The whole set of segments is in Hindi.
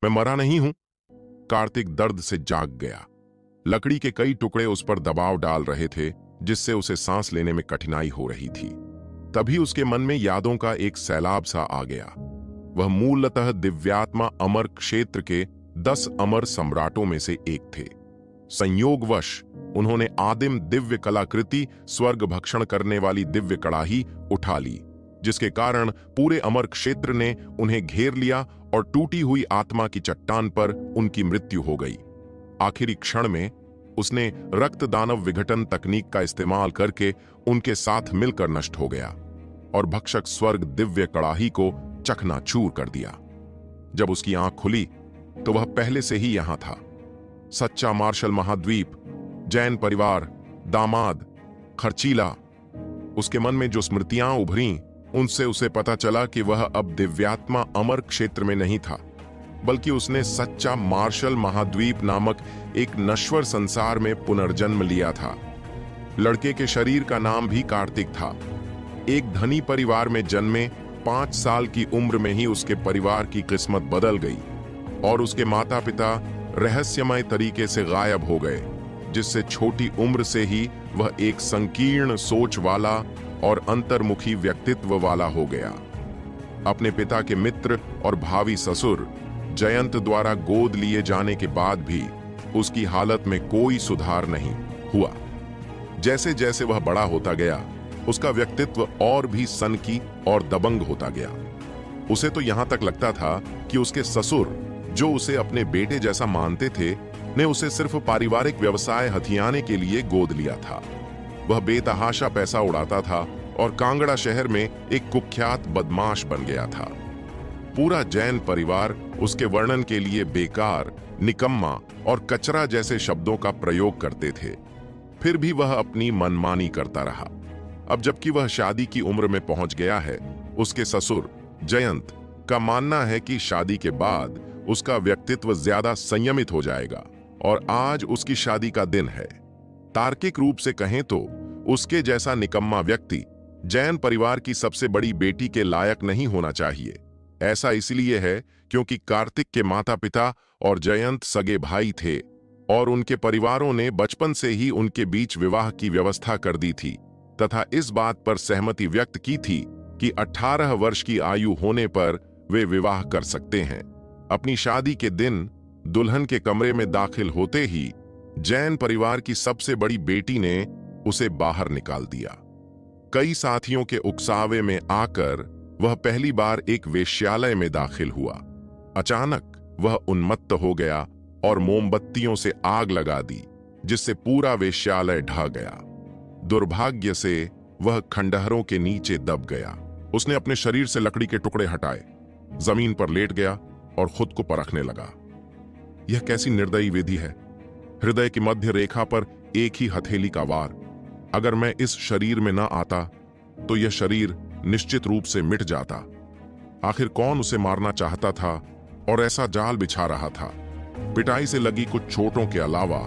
मैं मरा नहीं हूं। कार्तिक दर्द से जाग गया। लकड़ी के कई टुकड़े उस पर दबाव डाल रहे थे, जिससे उसे सांस लेने में कठिनाई हो रही थी। तभी उसके मन में यादों का एक सैलाब सा आ गया। वह मूलतः दिव्यात्मा अमर क्षेत्र के 10 अमर सम्राटों में से एक थे। संयोगवश उन्होंने आदिम दिव्य कलाकृति स्वर्ग भक्षण करने वाली दिव्य कड़ाही उठा ली, जिसके कारण पूरे अमर क्षेत्र ने उन्हें घेर लिया और टूटी हुई आत्मा की चट्टान पर उनकी मृत्यु हो गई। आखिरी क्षण में उसने रक्त दानव विघटन तकनीक का इस्तेमाल करके उनके साथ मिलकर नष्ट हो गया और भक्षक स्वर्ग दिव्य कड़ाही को चकनाचूर कर दिया। जब उसकी आंख खुली तो वह पहले से ही यहां था। सच्चा मार्शल महाद्वीप, जैन परिवार, दामाद, खर्चीला। उसके मन में जो स्मृतियां उभरी, उनसे उसे पता चला कि वह अब दिव्यात्मा अमर क्षेत्र में नहीं था, बल्कि उसने सच्चा मार्शल महाद्वीप नामक एक नश्वर संसार में पुनर्जन्म लिया था। लड़के के शरीर का नाम भी कार्तिक था। एक धनी परिवार में जन्मे 5 साल की उम्र में ही उसके परिवार की किस्मत बदल गई और उसके माता पिता रहस्यमय तरीके से गायब हो गए, जिससे छोटी उम्र से ही वह एक संकीर्ण सोच वाला और अंतर्मुखी व्यक्तित्व वाला हो गया। अपने पिता के मित्र और भावी ससुर जयंत द्वारा गोद लिए जाने के बाद भी उसकी हालत में कोई सुधार नहीं हुआ। जैसे जैसे वह बड़ा होता गया, उसका व्यक्तित्व और भी सनकी और दबंग होता गया। उसे तो यहां तक लगता था कि उसके ससुर, जो उसे अपने बेटे जैसा मानते थे, ने उसे सिर्फ पारिवारिक व्यवसाय हथियाने के लिए गोद लिया था। वह बेतहाशा पैसा उड़ाता था और कांगड़ा शहर में एक कुख्यात बदमाश बन गया था। पूरा जैन परिवार उसके वर्णन के लिए बेकार, निकम्मा और कचरा जैसे शब्दों का प्रयोग करते थे। फिर भी वह अपनी मनमानी करता रहा। अब जबकि वह शादी की उम्र में पहुंच गया है, उसके ससुर जयंत का मानना है कि शादी के बाद उसका व्यक्तित्व ज्यादा संयमित हो जाएगा और आज उसकी शादी का दिन है। तार्किक रूप से कहें तो उसके जैसा निकम्मा व्यक्ति जैन परिवार की सबसे बड़ी बेटी के लायक नहीं होना चाहिए। ऐसा इसलिए है क्योंकि कार्तिक के माता पिता और जयंत सगे भाई थे और उनके परिवारों ने बचपन से ही उनके बीच विवाह की व्यवस्था कर दी थी तथा इस बात पर सहमति व्यक्त की थी कि 18 वर्ष की आयु होने पर वे विवाह कर सकते हैं। अपनी शादी के दिन दुल्हन के कमरे में दाखिल होते ही जैन परिवार की सबसे बड़ी बेटी ने उसे बाहर निकाल दिया। कई साथियों के उकसावे में आकर वह पहली बार एक वेश्यालय में दाखिल हुआ। अचानक वह उन्मत्त हो गया और मोमबत्तियों से आग लगा दी, जिससे पूरा वेश्यालय ढह गया। दुर्भाग्य से वह खंडहरों के नीचे दब गया। उसने अपने शरीर से लकड़ी के टुकड़े हटाए, जमीन पर लेट गया और खुद को परखने लगा। यह कैसी निर्दयी विधि है। हृदय की मध्य रेखा पर एक ही हथेली का वार। अगर मैं इस शरीर में न आता तो यह शरीर निश्चित रूप से मिट जाता। आखिर कौन उसे मारना चाहता था और ऐसा जाल बिछा रहा था। पिटाई से लगी कुछ चोटों के अलावा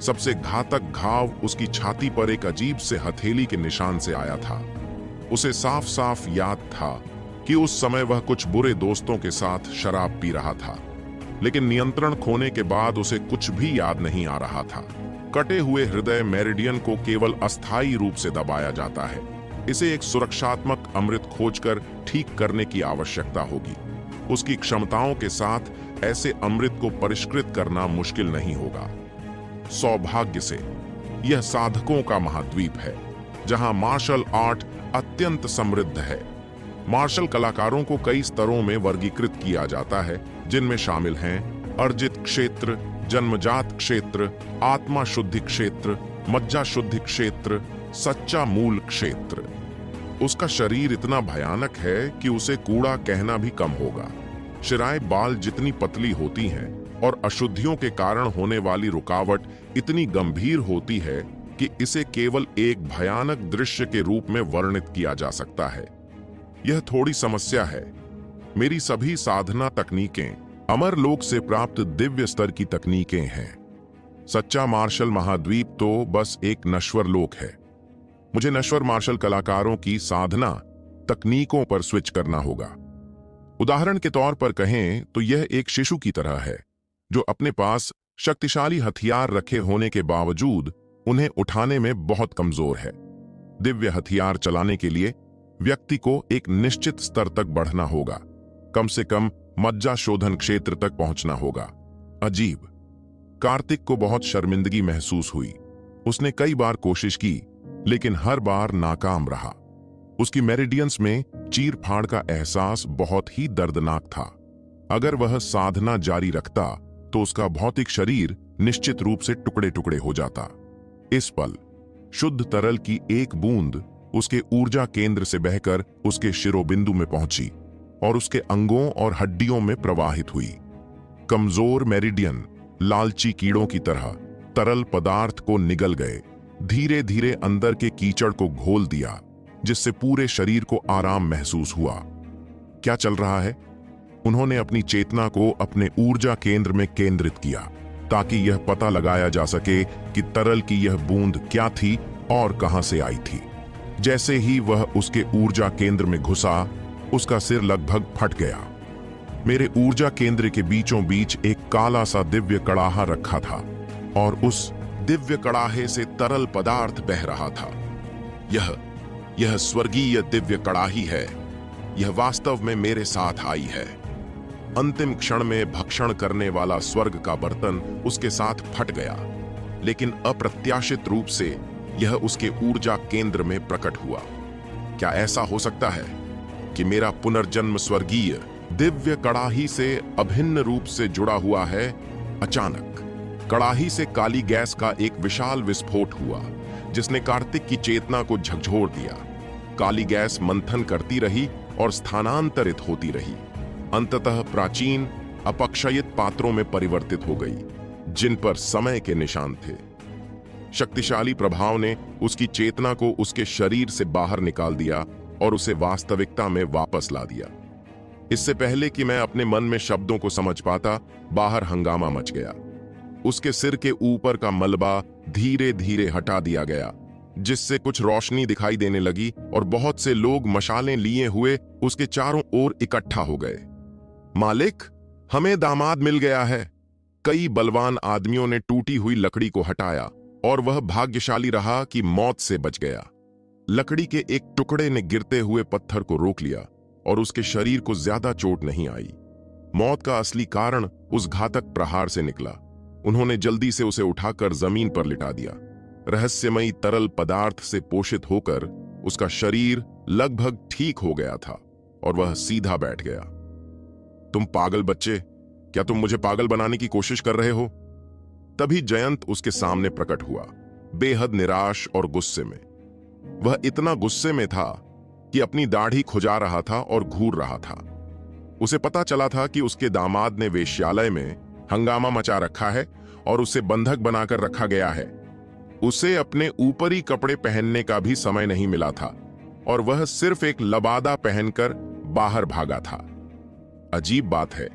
सबसे घातक घाव उसकी छाती पर एक अजीब से हथेली के निशान से आया था। उसे साफ साफ याद था कि उस समय वह कुछ बुरे दोस्तों के साथ शराब पी रहा था, लेकिन नियंत्रण खोने के बाद उसे कुछ भी याद नहीं आ रहा था। कटे हुए हृदय मेरिडियन को केवल अस्थायी रूप से दबाया जाता है। इसे एक सुरक्षात्मक अमृत खोजकर ठीक करने की आवश्यकता होगी। उसकी क्षमताओं के साथ ऐसे अमृत को परिष्कृत करना मुश्किल नहीं होगा। सौभाग्य से यह साधकों का महाद्वीप है, जहां मार्शल आर्ट अत्यंत समृद्ध है। मार्शल कलाकारों को कई स्तरों में वर्गीकृत किया जाता है, जिनमें शामिल हैं अर्जित क्षेत्र, जन्मजात क्षेत्र, आत्मा शुद्धि क्षेत्र, मज्जा शुद्धि क्षेत्र, सच्चा मूल क्षेत्र। उसका शरीर इतना भयानक है कि उसे कूड़ा कहना भी कम होगा। शिराएं बाल जितनी पतली होती हैं और अशुद्धियों के कारण होने वाली रुकावट इतनी गंभीर होती है कि इसे केवल एक भयानक दृश्य के रूप में वर्णित किया जा सकता है। यह थोड़ी समस्या है। मेरी सभी साधना तकनीकें अमरलोक से प्राप्त दिव्य स्तर की तकनीकें हैं। सच्चा मार्शल महाद्वीप तो बस एक नश्वर लोक है। मुझे नश्वर मार्शल कलाकारों की साधना तकनीकों पर स्विच करना होगा। उदाहरण के तौर पर कहें तो यह एक शिशु की तरह है जो अपने पास शक्तिशाली हथियार रखे होने के बावजूद उन्हें उठाने में बहुत कमजोर है। दिव्य हथियार चलाने के लिए व्यक्ति को एक निश्चित स्तर तक बढ़ना होगा, कम से कम मज्जा शोधन क्षेत्र तक पहुंचना होगा। अजीब। कार्तिक को बहुत शर्मिंदगी महसूस हुई। उसने कई बार कोशिश की लेकिन हर बार नाकाम रहा। उसकी मेरिडियंस में चीर फाड़ का एहसास बहुत ही दर्दनाक था। अगर वह साधना जारी रखता तो उसका भौतिक शरीर निश्चित रूप से टुकड़े टुकड़े हो जाता। इस पल शुद्ध तरल की एक बूंद उसके ऊर्जा केंद्र से बहकर उसके शिरोबिंदु में पहुंची और उसके अंगों और हड्डियों में प्रवाहित हुई। कमजोर मेरिडियन लालची कीड़ों की तरह तरल पदार्थ को निगल गए, धीरे धीरे अंदर के कीचड़ को घोल दिया, जिससे पूरे शरीर को आराम महसूस हुआ। क्या चल रहा है? उन्होंने अपनी चेतना को अपने ऊर्जा केंद्र में केंद्रित किया ताकि यह पता लगाया जा सके कि तरल की यह बूंद क्या थी और कहां से आई थी। जैसे ही वह उसके ऊर्जा केंद्र में घुसा, उसका सिर लगभग फट गया। मेरे ऊर्जा केंद्र के बीचों बीच एक काला सा दिव्य कड़ाहा रखा था और उस दिव्य कड़ाहे से तरल पदार्थ बह रहा था। यह स्वर्गीय दिव्य कड़ाही है। यह वास्तव में मेरे साथ आई है। अंतिम क्षण में भक्षण करने वाला स्वर्ग का बर्तन उसके साथ फट गया, लेकिन अप्रत्याशित रूप से यह उसके ऊर्जा केंद्र में प्रकट हुआ। क्या ऐसा हो सकता है कि मेरा पुनर्जन्म स्वर्गीय दिव्य कड़ाही से अभिन्न रूप से जुड़ा हुआ है? अचानक कड़ाही से काली गैस का एक विशाल विस्फोट हुआ जिसने कार्तिक की चेतना को झकझोर दिया। काली गैस मंथन करती रही और स्थानांतरित होती रही, अंततः प्राचीन अपक्षयित पात्रों में परिवर्तित हो गई जिन पर समय के निशान थे। शक्तिशाली प्रभाव ने उसकी चेतना को उसके शरीर से बाहर निकाल दिया और उसे वास्तविकता में वापस ला दिया। इससे पहले कि मैं अपने मन में शब्दों को समझ पाता, बाहर हंगामा मच गया। उसके सिर के ऊपर का मलबा धीरे धीरे हटा दिया गया, जिससे कुछ रोशनी दिखाई देने लगी और बहुत से लोग मशालें लिए हुए उसके चारों ओर इकट्ठा हो गए। मालिक, हमें दामाद मिल गया है। कई बलवान आदमियों ने टूटी हुई लकड़ी को हटाया और वह भाग्यशाली रहा कि मौत से बच गया। लकड़ी के एक टुकड़े ने गिरते हुए पत्थर को रोक लिया और उसके शरीर को ज्यादा चोट नहीं आई। मौत का असली कारण उस घातक प्रहार से निकला। उन्होंने जल्दी से उसे उठाकर जमीन पर लिटा दिया। रहस्यमयी तरल पदार्थ से पोषित होकर उसका शरीर लगभग ठीक हो गया था और वह सीधा बैठ गया। तुम पागल बच्चे, क्या तुम मुझे पागल बनाने की कोशिश कर रहे हो? तभी जयंत उसके सामने प्रकट हुआ, बेहद निराश और गुस्से में। वह इतना गुस्से में था कि अपनी दाढ़ी खुजा रहा था और घूर रहा था। उसे पता चला था कि उसके दामाद ने वेश्यालय में हंगामा मचा रखा है और उसे बंधक बनाकर रखा गया है। उसे अपने ऊपरी कपड़े पहनने का भी समय नहीं मिला था और वह सिर्फ एक लबादा पहनकर बाहर भागा था। अजीब बात है,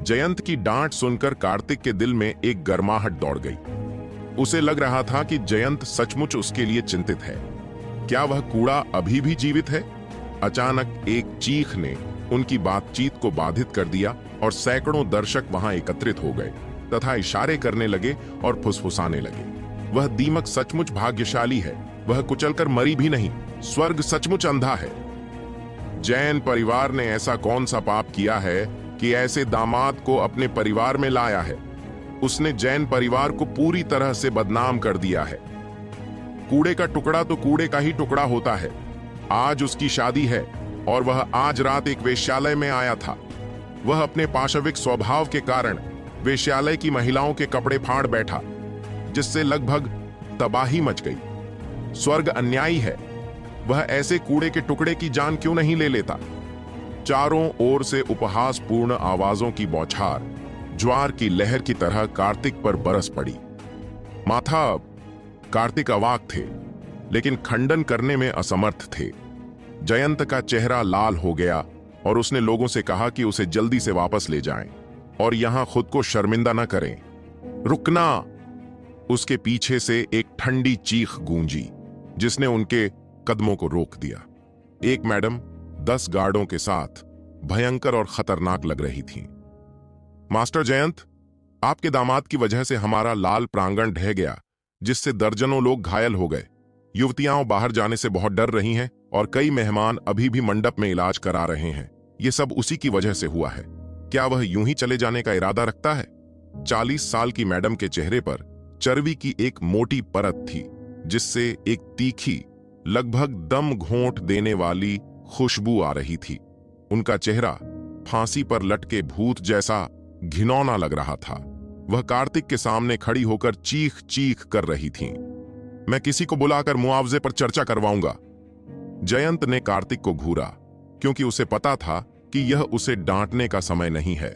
जयंत की डांट सुनकर कार्तिक के दिल में एक गर्माहट दौड़ गई। उसे लग रहा था कि जयंत सचमुच उसके लिए चिंतित है। क्या वह कूड़ा अभी भी जीवित है? अचानक एक चीख ने उनकी बातचीत को बाधित कर दिया और सैकड़ों दर्शक वहां एकत्रित हो गए तथा इशारे करने लगे और फुसफुसाने लगे। वह दीमक सचमुच भाग्यशाली है। वह कुचलकर मरी भी नहीं। स्वर्ग सचमुच अंधा है। जैन परिवार ने ऐसा कौन सा पाप किया है कि ऐसे दामाद को अपने परिवार में लाया है? उसने जैन परिवार को पूरी तरह से बदनाम कर दिया है। कूड़े का टुकड़ा तो कूड़े का ही टुकड़ा होता है। आज उसकी शादी है और वह आज रात एक वेश्यालय में आया था। वह अपने पाशविक स्वभाव के कारण वेश्यालय की महिलाओं के कपड़े फाड़ बैठा, जिससे लगभग तबाही मच गई। स्वर्ग अन्यायी है। वह ऐसे कूड़े के टुकड़े की जान क्यों नहीं ले लेता? चारों ओर से उपहासपूर्ण आवाजों की बौछार ज्वार की लहर की तरह कार्तिक पर बरस पड़ी। माथा कार्तिक अवाक थे, लेकिन खंडन करने में असमर्थ थे। जयंत का चेहरा लाल हो गया और उसने लोगों से कहा कि उसे जल्दी से वापस ले जाएं और यहां खुद को शर्मिंदा न करें। रुकना! उसके पीछे से एक ठंडी चीख गूंजी जिसने उनके कदमों को रोक दिया। एक मैडम 10 गार्डों के साथ भयंकर और खतरनाक लग रही थीं। मास्टर जयंत, आपके दामाद की वजह से हमारा लाल प्रांगण ढह गया, जिससे दर्जनों लोग घायल हो गए। युवतियां बाहर जाने से बहुत डर रही हैं और कई मेहमान अभी भी मंडप में इलाज करा रहे हैं। ये सब उसी की वजह से हुआ है। क्या वह यूं ही चले जाने का इरादा रखता है? 40 साल की मैडम के चेहरे पर चर्बी की एक मोटी परत थी, जिससे एक तीखी, लगभग दम घोंट देने वाली खुशबू आ रही थी। उनका चेहरा फांसी पर लटके भूत जैसा घिनौना लग रहा था। वह कार्तिक के सामने खड़ी होकर चीख चीख कर रही थीं। मैं किसी को बुलाकर मुआवजे पर चर्चा करवाऊंगा। जयंत ने कार्तिक को घूरा, क्योंकि उसे पता था कि यह उसे डांटने का समय नहीं है।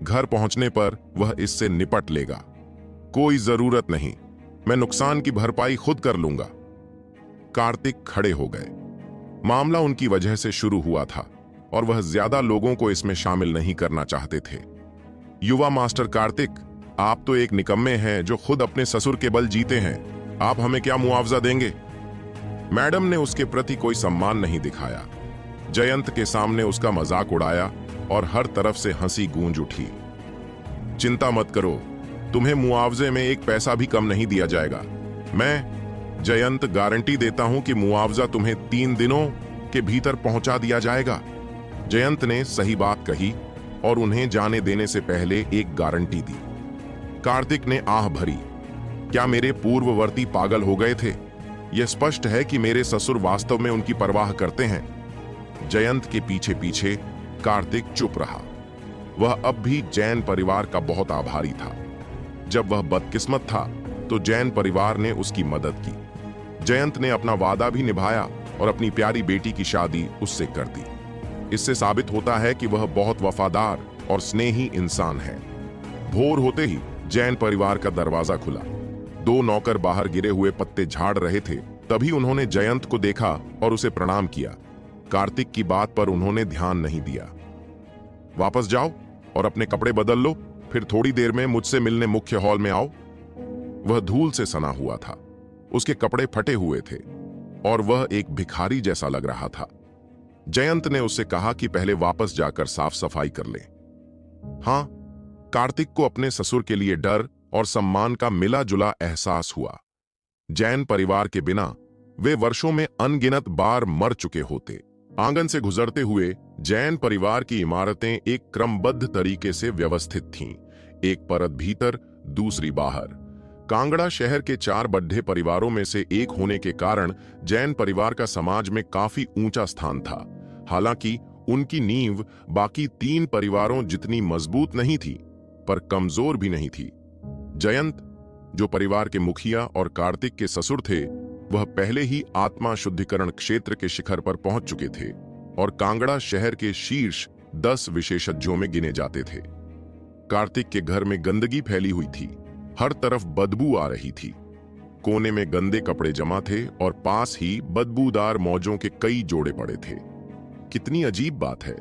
घर पहुंचने पर वह इससे निपट लेगा। कोई जरूरत नहीं, मैं नुकसान की भरपाई खुद कर लूंगा। कार्तिक खड़े हो गए। मामला उनकी वजह से शुरू हुआ था और वह ज्यादा लोगों को इसमें शामिल नहीं करना चाहते थे। युवा मास्टर कार्तिक, आप तो एक निकम्मे हैं जो खुद अपने ससुर के बल जीते हैं। आप हमें क्या मुआवजा देंगे? मैडम ने उसके प्रति कोई सम्मान नहीं दिखाया। जयंत के सामने उसका मजाक उड़ाया और हर तरफ से हंसी गूंज उठी। चिंता मत करो, तुम्हें मुआवजे में एक पैसा भी कम नहीं दिया जाएगा। मैं जयंत गारंटी देता हूं कि मुआवजा तुम्हें 3 दिनों के भीतर पहुंचा दिया जाएगा। जयंत ने सही बात कही और उन्हें जाने देने से पहले एक गारंटी दी। कार्तिक ने आह भरी। क्या मेरे पूर्ववर्ती पागल हो गए थे? यह स्पष्ट है कि मेरे ससुर वास्तव में उनकी परवाह करते हैं। जयंत के पीछे पीछे कार्तिक चुप रहा। वह अब भी जैन परिवार का बहुत आभारी था। जब वह बदकिस्मत था तो जैन परिवार ने उसकी मदद की। जयंत ने अपना वादा भी निभाया और अपनी प्यारी बेटी की शादी उससे कर दी। इससे साबित होता है कि वह बहुत वफादार और स्नेही इंसान है। भोर होते ही जैन परिवार का दरवाजा खुला। 2 नौकर बाहर गिरे हुए पत्ते झाड़ रहे थे। तभी उन्होंने जयंत को देखा और उसे प्रणाम किया। कार्तिक की बात पर उन्होंने ध्यान नहीं दिया। वापस जाओ और अपने कपड़े बदल लो, फिर थोड़ी देर में मुझसे मिलने मुख्य हॉल में आओ। वह धूल से सना हुआ था। उसके कपड़े फटे हुए थे और वह एक भिखारी जैसा लग रहा था। जयंत ने उससे कहा कि पहले वापस जाकर साफ सफाई कर ले। हां, कार्तिक को अपने ससुर के लिए डर और सम्मान का मिला जुला एहसास हुआ। जैन परिवार के बिना वे वर्षों में अनगिनत बार मर चुके होते। आंगन से गुजरते हुए जैन परिवार की इमारतें एक क्रमबद्ध तरीके से व्यवस्थित थीं, एक परत भीतर, दूसरी बाहर। कांगड़ा शहर के 4 बड्ढे परिवारों में से एक होने के कारण जैन परिवार का समाज में काफी ऊंचा स्थान था। हालांकि उनकी नींव बाकी 3 परिवारों जितनी मजबूत नहीं थी, पर कमजोर भी नहीं थी। जयंत, जो परिवार के मुखिया और कार्तिक के ससुर थे, वह पहले ही आत्मा शुद्धिकरण क्षेत्र के शिखर पर पहुंच चुके थे और कांगड़ा शहर के शीर्ष 10 विशेषज्ञों में गिने जाते थे। कार्तिक के घर में गंदगी फैली हुई थी। हर तरफ बदबू आ रही थी। कोने में गंदे कपड़े जमा थे और पास ही बदबूदार मौजों के कई जोड़े पड़े थे। कितनी अजीब बात है,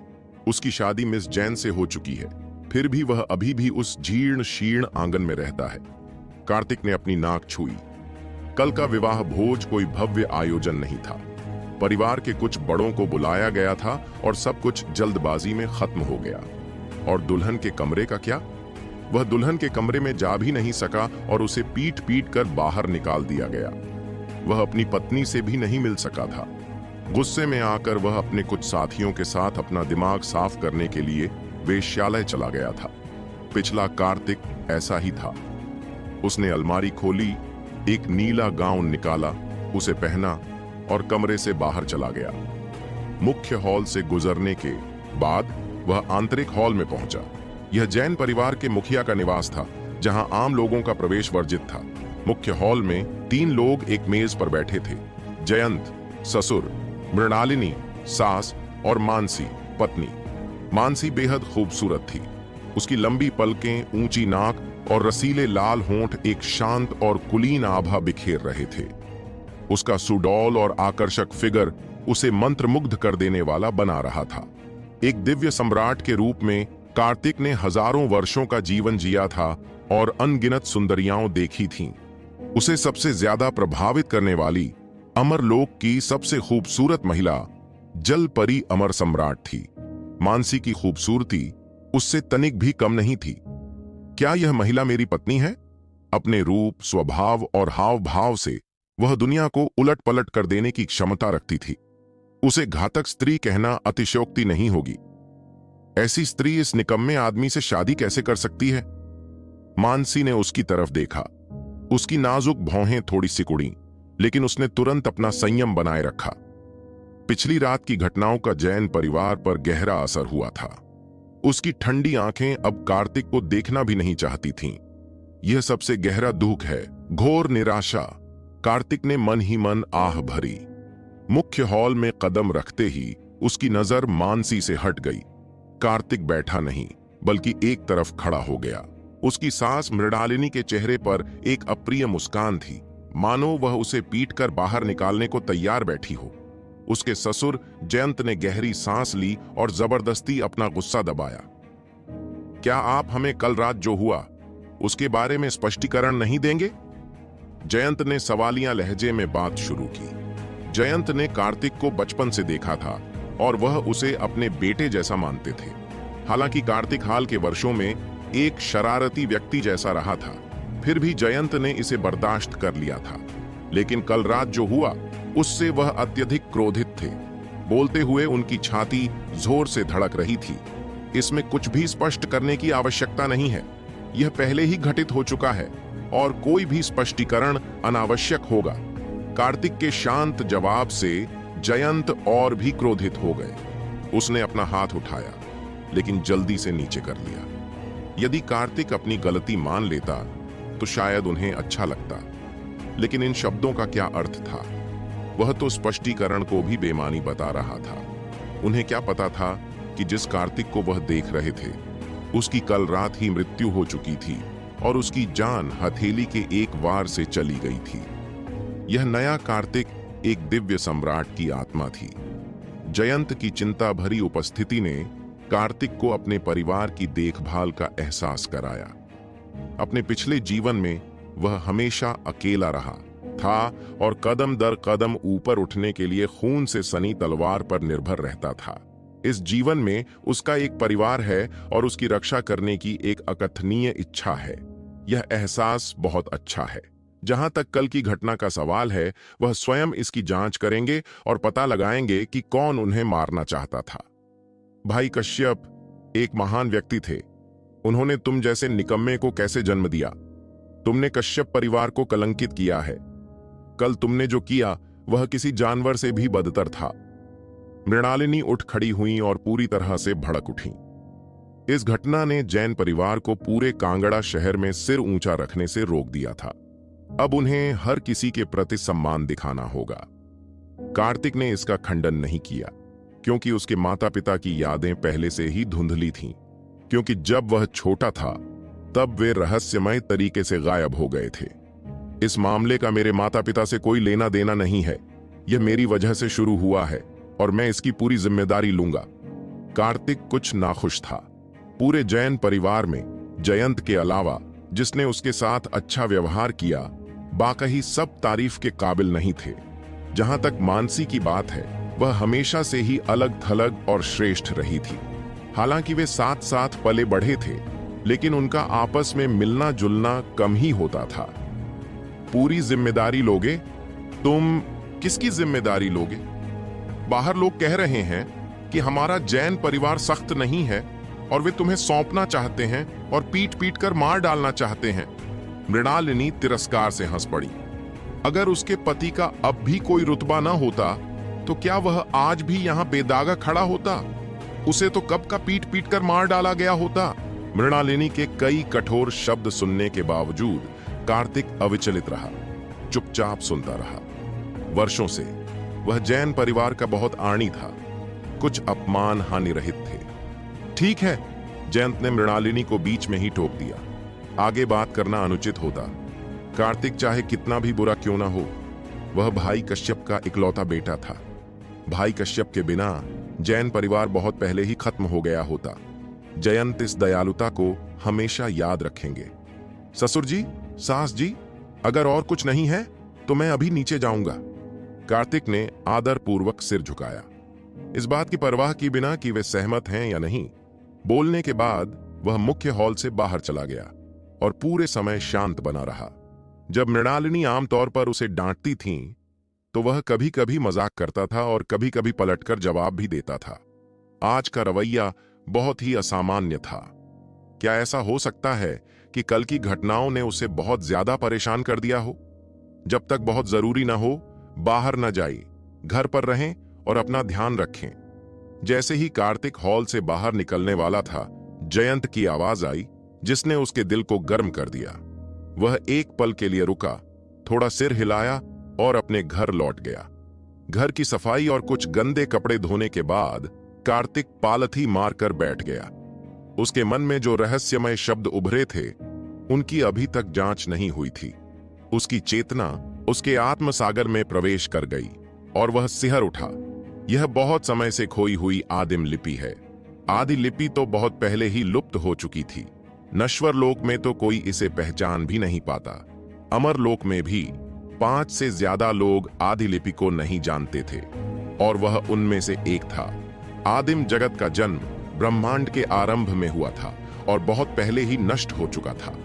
उसकी शादी मिस जैन से हो चुकी है, फिर भी वह अभी भी उस जीर्ण शीर्ण आंगन में रहता है। कार्तिक ने अपनी नाक छुई। कल का विवाह भोज कोई भव्य आयोजन नहीं था। परिवार के कुछ बड़ों को बुलाया गया था और सब कुछ जल्दबाजी में खत्म हो गया। और दुल्हन के कमरे का क्या? वह दुल्हन के कमरे में जा भी नहीं सका और उसे पीट पीट कर बाहर निकाल दिया गया। वह अपनी पत्नी से भी नहीं मिल सका था। गुस्से में आकर वह अपने कुछ साथियों के साथ अपना दिमाग साफ करने के लिए वेश्यालय चला गया था। पिछला कार्तिक ऐसा ही था। उसने अलमारी खोली, एक नीला गाउन निकाला, उसे पहना और कमरे से बाहर चला गया। मुख्य हॉल से गुजरने के बाद वह आंतरिक हॉल में पहुंचा। यह जैन परिवार के मुखिया का निवास था, जहां आम लोगों का प्रवेश वर्जित था। मुख्य हॉल में 3 लोग एक मेज पर बैठे थे। जयंत ससुर, मृणालिनी सास और मानसी पत्नी। मानसी बेहद खूबसूरत थी। उसकी लंबी पलकें, ऊंची नाक और रसीले लाल होंठ एक शांत और कुलीन आभा बिखेर रहे थे। उसका सुडौल और आकर्षक फिगर उसे मंत्रमुग्ध कर देने वाला बना रहा था। एक दिव्य सम्राट के रूप में कार्तिक ने हजारों वर्षों का जीवन जिया था और अनगिनत सुंदरियां देखी थीं। उसे सबसे ज्यादा प्रभावित करने वाली अमरलोक की सबसे खूबसूरत महिला जल परी अमर सम्राट थी। मानसी की खूबसूरती उससे तनिक भी कम नहीं थी। क्या यह महिला मेरी पत्नी है? अपने रूप, स्वभाव और हाव भाव से वह दुनिया को उलट पलट कर देने की क्षमता रखती थी। उसे घातक स्त्री कहना अतिशयोक्ति नहीं होगी। ऐसी स्त्री इस निकम्मे आदमी से शादी कैसे कर सकती है? मानसी ने उसकी तरफ देखा। उसकी नाजुक भौहें थोड़ी सिकुड़ी, लेकिन उसने तुरंत अपना संयम बनाए रखा। पिछली रात की घटनाओं का जैन परिवार पर गहरा असर हुआ था। उसकी ठंडी आंखें अब कार्तिक को देखना भी नहीं चाहती थीं। यह सबसे गहरा दुख है, घोर निराशा। कार्तिक ने मन ही मन आह भरी। मुख्य हॉल में कदम रखते ही उसकी नजर मानसी से हट गई। कार्तिक बैठा नहीं, बल्कि एक तरफ खड़ा हो गया। उसकी सास मृणालिनी के चेहरे पर एक अप्रिय मुस्कान थी, मानो वह उसे पीटकर बाहर निकालने को तैयार बैठी हो। उसके ससुर जयंत ने गहरी सांस ली और जबरदस्ती अपना गुस्सा दबाया। क्या आप हमें कल रात जो हुआ उसके बारे में स्पष्टीकरण नहीं देंगे? जयंत ने सवालिया लहजे में बात शुरू की। जयंत ने कार्तिक को बचपन से देखा था और वह उसे अपने बेटे जैसा मानते थे। हालांकि कार्तिक हाल के वर्षों में एक शरारती व्यक्ति जैसा रहा था, फिर भी जयंत ने इसे बर्दाश्त कर लिया था। लेकिन कल रात जो हुआ उससे वह अत्यधिक क्रोधित थे। बोलते हुए उनकी छाती जोर से धड़क रही थी। इसमें कुछ भी स्पष्ट करने की आवश्यकता नहीं है। यह पहले ही घटित हो चुका है और कोई भी स्पष्टीकरण अनावश्यक होगा। कार्तिक के शांत जवाब से जयंत और भी क्रोधित हो गए। उसने अपना हाथ उठाया, लेकिन जल्दी से नीचे कर लिया। यदि कार्तिक अपनी गलती मान लेता तो शायद उन्हें अच्छा लगता, लेकिन इन शब्दों का क्या अर्थ था? वह तो स्पष्टीकरण को भी बेमानी बता रहा था। उन्हें क्या पता था कि जिस कार्तिक को वह देख रहे थे उसकी कल रात ही मृत्यु हो चुकी थी और उसकी जान हथेली के एक वार से चली गई थी। यह नया कार्तिक एक दिव्य सम्राट की आत्मा थी। जयंत की चिंता भरी उपस्थिति ने कार्तिक को अपने परिवार की देखभाल का एहसास कराया। अपने पिछले जीवन में वह हमेशा अकेला रहा था और कदम दर कदम ऊपर उठने के लिए खून से सनी तलवार पर निर्भर रहता था। इस जीवन में उसका एक परिवार है और उसकी रक्षा करने की एक अकथनीय इच्छा है। यह एहसास बहुत अच्छा है। जहां तक कल की घटना का सवाल है, वह स्वयं इसकी जांच करेंगे और पता लगाएंगे कि कौन उन्हें मारना चाहता था। भाई कश्यप एक महान व्यक्ति थे। उन्होंने तुम जैसे निकम्मे को कैसे जन्म दिया? तुमने कश्यप परिवार को कलंकित किया है। कल तुमने जो किया वह किसी जानवर से भी बदतर था। मृणालिनी उठ खड़ी हुई और पूरी तरह से भड़क उठी। इस घटना ने जैन परिवार को पूरे कांगड़ा शहर में सिर ऊंचा रखने से रोक दिया था। अब उन्हें हर किसी के प्रति सम्मान दिखाना होगा। कार्तिक ने इसका खंडन नहीं किया, क्योंकि उसके माता पिता की यादें पहले से ही धुंधली थीं। क्योंकि जब वह छोटा था तब वे रहस्यमय तरीके से गायब हो गए थे। इस मामले का मेरे माता पिता से कोई लेना देना नहीं है। यह मेरी वजह से शुरू हुआ है और मैं इसकी पूरी जिम्मेदारी लूंगा। कार्तिक कुछ नाखुश था। पूरे जैन परिवार में जयंत के अलावा जिसने उसके साथ अच्छा व्यवहार किया, बाकी सब तारीफ के काबिल नहीं थे। जहां तक मानसी की बात है, वह हमेशा से ही अलग थलग और श्रेष्ठ रही थी। हालांकि वे साथ साथ पले बढ़े थे, लेकिन उनका आपस में मिलना जुलना कम ही होता था। पूरी जिम्मेदारी लोगे? तुम किसकी जिम्मेदारी लोगे? बाहर लोग कह रहे हैं कि हमारा जैन परिवार सख्त नहीं है और वे तुम्हें सौंपना चाहते हैं और पीट पीट कर मार डालना चाहते हैं। मृणालिनी तिरस्कार से हंस पड़ी। अगर उसके पति का अब भी कोई रुतबा ना होता तो क्या वह आज भी यहाँ बेदागा खड़ा होता? उसे तो कब का पीट पीट कर मार डाला गया होता। मृणालिनी के कई कठोर शब्द सुनने के बावजूद कार्तिक अविचलित रहा, चुपचाप सुनता रहा। वर्षों से वह जैन परिवार का बहुत आनी था। कुछ अपमान हानि रहित थे। ठीक है, जयंत ने मृणालिनी को बीच में ही टोक दिया। आगे बात करना अनुचित होता। कार्तिक चाहे कितना भी बुरा क्यों ना हो, वह भाई कश्यप का इकलौता बेटा था। भाई कश्यप के बिना जैन परिवार बहुत पहले ही खत्म हो गया होता। जयंत इस दयालुता को हमेशा याद रखेंगे। ससुर जी, सास जी, अगर और कुछ नहीं है तो मैं अभी नीचे जाऊंगा। कार्तिक ने आदरपूर्वक सिर झुकाया। इस बात की परवाह की बिना कि वे सहमत हैं या नहीं। बोलने के बाद वह मुख्य हॉल से बाहर चला गया और पूरे समय शांत बना रहा। जब मृणालिनी आमतौर पर उसे डांटती थीं, तो वह कभी कभी मजाक करता था और कभी कभी पलटकर जवाब भी देता था। आज का रवैया बहुत ही असामान्य था। क्या ऐसा हो सकता है कि कल की घटनाओं ने उसे बहुत ज्यादा परेशान कर दिया हो? जब तक बहुत जरूरी ना हो, बाहर न जाइए, घर पर रहें और अपना ध्यान रखें। जैसे ही कार्तिक हॉल से बाहर निकलने वाला था, जयंत की आवाज आई, जिसने उसके दिल को गर्म कर दिया। वह एक पल के लिए रुका, थोड़ा सिर हिलाया और अपने घर लौट गया। घर की सफाई और कुछ गंदे कपड़े धोने के बाद कार्तिक पालथी मारकर बैठ गया। उसके मन में जो रहस्यमय शब्द उभरे थे, उनकी अभी तक जांच नहीं हुई थी। उसकी चेतना उसके आत्मसागर में प्रवेश कर गई और वह सिहर उठा। यह बहुत समय से खोई हुई आदिम लिपि है। आदि लिपि तो बहुत पहले ही लुप्त हो चुकी थी। नश्वर लोक में तो कोई इसे पहचान भी नहीं पाता। अमर लोक में भी 5 से ज्यादा लोग आदि लिपि को नहीं जानते थे और वह उनमें से एक था। आदिम जगत का जन्म ब्रह्मांड के आरंभ में हुआ था और बहुत पहले ही नष्ट हो चुका था।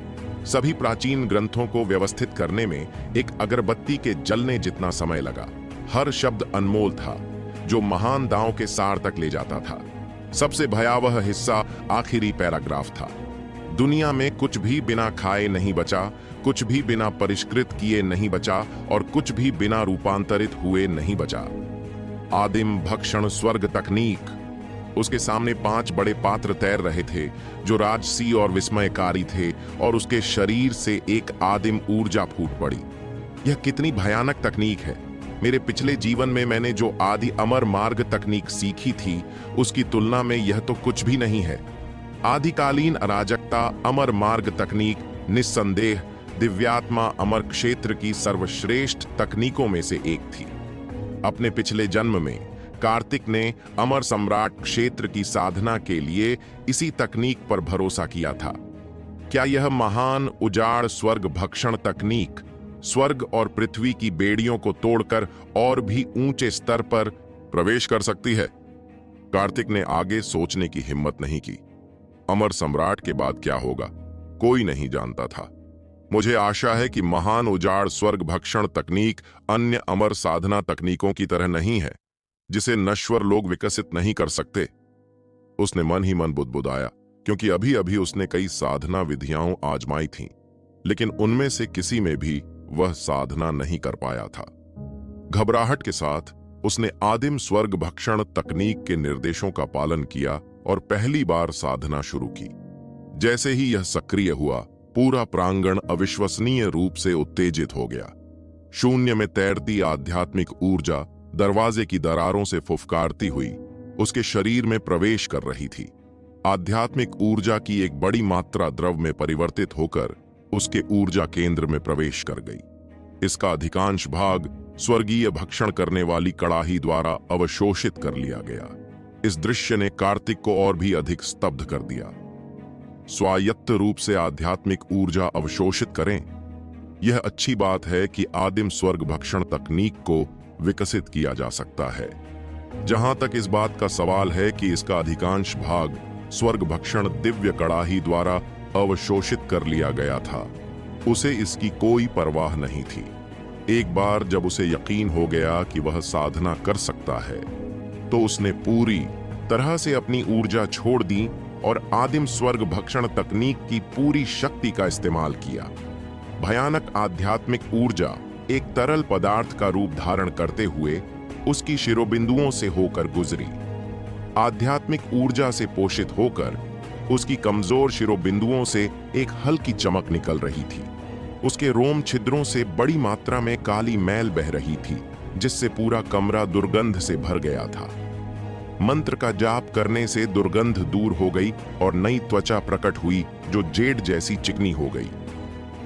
सभी प्राचीन ग्रंथों को व्यवस्थित करने में एक अगरबत्ती के जलने जितना समय लगा। हर शब्द अनमोल था, जो महान दांव के सार तक ले जाता था। सबसे भयावह हिस्सा आखिरी पैराग्राफ था। दुनिया में कुछ भी बिना खाए नहीं बचा, कुछ भी बिना परिष्कृत किए नहीं बचा और कुछ भी बिना रूपांतरित हुए नहीं बचा। आदिम भक्षण स्वर्ग तकनीक। उसके सामने 5 बड़े पात्र तैर रहे थे, जो राजसी और विस्मयकारी थे, और उसके शरीर से एक आदिम ऊर्जा फूट पड़ी। यह कितनी भयानक तकनीक है! मेरे पिछले जीवन में मैंने जो आदि अमर मार्ग तकनीक सीखी थी, उसकी तुलना में यह तो कुछ भी नहीं है। आदिकालीन अराजकता अमर मार्ग तकनीक निस्संदेह दिव्यात्मा अमर क्षेत्र की सर्वश्रेष्ठ तकनीकों में से एक थी। अपने पिछले जन्म में कार्तिक ने अमर सम्राट क्षेत्र की साधना के लिए इसी तकनीक पर भरोसा किया था। क्या यह महान उजाड़ स्वर्ग भक्षण तकनीक स्वर्ग और पृथ्वी की बेड़ियों को तोड़कर और भी ऊंचे स्तर पर प्रवेश कर सकती है? कार्तिक ने आगे सोचने की हिम्मत नहीं की। अमर सम्राट के बाद क्या होगा, कोई नहीं जानता था। मुझे आशा है कि महान उजाड़ स्वर्ग भक्षण तकनीक अन्य अमर साधना तकनीकों की तरह नहीं है, जिसे नश्वर लोग विकसित नहीं कर सकते। उसने मन ही मन बुदबुदाया, क्योंकि अभी अभी उसने कई साधना विधियां आजमाई थीं, लेकिन उनमें से किसी में भी वह साधना नहीं कर पाया था। घबराहट के साथ उसने आदिम स्वर्ग भक्षण तकनीक के निर्देशों का पालन किया और पहली बार साधना शुरू की। जैसे ही यह सक्रिय हुआ, पूरा प्रांगण अविश्वसनीय रूप से उत्तेजित हो गया। शून्य में तैरती आध्यात्मिक ऊर्जा दरवाजे की दरारों से फुफकारती हुई उसके शरीर में प्रवेश कर रही थी। आध्यात्मिक ऊर्जा की एक बड़ी मात्रा द्रव में परिवर्तित होकर उसके ऊर्जा केंद्र में प्रवेश कर गई। इसका अधिकांश भाग स्वर्गीय भक्षण करने वाली कड़ाही द्वारा अवशोषित कर लिया गया। इस दृश्य ने कार्तिक को और भी अधिक स्तब्ध कर दिया। स्वायत्त रूप से आध्यात्मिक ऊर्जा अवशोषित करें, यह अच्छी बात है कि आदिम स्वर्ग भक्षण तकनीक को विकसित किया जा सकता है। जहां तक इस बात का सवाल है कि इसका अधिकांश भाग स्वर्ग भक्षण दिव्य कड़ाही द्वारा अवशोषित कर लिया गया था, उसे इसकी कोई परवाह नहीं थी। एक बार जब उसे यकीन हो गया कि वह साधना कर सकता है, तो उसने पूरी तरह से अपनी ऊर्जा छोड़ दी और आदिम स्वर्ग भक्षण तकनीक की पूरी शक्ति का इस्तेमाल किया। भयानक आध्यात्मिक ऊर्जा एक तरल पदार्थ का रूप धारण करते हुए उसकी शिरोबिंदुओं से होकर गुजरी। आध्यात्मिक ऊर्जा से पोषित होकर उसकी कमजोर शिरोबिंदुओं से एक हल्की चमक निकल रही थी। उसके रोम छिद्रों से बड़ी मात्रा में काली मैल बह रही थी, जिससे पूरा कमरा दुर्गंध से भर गया था। मंत्र का जाप करने से दुर्गंध दूर हो गई और नई त्वचा प्रकट हुई, जो जेड जैसी चिकनी हो गई।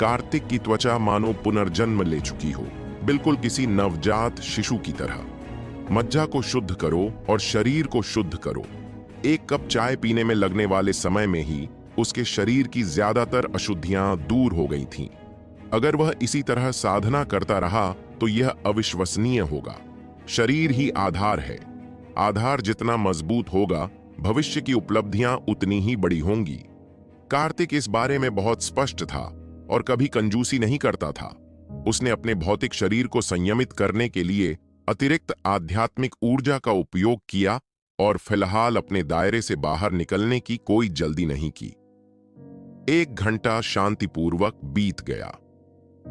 कार्तिक की त्वचा मानो पुनर्जन्म ले चुकी हो, बिल्कुल किसी नवजात शिशु की तरह। मज्जा को शुद्ध करो और शरीर को शुद्ध करो। एक कप चाय पीने में लगने वाले समय में ही उसके शरीर की ज्यादातर अशुद्धियां दूर हो गई थीं। अगर वह इसी तरह साधना करता रहा तो यह अविश्वसनीय होगा। शरीर ही आधार है। आधार जितना मजबूत होगा, भविष्य की उपलब्धियां उतनी ही बड़ी होंगी। कार्तिक इस बारे में बहुत स्पष्ट था और कभी कंजूसी नहीं करता था। उसने अपने भौतिक शरीर को संयमित करने के लिए अतिरिक्त आध्यात्मिक ऊर्जा का उपयोग किया और फिलहाल अपने दायरे से बाहर निकलने की कोई जल्दी नहीं की। 1 घंटा शांतिपूर्वक बीत गया।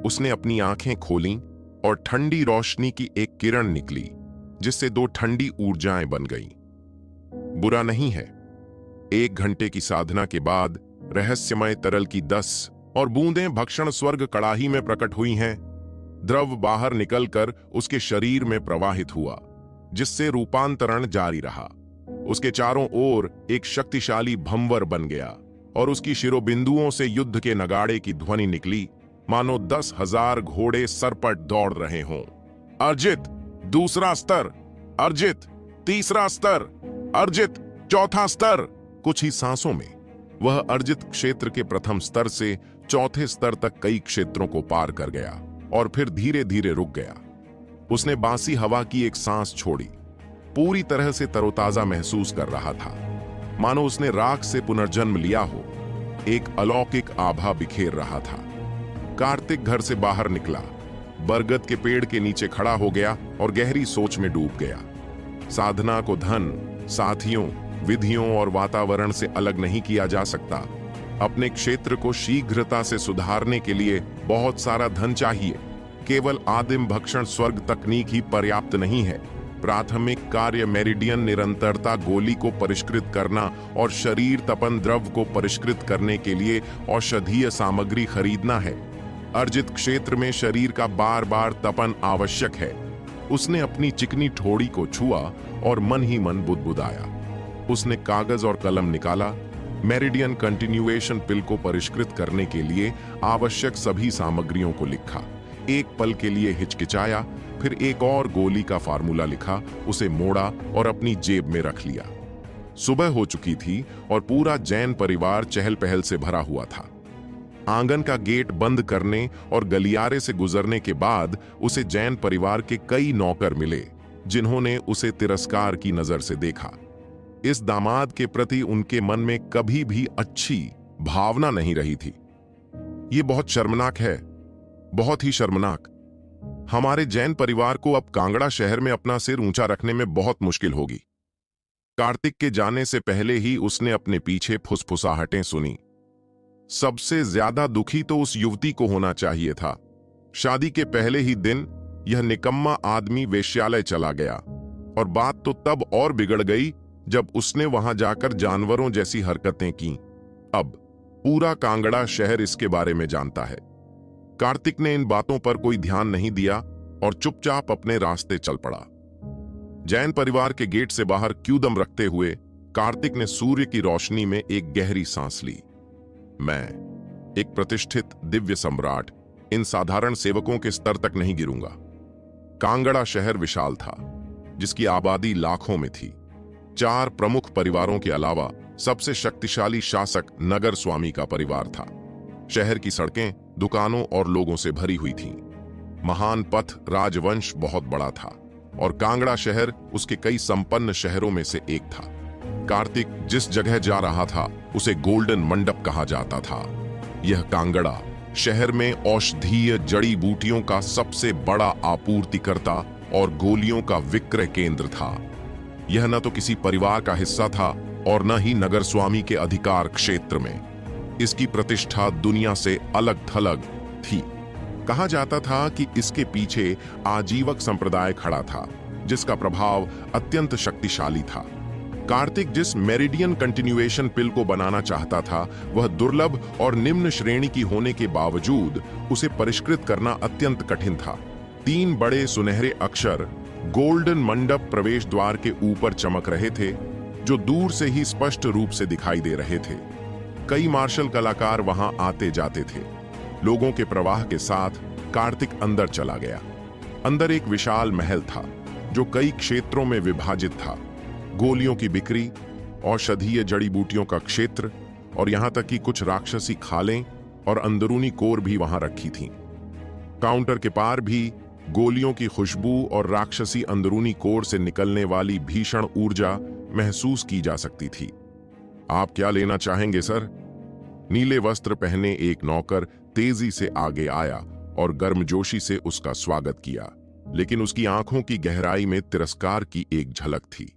उसने अपनी आंखें खोलीं और ठंडी रोशनी की एक किरण निकली, जिससे 2 ठंडी ऊर्जाएं बन गईं। बुरा नहीं है। 1 घंटे की साधना के बाद रहस्यमय तरल की 10 और बूंदें भक्षण स्वर्ग कड़ाही में प्रकट हुई हैं। द्रव बाहर निकलकर उसके शरीर में प्रवाहित हुआ, जिससे रूपांतरण जारी रहा। उसके चारों ओर एक शक्तिशाली भंवर बन गया और उसकी शिरोबिंदुओं से युद्ध के नगाड़े की ध्वनि निकली, मानो 10,000 घोड़े सरपट दौड़ रहे हों। अर्जित, दूसरा स्तर। अर्जित, तीसरा स्तर। अर्जित, चौथा स्तर। कुछ ही सांसों में वह अर्जित क्षेत्र के प्रथम स्तर से चौथे स्तर तक कई क्षेत्रों को पार कर गया और फिर धीरे धीरे रुक गया। उसने बासी हवा की एक सांस छोड़ी। पूरी तरह से तरोताजा महसूस कर रहा था, मानो उसने राख से पुनर्जन्म लिया हो। एक अलौकिक आभा बिखेर रहा था। कार्तिक घर से बाहर निकला, बरगद के पेड़ के नीचे खड़ा हो गया और गहरी सोच में डूब गया। साधना को धन, साथियों, विधियों और वातावरण से अलग नहीं किया जा सकता। अपने क्षेत्र को शीघ्रता से सुधारने के लिए बहुत सारा धन चाहिए। केवल आदिम भक्षण स्वर्ग तकनीक ही पर्याप्त नहीं है। प्राथमिक कार्य मेरिडियन निरंतरता गोली को परिष्कृत करना और शरीर तपन द्रव को परिष्कृत करने के लिए औषधीय सामग्री खरीदना है। अर्जित क्षेत्र में शरीर का बार बार तपन आवश्यक है। उसने अपनी चिकनी ठोड़ी को छुआ और मन ही मन बुदबुदाया। उसने कागज और कलम निकाला। मेरिडियन कंटिन्यूएशन पिल को परिष्कृत करने के लिए आवश्यक सभी सामग्रियों को लिखा। एक पल के लिए हिचकिचाया, फिर एक और गोली का फार्मूला लिखा, उसे मोड़ा और अपनी जेब में रख लिया। सुबह हो चुकी थी और पूरा जैन परिवार चहल पहल से भरा हुआ था। आंगन का गेट बंद करने और गलियारे से गुजरने के बाद उसे जैन परिवार के कई नौकर मिले, जिन्होंने उसे तिरस्कार की नजर से देखा। इस दामाद के प्रति उनके मन में कभी भी अच्छी भावना नहीं रही थी। ये बहुत शर्मनाक है, बहुत ही शर्मनाक। हमारे जैन परिवार को अब कांगड़ा शहर में अपना सिर ऊंचा रखने में बहुत मुश्किल होगी। कार्तिक के जाने से पहले ही उसने अपने पीछे फुसफुसाहटें सुनी। सबसे ज्यादा दुखी तो उस युवती को होना चाहिए था। शादी के पहले ही दिन यह निकम्मा आदमी वेश्यालय चला गया, और बात तो तब और बिगड़ गई जब उसने वहां जाकर जानवरों जैसी हरकतें की। अब पूरा कांगड़ा शहर इसके बारे में जानता है। कार्तिक ने इन बातों पर कोई ध्यान नहीं दिया और चुपचाप अपने रास्ते चल पड़ा। जैन परिवार के गेट से बाहर क्यूदम रखते हुए कार्तिक ने सूर्य की रोशनी में एक गहरी सांस ली। मैं, एक प्रतिष्ठित दिव्य सम्राट, इन साधारण सेवकों के स्तर तक नहीं गिरूंगा। कांगड़ा शहर विशाल था, जिसकी आबादी लाखों में थी। 4 प्रमुख परिवारों के अलावा सबसे शक्तिशाली शासक नगर स्वामी का परिवार था। शहर की सड़कें दुकानों और लोगों से भरी हुई थीं। महान पथ राजवंश बहुत बड़ा था और कांगड़ा शहर उसके कई संपन्न शहरों में से एक था। कार्तिक जिस जगह जा रहा था उसे गोल्डन मंडप कहा जाता था। यह कांगड़ा शहर में औषधीय जड़ी बूटियों का सबसे बड़ा आपूर्तिकर्ता और गोलियों का विक्रय केंद्र था। यह न तो किसी परिवार का हिस्सा था और न ही नगर स्वामी के अधिकार क्षेत्र में। इसकी प्रतिष्ठा दुनिया से अलग थलग थी। कहा जाता था कि इसके पीछे आजीवक संप्रदाय खड़ा था, जिसका प्रभाव अत्यंत शक्तिशाली था। कार्तिक जिस मेरिडियन कंटिन्यूएशन पिल को बनाना चाहता था, वह दुर्लभ और निम्न श्रेणी की होने के बावजूद उसे परिष्कृत करना अत्यंत कठिन था। 3 बड़े सुनहरे अक्षर गोल्डन मंडप प्रवेश द्वार के ऊपर चमक रहे थे, जो दूर से ही स्पष्ट रूप से दिखाई दे रहे थे। कई मार्शल कलाकार वहां आते जाते थे। लोगों के प्रवाह के साथ कार्तिक अंदर चला गया। अंदर एक विशाल महल था, जो कई क्षेत्रों में विभाजित था। गोलियों की बिक्री, औषधीय जड़ी बूटियों का क्षेत्र और यहां तक कि कुछ राक्षसी खालें और अंदरूनी कोर भी वहां रखी थीं। काउंटर के पार भी गोलियों की खुशबू और राक्षसी अंदरूनी कोर से निकलने वाली भीषण ऊर्जा महसूस की जा सकती थी। आप क्या लेना चाहेंगे सर? नीले वस्त्र पहने एक नौकर तेजी से आगे आया और गर्मजोशी से उसका स्वागत किया, लेकिन उसकी आंखों की गहराई में तिरस्कार की एक झलक थी।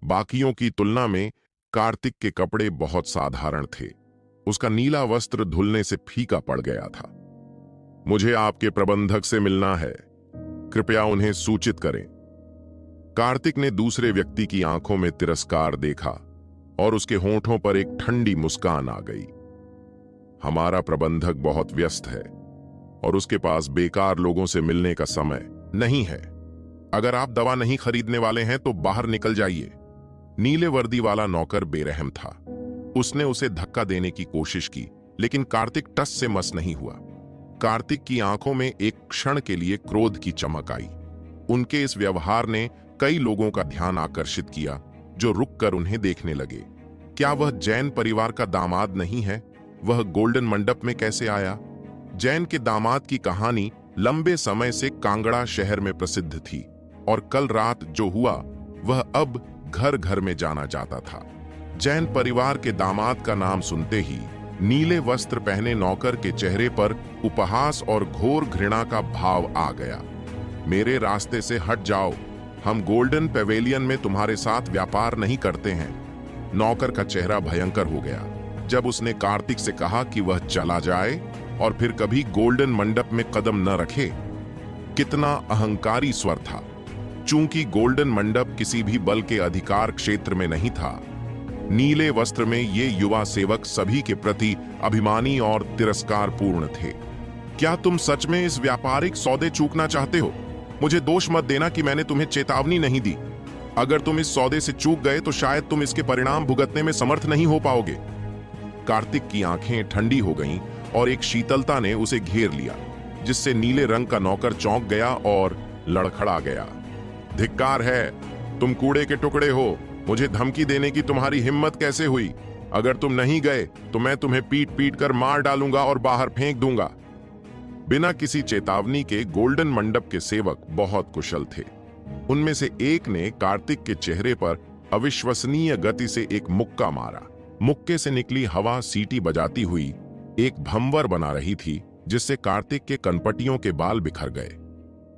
बाकियों की तुलना में कार्तिक के कपड़े बहुत साधारण थे। उसका नीला वस्त्र धुलने से फीका पड़ गया था। मुझे आपके प्रबंधक से मिलना है, कृपया उन्हें सूचित करें। कार्तिक ने दूसरे व्यक्ति की आंखों में तिरस्कार देखा और उसके होंठों पर एक ठंडी मुस्कान आ गई। हमारा प्रबंधक बहुत व्यस्त है और उसके पास बेकार लोगों से मिलने का समय नहीं है। अगर आप दवा नहीं खरीदने वाले हैं तो बाहर निकल जाइए। नीले वर्दी वाला नौकर बेरहम था। उसने उसे धक्का देने की कोशिश की, लेकिन कार्तिक टस से मस नहीं हुआ। कार्तिक की आंखों में एक क्षण के लिए क्रोध की चमक आई। उनके इस व्यवहार ने कई लोगों का ध्यान आकर्षित किया, जो रुककर उन्हें देखने लगे। क्या वह जैन परिवार का दामाद नहीं है? वह गोल्डन मंडप में कैसे आया? जैन के दामाद की कहानी लंबे समय से कांगड़ा शहर में प्रसिद्ध थी और कल रात जो हुआ वह अब घर घर में जाना जाता था। जैन परिवार के दामाद का नाम सुनते ही नीले वस्त्र पहने नौकर के चेहरे पर उपहास और घोर घृणा का भाव आ गया। मेरे रास्ते से हट जाओ, हम गोल्डन पेवेलियन में तुम्हारे साथ व्यापार नहीं करते हैं। नौकर का चेहरा भयंकर हो गया जब उसने कार्तिक से कहा कि वह चला जाए और फिर कभी गोल्डन मंडप में कदम न रखे। कितना अहंकारी स्वर था। चूंकि गोल्डन मंडप किसी भी बल के अधिकार क्षेत्र में नहीं था, नीले वस्त्र में ये युवा सेवक सभी के प्रति अभिमानी और तिरस्कारपूर्ण थे। क्या तुम सच में इस व्यापारिक सौदे चूकना चाहते हो? मुझे दोष मत देना कि मैंने तुम्हें चेतावनी नहीं दी। अगर तुम इस सौदे से चूक गए तो शायद तुम इसके परिणाम भुगतने में समर्थ नहीं हो पाओगे। कार्तिक की आंखें ठंडी हो गईं और एक शीतलता ने उसे घेर लिया, जिससे नीले रंग का नौकर चौंक गया और लड़खड़ा गया। धिक्कार है, तुम कूड़े के टुकड़े हो। मुझे धमकी देने की तुम्हारी हिम्मत कैसे हुई? अगर तुम नहीं गए तो मैं तुम्हें पीट पीट कर मार डालूंगा और बाहर फेंक दूंगा। बिना किसी चेतावनी के गोल्डन मंडप के सेवक बहुत कुशल थे। उनमें से एक ने कार्तिक के चेहरे पर अविश्वसनीय गति से एक मुक्का मारा। मुक्के से निकली हवा सीटी बजाती हुई एक भंवर बना रही थी, जिससे कार्तिक के कनपटियों के बाल बिखर गए।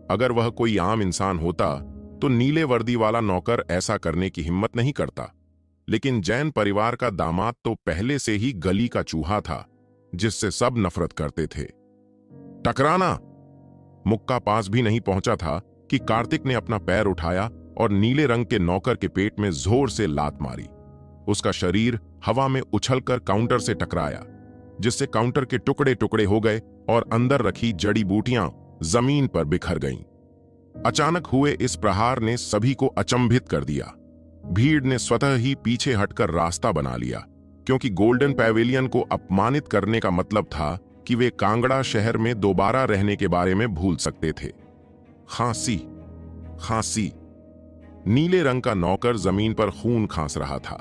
अगर वह कोई आम इंसान होता तो नीले वर्दी वाला नौकर ऐसा करने की हिम्मत नहीं करता, लेकिन जैन परिवार का दामाद तो पहले से ही गली का चूहा था, जिससे सब नफरत करते थे। टकराना! मुक्का पास भी नहीं पहुंचा था कि कार्तिक ने अपना पैर उठाया और नीले रंग के नौकर के पेट में जोर से लात मारी। उसका शरीर हवा में उछलकर काउंटर से टकराया, जिससे काउंटर के टुकड़े टुकड़े हो गए और अंदर रखी जड़ी बूटियां जमीन पर बिखर गईं। अचानक हुए इस प्रहार ने सभी को अचंभित कर दिया। भीड़ ने स्वतः ही पीछे हटकर रास्ता बना लिया, क्योंकि गोल्डन पैवेलियन को अपमानित करने का मतलब था कि वे कांगड़ा शहर में दोबारा रहने के बारे में भूल सकते थे। खांसी, खांसी। नीले रंग का नौकर जमीन पर खून खांस रहा था।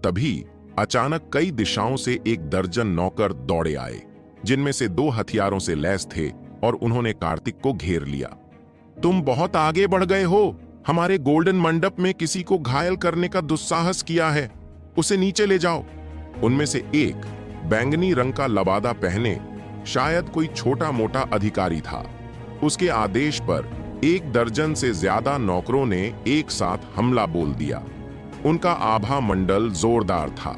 तभी अचानक कई दिशाओं से एक दर्जन नौकर दौड़े आए, जिनमें से 2 हथियारों से लैस थे, और उन्होंने कार्तिक को घेर लिया। तुम बहुत आगे बढ़ गए हो। हमारे गोल्डन मंडप में किसी को घायल करने का दुस्साहस किया है। उसे नीचे ले जाओ। उनमें से एक बैंगनी रंग का लबादा पहने शायद कोई छोटा मोटा अधिकारी था। उसके आदेश पर 1 दर्जन से ज्यादा नौकरों ने एक साथ हमला बोल दिया। उनका आभा मंडल जोरदार था।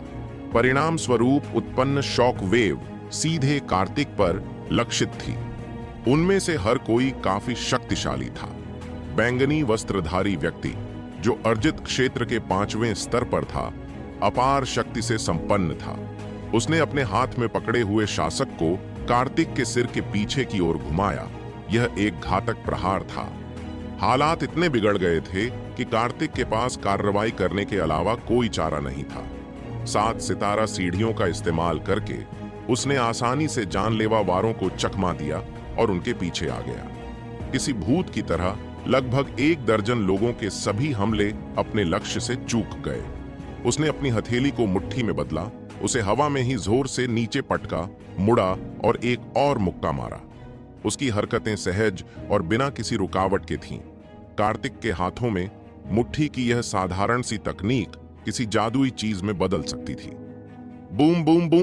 परिणाम स्वरूप उत्पन्न शॉक वेव सीधे कार्तिक पर लक्षित थी। उनमें से हर कोई काफी शक्तिशाली था। बैंगनी वस्त्रधारी व्यक्ति, जो अर्जित क्षेत्र के 5वें स्तर पर था, अपार शक्ति से संपन्न था। उसने अपने हाथ में पकड़े हुए शासक को कार्तिक के सिर के पीछे की ओर घुमाया। यह एक घातक प्रहार था। हालात इतने बिगड़ गए थे कि कार्तिक के पास कार्रवाई करने के अलावा कोई चारा नहीं था। 7 सितारा सीढ़ियों का इस्तेमाल करके उसने आसानी से जानलेवा वारों को चकमा दिया और उनके पीछे आ गया। किसी भूत की तरह लगभग 1 दर्जन लोगों के सभी हमले अपने लक्ष्य से चूक गए। उसने अपनी हथेली को मुट्ठी में बदला, उसे हवा में ही जोर से नीचे पटका, मुड़ा और एक और मुक्का मारा। उसकी हरकतें सहज और बिना किसी रुकावट के थीं। कार्तिक के हाथों में मुट्ठी की यह साधारण सी तकनीक किसी जादुई चीज में बदल सकती थी। बूम बूम बूम,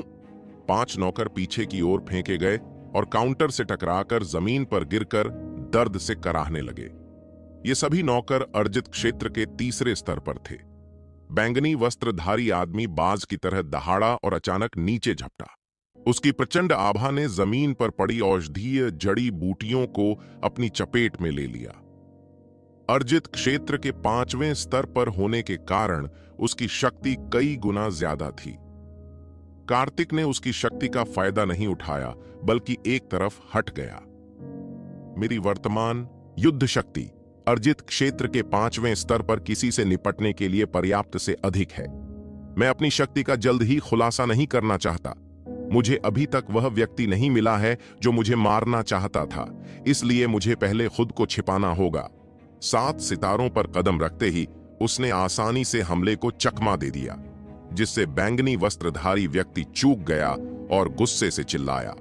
5 नौकर पीछे की ओर फेंके गए और काउंटर से टकराकर जमीन पर गिरकर दर्द से कराहने लगे। ये सभी नौकर अर्जित क्षेत्र के तीसरे स्तर पर थे। बैंगनी वस्त्रधारी आदमी बाज की तरह दहाड़ा और अचानक नीचे झपटा। उसकी प्रचंड आभा ने जमीन पर पड़ी औषधीय जड़ी बूटियों को अपनी चपेट में ले लिया। अर्जित क्षेत्र के 5वें स्तर पर होने के कारण उसकी शक्ति कई गुना ज्यादा थी। कार्तिक ने उसकी शक्ति का फायदा नहीं उठाया, बल्कि एक तरफ हट गया। मेरी वर्तमान युद्ध शक्ति अर्जित क्षेत्र के 5वें स्तर पर किसी से निपटने के लिए पर्याप्त से अधिक है। मैं अपनी शक्ति का जल्द ही खुलासा नहीं करना चाहता। मुझे अभी तक वह व्यक्ति नहीं मिला है जो मुझे मारना चाहता था, इसलिए मुझे पहले खुद को छिपाना होगा। 7 सितारों पर कदम रखते ही उसने आसानी से हमले को चकमा दे दिया, जिससे बैंगनी वस्त्रधारी व्यक्ति चूक गया और गुस्से से चिल्लाया।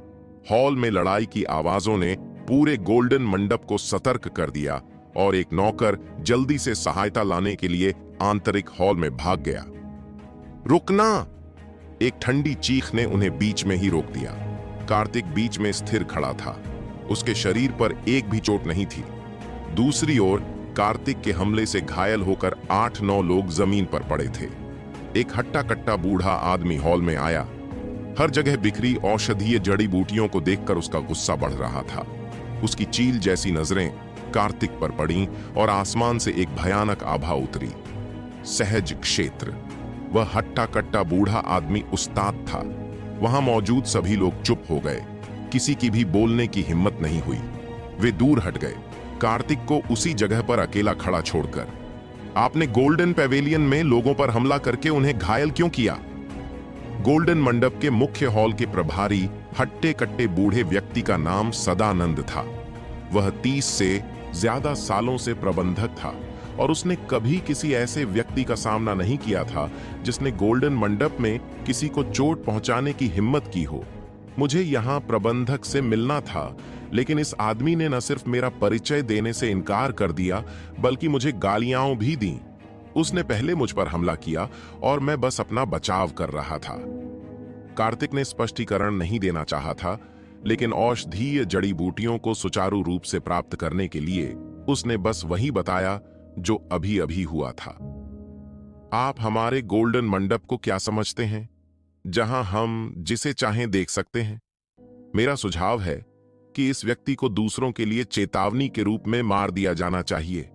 हॉल में लड़ाई की आवाजों ने पूरे गोल्डन मंडप को सतर्क कर दिया और एक नौकर जल्दी से सहायता लाने के लिए आंतरिक हॉल में भाग गया। रुकना! एक ठंडी चीख ने उन्हें बीच में ही रोक दिया। कार्तिक बीच में स्थिर खड़ा था। उसके शरीर पर एक भी चोट नहीं थी। दूसरी ओर कार्तिक के हमले से घायल होकर 8-9 लोग जमीन पर पड़े थे। एक हट्टा कट्टा बूढ़ा आदमी हॉल में आया। हर जगह बिखरी औषधीय जड़ी बूटियों को देखकर उसका गुस्सा बढ़ रहा था। उसकी चील जैसी नजरें कार्तिक पर पड़ी और आसमान से एक भयानक आभा उतरी। सहज क्षेत्र। वह हट्टा कट्टा बूढ़ा आदमी उस्ताद था। वहां मौजूद सभी लोग चुप हो गए। किसी की भी बोलने की हिम्मत नहीं हुई। वे दूर हट गए, कार्तिक को उसी जगह पर अकेला खड़ा छोड़कर। आपने गोल्डन पैवेलियन में लोगों पर हमला करके उन्हें घायल क्यों किया? गोल्डन मंडप के मुख्य हॉल के प्रभारी हट्टे कट्टे बूढ़े व्यक्ति का नाम सदानंद था। वह 30 से ज्यादा सालों से प्रबंधक था और उसने कभी किसी ऐसे व्यक्ति का सामना नहीं किया था जिसने गोल्डन मंडप में किसी को चोट पहुंचाने की हिम्मत की हो। मुझे यहां प्रबंधक से मिलना था, लेकिन इस आदमी ने न सिर्फ मेरा परिचय देने से इनकार कर दिया, बल्कि मुझे गालियां भी दी। उसने पहले मुझ पर हमला किया और मैं बस अपना बचाव कर रहा था। कार्तिक ने स्पष्टीकरण नहीं देना चाहा था, लेकिन औषधीय जड़ी बूटियों को सुचारू रूप से प्राप्त करने के लिए उसने बस वही बताया जो अभी अभी हुआ था। आप हमारे गोल्डन मंडप को क्या समझते हैं, जहां हम जिसे चाहें देख सकते हैं? मेरा सुझाव है कि इस व्यक्ति को दूसरों के लिए चेतावनी के रूप में मार दिया जाना चाहिए।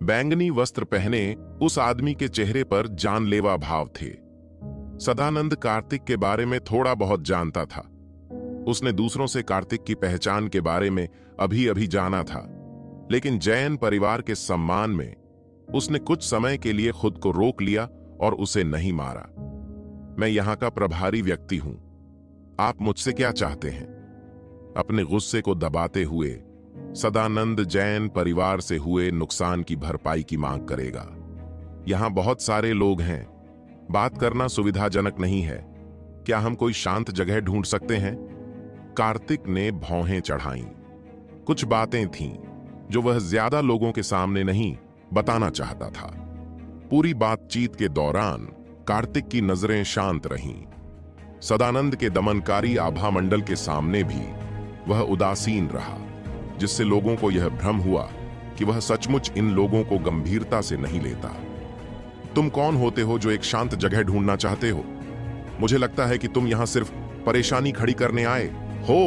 बैंगनी वस्त्र पहने उस आदमी के चेहरे पर जानलेवा भाव थे। सदानंद कार्तिक के बारे में थोड़ा बहुत जानता था। उसने दूसरों से कार्तिक की पहचान के बारे में अभी अभी जाना था, लेकिन जैन परिवार के सम्मान में उसने कुछ समय के लिए खुद को रोक लिया और उसे नहीं मारा। मैं यहां का प्रभारी व्यक्ति हूं। आप मुझसे क्या चाहते हैं? अपने गुस्से को दबाते हुए सदानंद जैन परिवार से हुए नुकसान की भरपाई की मांग करेगा। यहां बहुत सारे लोग हैं, बात करना सुविधाजनक नहीं है। क्या हम कोई शांत जगह ढूंढ सकते हैं? कार्तिक ने भौहें चढ़ाईं। कुछ बातें थीं जो वह ज्यादा लोगों के सामने नहीं बताना चाहता था। पूरी बातचीत के दौरान कार्तिक की नजरें शांत रहीं। सदानंद के दमनकारी आभा मंडल के सामने भी वह उदासीन रहा, जिससे लोगों को यह भ्रम हुआ कि वह सचमुच इन लोगों को गंभीरता से नहीं लेता। तुम कौन होते हो जो एक शांत जगह ढूंढना चाहते हो? मुझे लगता है कि तुम यहां सिर्फ परेशानी खड़ी करने आए हो।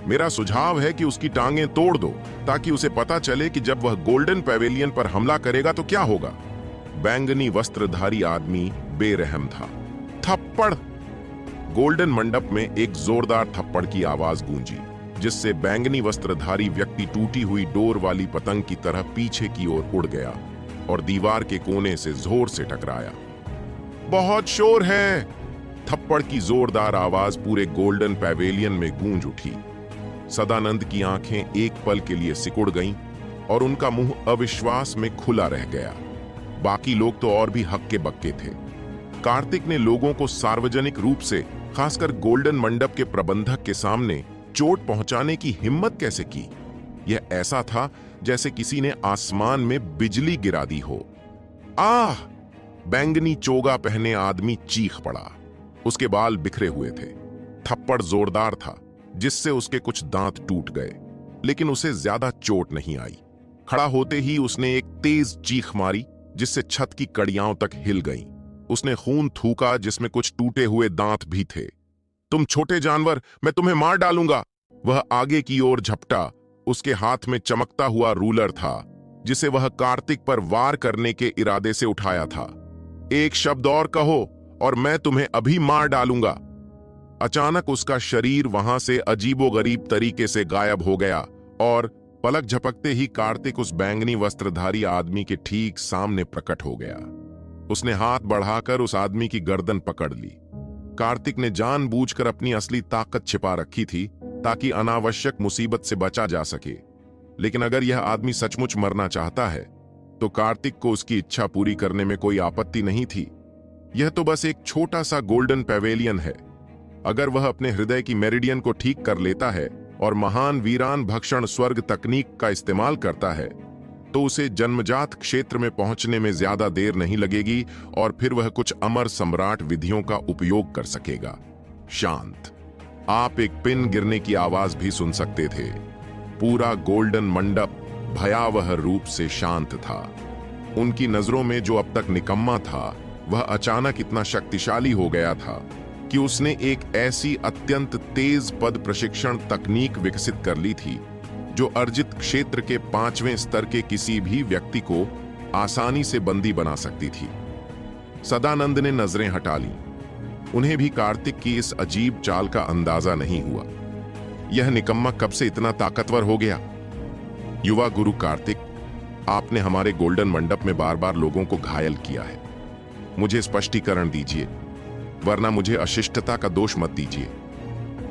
मेरा सुझाव है कि उसकी टांगें तोड़ दो, ताकि उसे पता चले कि जब वह गोल्डन पैवेलियन पर हमला करेगा तो क्या होगा। बैंगनी वस्त्रधारी आदमी बेरहम था। थप्पड़! गोल्डन मंडप में एक जोरदार थप्पड़ की आवाज गूंजी, जिससे बैंगनी वस्त्रधारी व्यक्ति टूटी हुई डोर वाली पतंग की तरह पीछे की ओर उड़ गया और दीवार के कोने से जोर से टकराया। बहुत शोर है! थप्पड़ की जोरदार आवाज पूरे गोल्डन पैवेलियन में गूंज उठी। सदानंद की आंखें एक पल के लिए सिकुड़ गईं और उनका मुंह अविश्वास में खुला रह गया। बाकी लोग तो और भी हक्के बक्के थे। कार्तिक ने लोगों को सार्वजनिक रूप से, खासकर गोल्डन मंडप के प्रबंधक के सामने चोट पहुंचाने की हिम्मत कैसे की? यह ऐसा था जैसे किसी ने आसमान में बिजली गिरा दी हो। आह! बैंगनी चोगा पहने आदमी चीख पड़ा। उसके बाल बिखरे हुए थे। थप्पड़ जोरदार था, जिससे उसके कुछ दांत टूट गए, लेकिन उसे ज्यादा चोट नहीं आई। खड़ा होते ही उसने एक तेज चीख मारी, जिससे छत की कड़ियां तक हिल गईं। उसने खून थूका, जिसमें कुछ टूटे हुए दांत भी थे। तुम छोटे जानवर, मैं तुम्हें मार डालूंगा। वह आगे की ओर झपटा। उसके हाथ में चमकता हुआ रूलर था, जिसे वह कार्तिक पर वार करने के इरादे से उठाया था। एक शब्द और कहो और मैं तुम्हें अभी मार डालूंगा। अचानक उसका शरीर वहां से अजीबोगरीब तरीके से गायब हो गया और पलक झपकते ही कार्तिक उस बैंगनी वस्त्रधारी आदमी के ठीक सामने प्रकट हो गया। उसने हाथ बढ़ाकर उस आदमी की गर्दन पकड़ ली। कार्तिक ने जानबूझकर अपनी असली ताकत छिपा रखी थी, ताकि अनावश्यक मुसीबत से बचा जा सके। लेकिन अगर यह आदमी सचमुच मरना चाहता है, तो कार्तिक को उसकी इच्छा पूरी करने में कोई आपत्ति नहीं थी। यह तो बस एक छोटा सा गोल्डन पैवेलियन है। अगर वह अपने हृदय की मेरिडियन को ठीक कर लेता है और महान वीरान भक्षण स्वर्ग तकनीक का इस्तेमाल करता है, तो उसे जन्मजात क्षेत्र में पहुंचने में ज्यादा देर नहीं लगेगी और फिर वह कुछ अमर सम्राट विधियों का उपयोग कर सकेगा। शांत। आप एक पिन गिरने की आवाज भी सुन सकते थे। पूरा गोल्डन मंडप भयावह रूप से शांत था। उनकी नजरों में जो अब तक निकम्मा था, वह अचानक इतना शक्तिशाली हो गया था कि उसने एक ऐसी अत्यंत तेज पद प्रशिक्षण तकनीक विकसित कर ली थी, जो अर्जित क्षेत्र के 5वें स्तर के किसी भी व्यक्ति को आसानी से बंदी बना सकती थी। सदानंद ने नजरें हटा ली। उन्हें भी कार्तिक की इस अजीब चाल का अंदाजा नहीं हुआ। यह निकम्मा कब से इतना ताकतवर हो गया? युवा गुरु कार्तिक, आपने हमारे गोल्डन मंडप में बार बार लोगों को घायल किया है। मुझे स्पष्टीकरण दीजिए, वरना मुझे अशिष्टता का दोष मत दीजिए।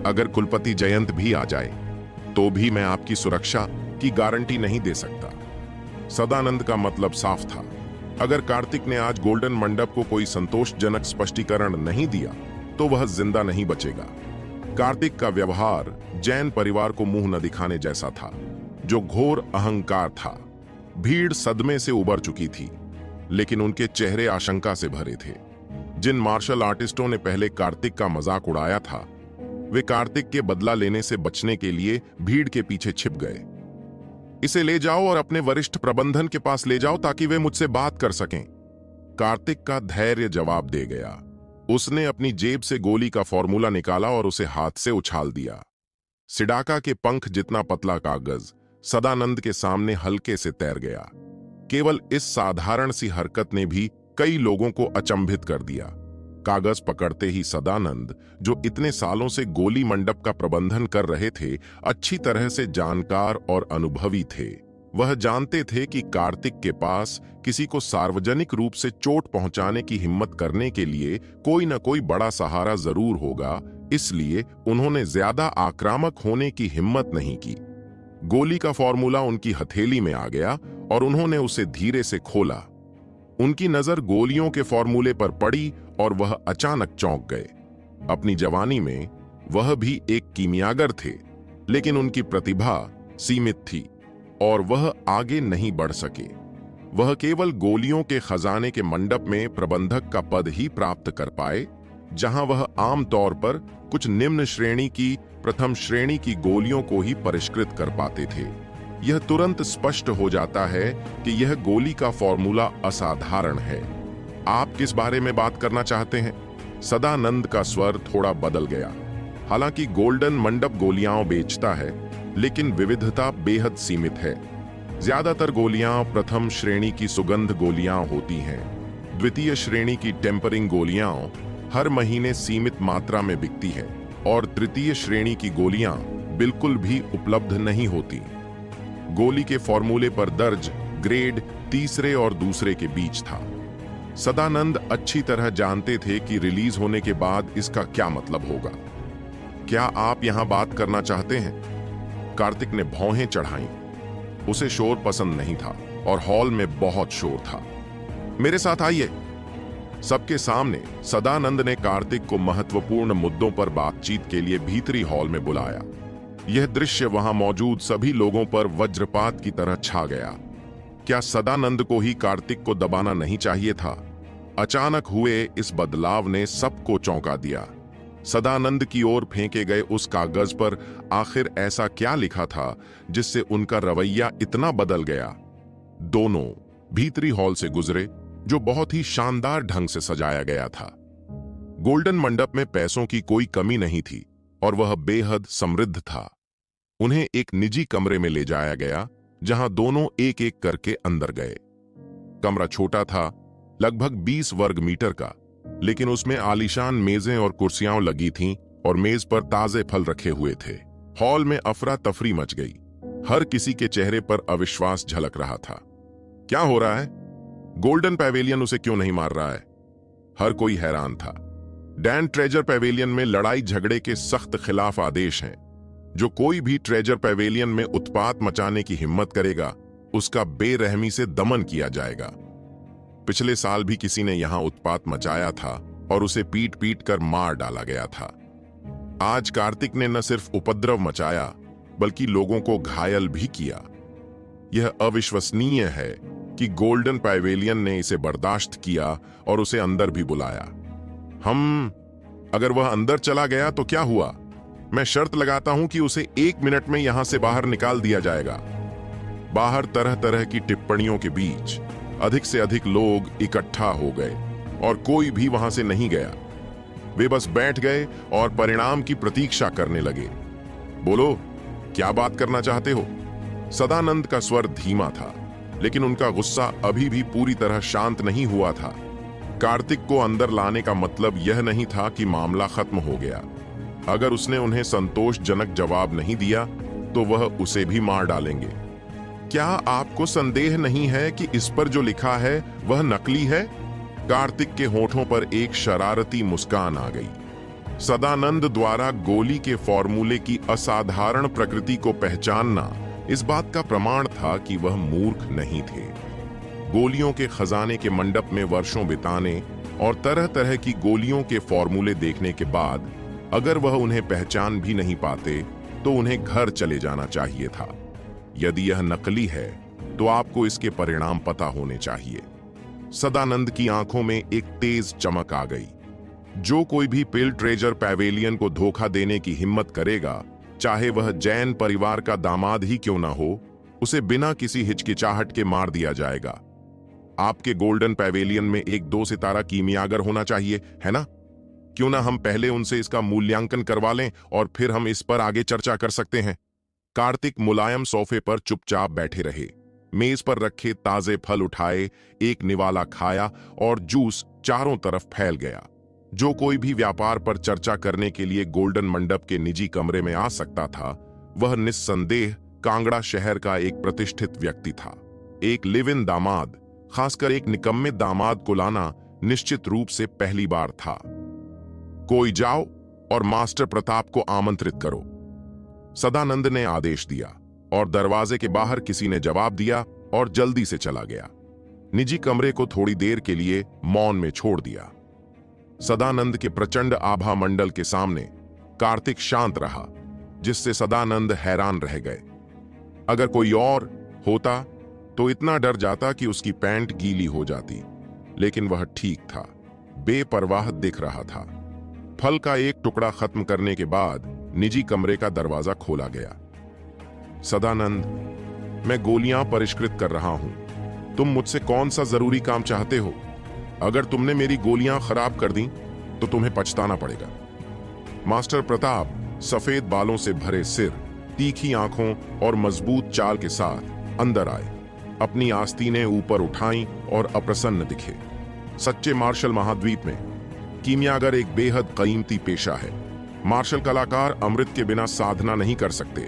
अगर कुलपति जयंत भी आ जाए, तो भी मैं आपकी सुरक्षा की गारंटी नहीं दे सकता। सदानंद का मतलब साफ था। अगर कार्तिक ने आज गोल्डन मंडप को कोई संतोषजनक स्पष्टीकरण नहीं दिया, तो वह जिंदा नहीं बचेगा। कार्तिक का व्यवहार जैन परिवार को मुंह न दिखाने जैसा था, जो घोर अहंकार था। भीड़ सदमे से उबर चुकी थी, लेकिन उनके चेहरे आशंका से भरे थे। जिन मार्शल आर्टिस्टों ने पहले कार्तिक का मजाक उड़ाया था, वे कार्तिक के बदला लेने से बचने के लिए भीड़ के पीछे छिप गए। इसे ले जाओ और अपने वरिष्ठ प्रबंधन के पास ले जाओ, ताकि वे मुझसे बात कर सकें। कार्तिक का धैर्य जवाब दे गया। उसने अपनी जेब से गोली का फॉर्मूला निकाला और उसे हाथ से उछाल दिया। सिडाका के पंख जितना पतला कागज सदानंद के सामने हल्के से तैर गया। केवल इस साधारण सी हरकत ने भी कई लोगों को अचंभित कर दिया। कागज पकड़ते ही सदानंद, जो इतने सालों से गोली मंडप का प्रबंधन कर रहे थे, अच्छी तरह से जानकार और अनुभवी थे। वह जानते थे कि कार्तिक के पास किसी को सार्वजनिक रूप से चोट पहुंचाने की हिम्मत करने के लिए कोई न कोई बड़ा सहारा जरूर होगा, इसलिए उन्होंने ज्यादा आक्रामक होने की हिम्मत नहीं की। गोली का फॉर्मूला उनकी हथेली में आ गया और उन्होंने उसे धीरे से खोला। उनकी नजर गोलियों के फॉर्मूले पर पड़ी और वह अचानक चौंक गए। अपनी जवानी में वह भी एक कीमियागर थे, लेकिन उनकी प्रतिभा सीमित थी और वह आगे नहीं बढ़ सके। वह केवल गोलियों के खजाने के मंडप में प्रबंधक का पद ही प्राप्त कर पाए, जहां वह आमतौर पर कुछ निम्न श्रेणी की प्रथम श्रेणी की गोलियों को ही परिष्कृत कर पाते थे। यह तुरंत स्पष्ट हो जाता है कि यह गोली का फॉर्मूला असाधारण है। आप किस बारे में बात करना चाहते हैं? सदानंद का स्वर थोड़ा बदल गया। हालांकि गोल्डन मंडप गोलियां बेचता है, लेकिन विविधता बेहद सीमित है। ज्यादातर गोलियां प्रथम श्रेणी की सुगंध गोलियां होती हैं। द्वितीय श्रेणी की टेम्परिंग गोलियां हर महीने सीमित मात्रा में बिकती है और तृतीय श्रेणी की गोलियां बिल्कुल भी उपलब्ध नहीं होती। गोली के फॉर्मूले पर दर्ज ग्रेड तीसरे और दूसरे के बीच था। सदानंद अच्छी तरह जानते थे कि रिलीज होने के बाद इसका क्या मतलब होगा। क्या आप यहां बात करना चाहते हैं? कार्तिक ने भौहें चढ़ाईं। उसे शोर पसंद नहीं था और हॉल में बहुत शोर था। मेरे साथ आइए। सबके सामने सदानंद ने कार्तिक को महत्वपूर्ण मुद्दों पर बातचीत के लिए भीतरी हॉल में बुलाया। यह दृश्य वहां मौजूद सभी लोगों पर वज्रपात की तरह छा गया। क्या सदानंद को ही कार्तिक को दबाना नहीं चाहिए था? अचानक हुए इस बदलाव ने सबको चौंका दिया। सदानंद की ओर फेंके गए उस कागज पर आखिर ऐसा क्या लिखा था जिससे उनका रवैया इतना बदल गया? दोनों भीतरी हॉल से गुजरे, जो बहुत ही शानदार ढंग से सजाया गया था। गोल्डन मंडप में पैसों की कोई कमी नहीं थी और वह बेहद समृद्ध था। उन्हें एक निजी कमरे में ले जाया गया, जहां दोनों एक एक करके अंदर गए। कमरा छोटा था, लगभग 20 वर्ग मीटर का, लेकिन उसमें आलीशान मेजें और कुर्सियां लगी थीं और मेज पर ताजे फल रखे हुए थे। हॉल में अफरा तफरी मच गई। हर किसी के चेहरे पर अविश्वास झलक रहा था। क्या हो रहा है? गोल्डन पैवेलियन उसे क्यों नहीं मार रहा है? हर कोई हैरान था। डैन ट्रेजर पैवेलियन में लड़ाई झगड़े के सख्त खिलाफ आदेश हैं। जो कोई भी ट्रेजर पैवेलियन में उत्पात मचाने की हिम्मत करेगा, उसका बेरहमी से दमन किया जाएगा। पिछले साल भी किसी ने यहां उत्पात मचाया था और उसे पीट पीट कर मार डाला गया था। आज कार्तिक ने न सिर्फ उपद्रव मचाया, बल्कि लोगों को घायल भी किया। यह अविश्वसनीय है कि गोल्डन पैवेलियन ने इसे बर्दाश्त किया और उसे अंदर भी बुलाया। अगर वह अंदर चला गया तो क्या हुआ? मैं शर्त लगाता हूं कि उसे 1 मिनट में यहां से बाहर निकाल दिया जाएगा। बाहर तरह तरह की टिप्पणियों के बीच अधिक से अधिक लोग इकट्ठा हो गए और कोई भी वहां से नहीं गया। वे बस बैठ गए और परिणाम की प्रतीक्षा करने लगे। बोलो, क्या बात करना चाहते हो? सदानंद का स्वर धीमा था, लेकिन उनका गुस्सा अभी भी पूरी तरह शांत नहीं हुआ था। कार्तिक को अंदर लाने का मतलब यह नहीं था कि मामला खत्म हो गया। अगर उसने उन्हें संतोषजनक जवाब नहीं दिया तो वह उसे भी मार डालेंगे। क्या आपको संदेह नहीं है कि इस पर जो लिखा है वह नकली है? कार्तिक के होठों पर एक शरारती मुस्कान आ गई। सदानंद द्वारा गोली के फॉर्मूले की असाधारण प्रकृति को पहचानना इस बात का प्रमाण था कि वह मूर्ख नहीं थे। गोलियों के खजाने के मंडप में वर्षों बिताने और तरह तरह की गोलियों के फॉर्मूले देखने के बाद अगर वह उन्हें पहचान भी नहीं पाते तो उन्हें घर चले जाना चाहिए था। यदि यह नकली है तो आपको इसके परिणाम पता होने चाहिए। सदानंद की आंखों में एक तेज चमक आ गई। जो कोई भी पिल ट्रेजर पैवेलियन को धोखा देने की हिम्मत करेगा, चाहे वह जैन परिवार का दामाद ही क्यों ना हो, उसे बिना किसी हिचकिचाहट के मार दिया जाएगा। आपके गोल्डन पैवेलियन में एक 2 सितारा कीमियागर होना चाहिए, है ना? क्यों ना हम पहले उनसे इसका मूल्यांकन करवा लें और फिर हम इस पर आगे चर्चा कर सकते हैं। कार्तिक मुलायम सोफे पर चुपचाप बैठे रहे। मेज पर रखे ताजे फल उठाए, एक निवाला खाया और जूस चारों तरफ फैल गया। जो कोई भी व्यापार पर चर्चा करने के लिए गोल्डन मंडप के निजी कमरे में आ सकता था, वह निस्संदेह कांगड़ा शहर का एक प्रतिष्ठित व्यक्ति था। एक लिव इन दामाद, खासकर एक निकम्मे दामाद को लाना निश्चित रूप से पहली बार था। कोई जाओ और मास्टर प्रताप को आमंत्रित करो, सदानंद ने आदेश दिया और दरवाजे के बाहर किसी ने जवाब दिया और जल्दी से चला गया। निजी कमरे को थोड़ी देर के लिए मौन में छोड़ दिया। सदानंद के प्रचंड आभा मंडल के सामने कार्तिक शांत रहा, जिससे सदानंद हैरान रह गए। अगर कोई और होता तो इतना डर जाता कि उसकी पैंट गीली हो जाती, लेकिन वह ठीक था, बेपरवाह दिख रहा था। फल का एक टुकड़ा खत्म करने के बाद निजी कमरे का दरवाजा खोला गया। सदानंद, मैं गोलियां परिष्कृत कर रहा हूं। तुम मुझसे कौन सा जरूरी काम चाहते हो? अगर तुमने मेरी गोलियां खराब कर दी तो तुम्हें पछताना पड़ेगा। मास्टर प्रताप सफेद बालों से भरे सिर, तीखी आंखों और मजबूत चाल के साथ अंदर आए। अपनी आस्तीनें ऊपर उठाईं और अप्रसन्न दिखे। सच्चे मार्शल महाद्वीप में कीमियागर एक बेहद कीमती पेशा है। मार्शल कलाकार अमृत के बिना साधना नहीं कर सकते।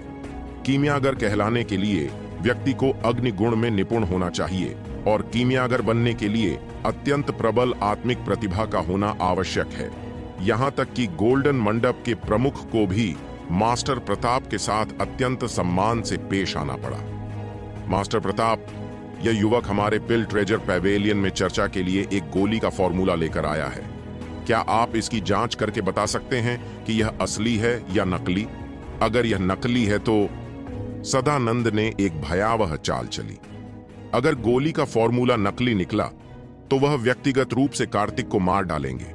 कीमियागर कहलाने के लिए व्यक्ति को अग्नि गुण में निपुण होना चाहिए और कीमियागर बनने के लिए अत्यंत प्रबल आत्मिक प्रतिभा का होना आवश्यक है। यहां तक कि गोल्डन मंडप के प्रमुख को भी मास्टर प्रताप के साथ अत्यंत सम्मान से पेश आना पड़ा। मास्टर प्रताप, यह युवक हमारे पिल ट्रेजर पैवेलियन में चर्चा के लिए एक गोली का फॉर्मूला लेकर आया है। क्या आप इसकी जांच करके बता सकते हैं कि यह असली है या नकली? अगर यह नकली है तो सदानंद ने एक भयावह चाल चली। अगर गोली का फॉर्मूला नकली निकला तो वह व्यक्तिगत रूप से कार्तिक को मार डालेंगे।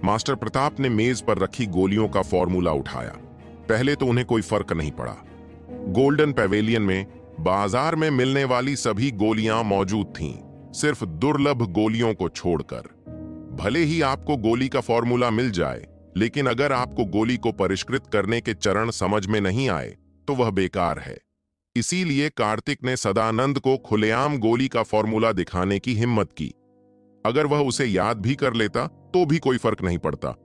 मास्टर प्रताप ने मेज पर रखी गोलियों का फॉर्मूला उठाया। पहले तो उन्हें कोई फर्क नहीं पड़ा। गोल्डन पैवेलियन में बाजार में मिलने वाली सभी गोलियां मौजूद थीं, सिर्फ दुर्लभ गोलियों को छोड़कर। भले ही आपको गोली का फॉर्मूला मिल जाए, लेकिन अगर आपको गोली को परिष्कृत करने के चरण समझ में नहीं आए तो वह बेकार है। इसीलिए कार्तिक ने सदानंद को खुलेआम गोली का फॉर्मूला दिखाने की हिम्मत की। अगर वह उसे याद भी कर लेता तो भी कोई फर्क नहीं पड़ता।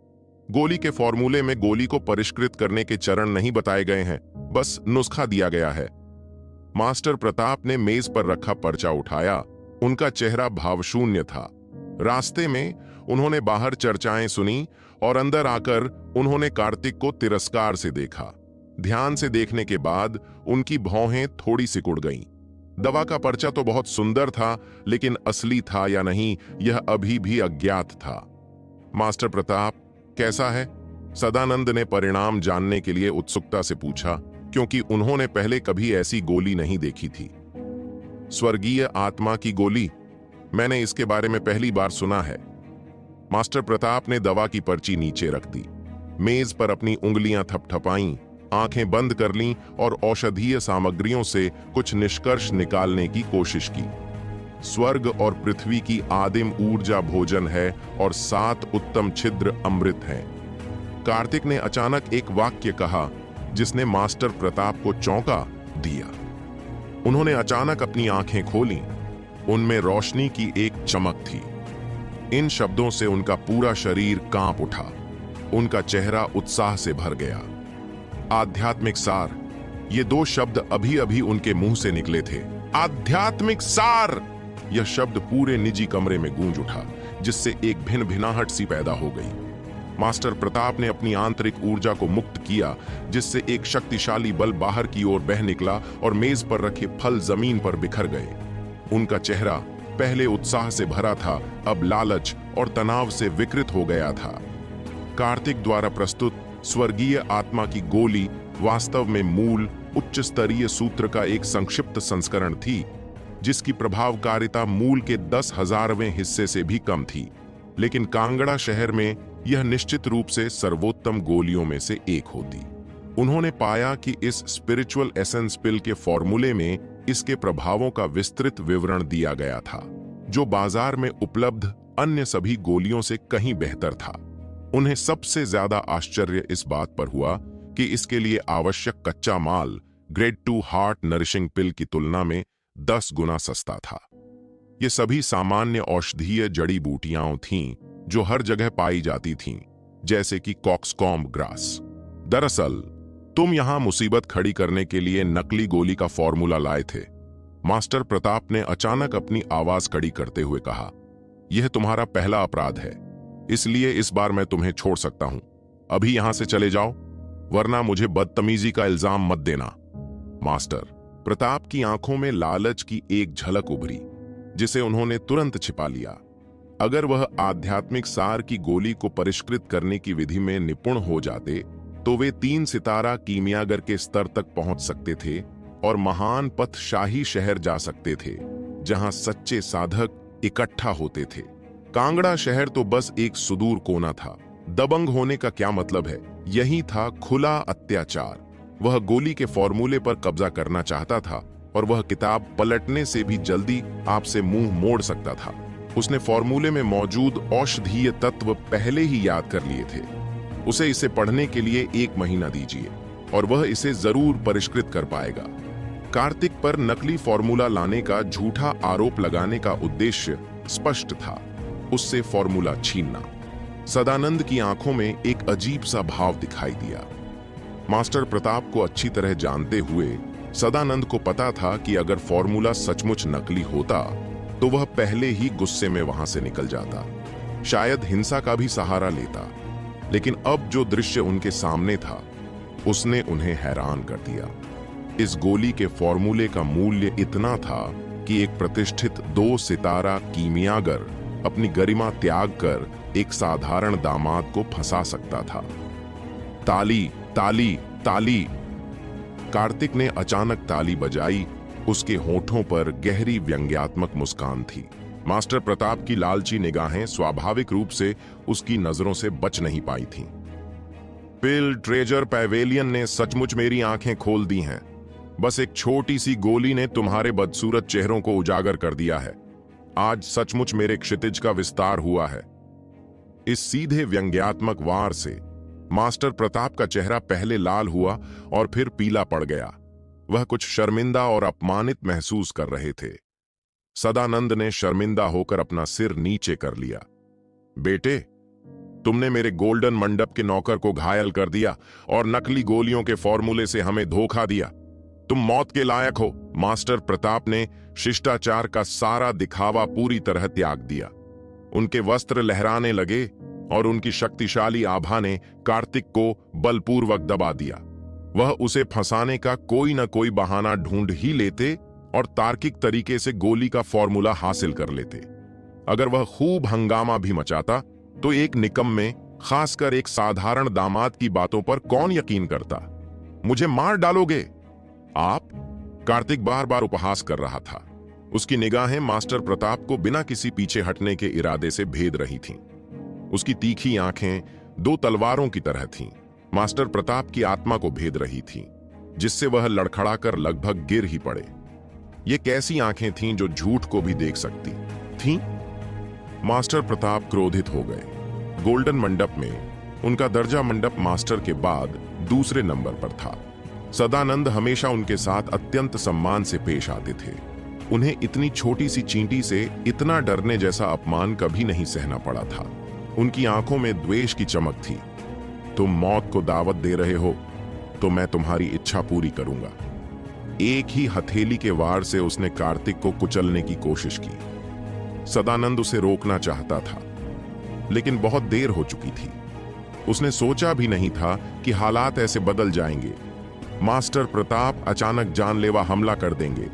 गोली के फॉर्मूले में गोली को परिष्कृत करने के चरण नहीं बताए गए हैं, बस नुस्खा दिया गया है। मास्टर प्रताप ने मेज पर रखा पर्चा उठाया। उनका चेहरा भावशून्य था। रास्ते में उन्होंने बाहर चर्चाएं सुनी और अंदर आकर उन्होंने कार्तिक को तिरस्कार से देखा। ध्यान से देखने के बाद उनकी भौहें थोड़ी सिकुड़ गईं। दवा का पर्चा तो बहुत सुंदर था, लेकिन असली था या नहीं यह अभी भी अज्ञात था। मास्टर प्रताप कैसा है? सदानंद ने परिणाम जानने के लिए उत्सुकता से पूछा, क्योंकि उन्होंने पहले कभी ऐसी गोली नहीं देखी थी। स्वर्गीय आत्मा की गोली? मैंने इसके बारे में पहली बार सुना है। मास्टर प्रताप ने दवा की पर्ची नीचे रख दी, मेज पर अपनी उंगलियां थपथपाईं, आंखें बंद कर लीं और औषधीय सामग्रियों से कुछ निष्कर्ष निकालने की कोशिश की। स्वर्ग और पृथ्वी की आदिम ऊर्जा भोजन है और 7 उत्तम छिद्र अमृत हैं। कार्तिक ने अचानक एक वाक्य कहा जिसने मास्टर प्रताप को चौंका दिया। उन्होंने अचानक अपनी आंखें खोलीं। उनमें रोशनी की एक चमक थी। इन शब्दों से उनका पूरा शरीर कांप उठा। उनका चेहरा उत्साह से भर गया। आध्यात्मिक सार, ये 2 शब्द अभी अभी उनके मुंह से निकले थे। आध्यात्मिक सार! यह शब्द पूरे निजी कमरे में गूंज उठा, जिससे एक भिनभिनाहट सी पैदा हो गई। मास्टर प्रताप ने अपनी आंतरिक ऊर्जा को मुक्त किया, जिससे एक शक्तिशाली बल बाहर की ओर बह निकला और मेज पर रखे फल जमीन पर बिखर गए। उनका चेहरा पहले उत्साह से भरा था, अब लालच और तनाव से विकृत हो गया था। कार्तिक द्वारा प्रस्तुत स्वर्गीय आत्मा की गोली वास्तव में मूल उच्च स्तरीय सूत्र का एक संक्षिप्त संस्करण थी, जिसकी प्रभावकारिता मूल के 10,000वें हिस्से से भी कम थी। लेकिन कांगड़ा शहर में यह निश्चित रूप से सर्वोत्तम गोलियों में से एक होती। उन्होंने पाया कि इस स्पिरिचुअल एसेंस पिल के फॉर्मूले में इसके प्रभावों का विस्तृत विवरण दिया गया था, जो बाजार में उपलब्ध अन्य सभी गोलियों से कहीं बेहतर था। उन्हें सबसे ज्यादा आश्चर्य इस बात पर हुआ कि इसके लिए आवश्यक कच्चा माल ग्रेड 2 हार्ट नरिशिंग पिल की तुलना में 10 गुना सस्ता था। ये सभी सामान्य औषधीय जड़ी बूटियां थीं जो हर जगह पाई जाती थीं, जैसे कि कॉक्सकॉम्ब ग्रास। दरअसल तुम यहां मुसीबत खड़ी करने के लिए नकली गोली का फॉर्मूला लाए थे। मास्टर प्रताप ने अचानक अपनी आवाज कड़ी करते हुए कहा, यह तुम्हारा पहला अपराध है, इसलिए इस बार मैं तुम्हें छोड़ सकता हूं। अभी यहां से चले जाओ, वरना मुझे बदतमीजी का इल्जाम मत देना। मास्टर प्रताप की आंखों में लालच की एक झलक उभरी, जिसे उन्होंने तुरंत छिपा लिया। अगर वह आध्यात्मिक सार की गोली को परिष्कृत करने की विधि में निपुण हो जाते तो वे 3 सितारा कीमियागर के स्तर तक पहुंच सकते थे और महान पथशाही शहर जा सकते थे, जहां सच्चे साधक इकट्ठा होते थे। कांगड़ा शहर तो बस एक सुदूर कोना था। दबंग होने का क्या मतलब है? यही था खुला अत्याचार। वह गोली के फॉर्मूले पर कब्जा करना चाहता था और वह किताब पलटने से भी जल्दी आपसे मुंह मोड़ सकता था। उसने फॉर्मूले में मौजूद औषधीय तत्व पहले ही याद कर लिए थे। उसे इसे पढ़ने के लिए 1 महीना दीजिए और वह इसे जरूर परिष्कृत कर पाएगा। कार्तिक पर नकली फॉर्मूला लाने का झूठा आरोप लगाने का उद्देश्य स्पष्ट था, उससे फॉर्मूला छीनना। सदानंद की आंखों में एक अजीब सा भाव दिखाई दिया। मास्टर प्रताप को अच्छी तरह जानते हुए सदानंद को पता था कि अगर फॉर्मूला सचमुच नकली होता तो वह पहले ही गुस्से में वहां से निकल जाता, शायद हिंसा का भी सहारा लेता। लेकिन अब जो दृश्य उनके सामने था उसने उन्हें हैरान कर दिया। इस गोली के फॉर्मूले का मूल्य इतना था कि एक प्रतिष्ठित 2 सितारा कीमियागर अपनी गरिमा त्याग कर एक साधारण दामाद को फंसा सकता था। ताली ताली ताली! कार्तिक ने अचानक ताली बजाई। उसके होठों पर गहरी व्यंग्यात्मक मुस्कान थी। मास्टर प्रताप की लालची निगाहें स्वाभाविक रूप से उसकी नजरों से बच नहीं पाई थीं। पिल ट्रेजर पैवेलियन ने सचमुच मेरी आंखें खोल दी हैं। बस एक छोटी सी गोली ने तुम्हारे बदसूरत चेहरों को उजागर कर दिया है। आज सचमुच मेरे क्षितिज का विस्तार हुआ है। इस सीधे व्यंग्यात्मक वार से मास्टर प्रताप का चेहरा पहले लाल हुआ और फिर पीला पड़ गया। वह कुछ शर्मिंदा और अपमानित महसूस कर रहे थे। सदानंद ने शर्मिंदा होकर अपना सिर नीचे कर लिया। बेटे, तुमने मेरे गोल्डन मंडप के नौकर को घायल कर दिया और नकली गोलियों के फॉर्मूले से हमें धोखा दिया। तुम मौत के लायक हो। मास्टर प्रताप ने शिष्टाचार का सारा दिखावा पूरी तरह त्याग दिया। उनके वस्त्र लहराने लगे और उनकी शक्तिशाली आभा ने कार्तिक को बलपूर्वक दबा दिया। वह उसे फंसाने का कोई न कोई बहाना ढूंढ ही लेते और तार्किक तरीके से गोली का फॉर्मूला हासिल कर लेते। अगर वह खूब हंगामा भी मचाता तो एक निकम्मे, खासकर एक साधारण दामाद की बातों पर कौन यकीन करता। मुझे मार डालोगे आप? कार्तिक बार बार उपहास कर रहा था। उसकी निगाहें मास्टर प्रताप को बिना किसी पीछे हटने के इरादे से भेद रही थीं। उसकी तीखी आंखें दो तलवारों की तरह थीं। मास्टर प्रताप की आत्मा को भेद रही थीं, जिससे वह लड़खड़ाकर लगभग गिर ही पड़े। ये कैसी आंखें थीं जो झूठ को भी देख सकती थीं? मास्टर प्रताप क्रोधित हो गए। गोल्डन मंडप में उनका दर्जा मंडप मास्टर के बाद दूसरे नंबर पर था। सदानंद हमेशा उनके साथ अत्यंत सम्मान से पेश आते थे। उन्हें इतनी छोटी सी चींटी से इतना डरने जैसा अपमान कभी नहीं सहना पड़ा था। उनकी आंखों में द्वेष की चमक थी। तुम मौत को दावत दे रहे हो तो मैं तुम्हारी इच्छा पूरी करूंगा। एक ही हथेली के वार से उसने कार्तिक को कुचलने की कोशिश की। सदानंद उसे रोकना चाहता था, लेकिन बहुत देर हो चुकी थी। उसने सोचा भी नहीं था कि हालात ऐसे बदल जाएंगे। मास्टर प्रताप अचानक जानलेवा हमला कर देंगे।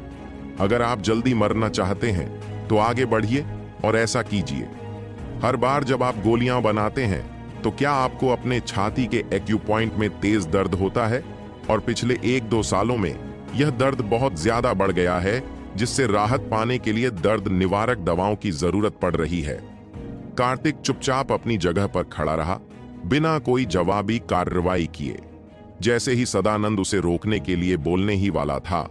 अगर आप जल्दी मरना चाहते हैं तो आगे बढ़िए और ऐसा कीजिए। हर बार जब आप गोलियां बनाते हैं तो क्या आपको अपने छाती के एक्यूपॉइंट में तेज दर्द होता है? और पिछले 1-2 सालों में यह दर्द बहुत ज्यादा बढ़ गया है, जिससे राहत पाने के लिए दर्द निवारक दवाओं की जरूरत पड़ रही है। कार्तिक चुपचाप अपनी जगह पर खड़ा रहा, बिना कोई जवाबी कार्रवाई किए। जैसे ही सदानंद उसे रोकने के लिए बोलने ही वाला था,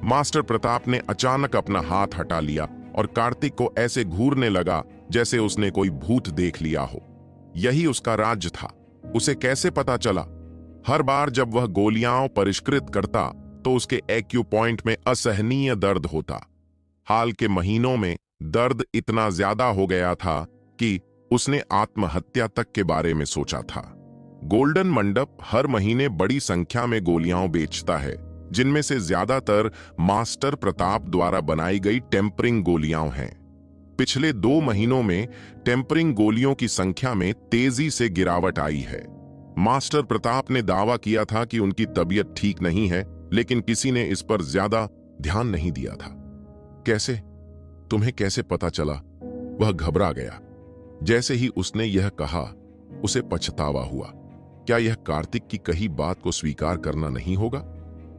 मास्टर प्रताप ने अचानक अपना हाथ हटा लिया और कार्तिक को ऐसे घूरने लगा जैसे उसने कोई भूत देख लिया हो। यही उसका राज्य था। उसे कैसे पता चला? हर बार जब वह गोलियां परिष्कृत करता तो उसके एक्यूपॉइंट में असहनीय दर्द होता। हाल के महीनों में दर्द इतना ज्यादा हो गया था कि उसने आत्महत्या तक के बारे में सोचा था। गोल्डन मंडप हर महीने बड़ी संख्या में गोलियां बेचता है, जिनमें से ज्यादातर मास्टर प्रताप द्वारा बनाई गई टेम्परिंग गोलियां हैं। पिछले 2 महीनों में टेम्परिंग गोलियों की संख्या में तेजी से गिरावट आई है। मास्टर प्रताप ने दावा किया था कि उनकी तबीयत ठीक नहीं है, लेकिन किसी ने इस पर ज्यादा ध्यान नहीं दिया था। कैसे? तुम्हें कैसे पता चला? वह घबरा गया। जैसे ही उसने यह कहा, उसे पछतावा हुआ। क्या यह कार्तिक की कही बात को स्वीकार करना नहीं होगा?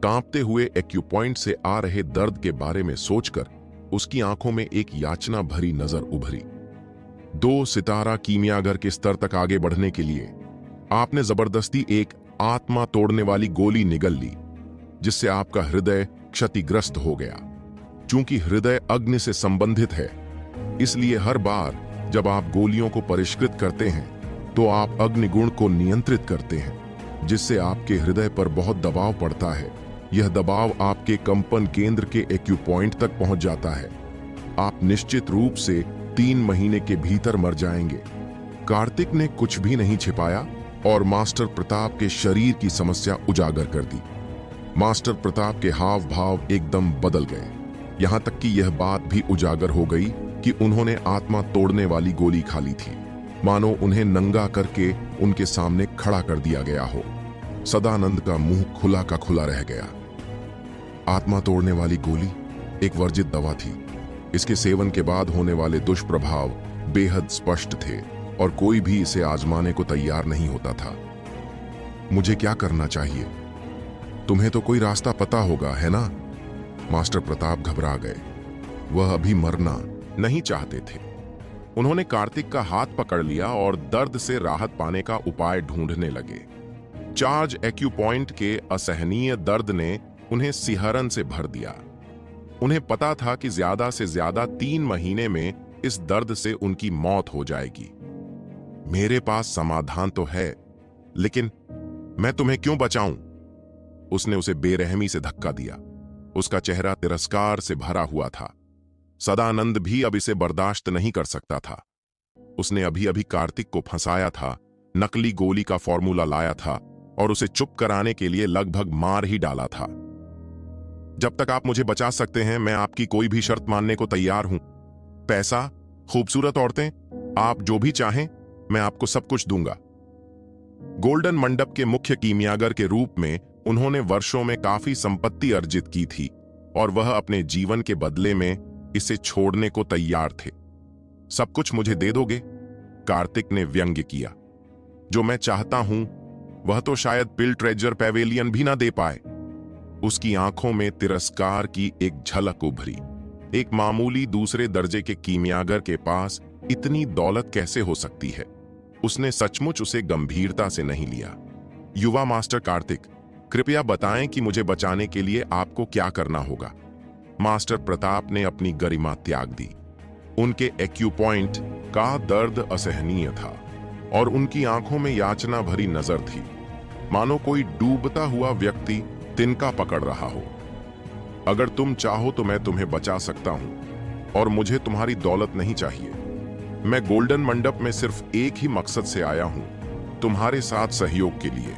कांपते हुए एक्यूपॉइंट से आ रहे दर्द के बारे में सोचकर उसकी आंखों में एक याचना भरी नजर उभरी। 2 सितारा कीमियागर के स्तर तक आगे बढ़ने के लिए आपने जबरदस्ती एक आत्मा तोड़ने वाली गोली निगल ली, जिससे आपका हृदय क्षतिग्रस्त हो गया। चूंकि हृदय अग्नि से संबंधित है, इसलिए हर बार जब आप गोलियों को परिष्कृत करते हैं तो आप अग्निगुण को नियंत्रित करते हैं, जिससे आपके हृदय पर बहुत दबाव पड़ता है। यह दबाव आपके कंपन केंद्र के एक्यूपॉइंट तक पहुंच जाता है। आप निश्चित रूप से 3 महीने के भीतर मर जाएंगे। कार्तिक ने कुछ भी नहीं छिपाया और मास्टर प्रताप के शरीर की समस्या उजागर कर दी। मास्टर प्रताप के हाव भाव एकदम बदल गए। यहां तक कि यह बात भी उजागर हो गई कि उन्होंने आत्मा तोड़ने वाली गोली खा ली थी, मानो उन्हें नंगा करके उनके सामने खड़ा कर दिया गया हो। सदानंद का मुंह खुला का खुला रह गया। आत्मा तोड़ने वाली गोली एक वर्जित दवा थी। इसके सेवन के बाद होने वाले दुष्प्रभाव बेहद स्पष्ट थे और कोई भी इसे आजमाने को तैयार नहीं होता था। मुझे क्या करना चाहिए? तुम्हें तो कोई रास्ता पता होगा, है ना? मास्टर प्रताप घबरा गए। वह अभी मरना नहीं चाहते थे। उन्होंने कार्तिक का हाथ पकड़ लिया और दर्द से राहत पाने का उपाय ढूंढने लगे। चार्ज एक्यूपॉइंट के असहनीय दर्द ने उन्हें सिहरन से भर दिया। उन्हें पता था कि ज्यादा से ज्यादा 3 महीने में इस दर्द से उनकी मौत हो जाएगी। मेरे पास समाधान तो है, लेकिन मैं तुम्हें क्यों बचाऊं? उसने उसे बेरहमी से धक्का दिया। उसका चेहरा तिरस्कार से भरा हुआ था। सदानंद भी अब इसे बर्दाश्त नहीं कर सकता था। उसने अभी अभी कार्तिक को फंसाया था, नकली गोली का फॉर्मूला लाया था और उसे चुप कराने के लिए लगभग मार ही डाला था। जब तक आप मुझे बचा सकते हैं, मैं आपकी कोई भी शर्त मानने को तैयार हूं। पैसा, खूबसूरत औरतें, आप जो भी चाहें, मैं आपको सब कुछ दूंगा। गोल्डन मंडप के मुख्य कीमियागर के रूप में उन्होंने वर्षों में काफी संपत्ति अर्जित की थी और वह अपने जीवन के बदले में इसे छोड़ने को तैयार थे। सब कुछ मुझे दे दोगे? कार्तिक ने व्यंग्य किया। जो मैं चाहता हूं वह तो शायद पिल ट्रेजर पैवेलियन भी ना दे पाए। उसकी आंखों में तिरस्कार की एक झलक उभरी। एक मामूली दूसरे दर्जे के कीमियागर के पास इतनी दौलत कैसे हो सकती है? उसने सचमुच उसे गंभीरता से नहीं लिया। युवा मास्टर कार्तिक, कृपया बताएं कि मुझे बचाने के लिए आपको क्या करना होगा। मास्टर प्रताप ने अपनी गरिमा त्याग दी। उनके एक्यूपॉइंट का दर्द असहनीय था और उनकी आंखों में याचना भरी नजर थी, मानो कोई डूबता हुआ व्यक्ति तिनका पकड़ रहा हो। अगर तुम चाहो तो मैं तुम्हें बचा सकता हूं और मुझे तुम्हारी दौलत नहीं चाहिए। मैं गोल्डन मंडप में सिर्फ एक ही मकसद से आया हूं, तुम्हारे साथ सहयोग के लिए।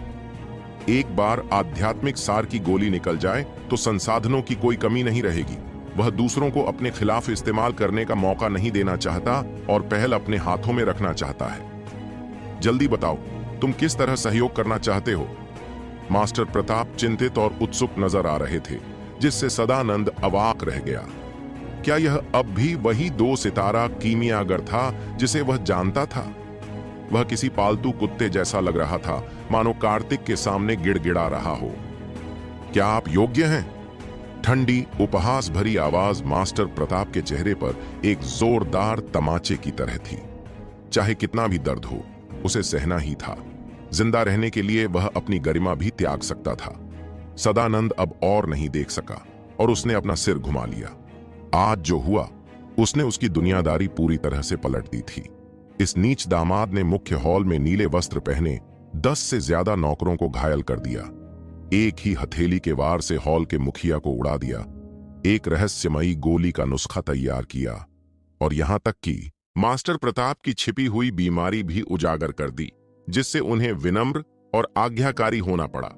एक बार आध्यात्मिक सार की गोली निकल जाए तो संसाधनों की कोई कमी नहीं रहेगी। वह दूसरों को अपने खिलाफ इस्तेमाल करने का मौका नहीं देना चाहता और पहल अपने हाथों में रखना चाहता है। जल्दी बताओ, तुम किस तरह सहयोग करना चाहते हो? मास्टर प्रताप चिंतित और उत्सुक नजर आ रहे थे, जिससे सदानंद अवाक रह गया। क्या यह अब भी वही 2 सितारा कीमियागर था जिसे वह जानता था? वह किसी पालतू कुत्ते जैसा लग रहा था, मानो कार्तिक के सामने गिड़गिड़ा रहा हो। क्या आप योग्य हैं? ठंडी उपहास भरी आवाज मास्टर प्रताप के चेहरे पर एक जोरदार तमाचे की तरह थी। चाहे कितना भी दर्द हो, उसे सहना ही था। जिंदा रहने के लिए वह अपनी गरिमा भी त्याग सकता था। सदानंद अब और नहीं देख सका और उसने अपना सिर घुमा लिया। आज जो हुआ, उसने उसकी दुनियादारी पूरी तरह से पलट दी थी। इस नीच दामाद ने मुख्य हॉल में नीले वस्त्र पहने 10 से ज्यादा नौकरों को घायल कर दिया। एक ही हथेली के वार से हॉल के मुखिया को उड़ा दिया। एक रहस्यमयी गोली का नुस्खा तैयार किया और यहां तक कि मास्टर प्रताप की छिपी हुई बीमारी भी उजागर कर दी, जिससे उन्हें विनम्र और आज्ञाकारी होना पड़ा।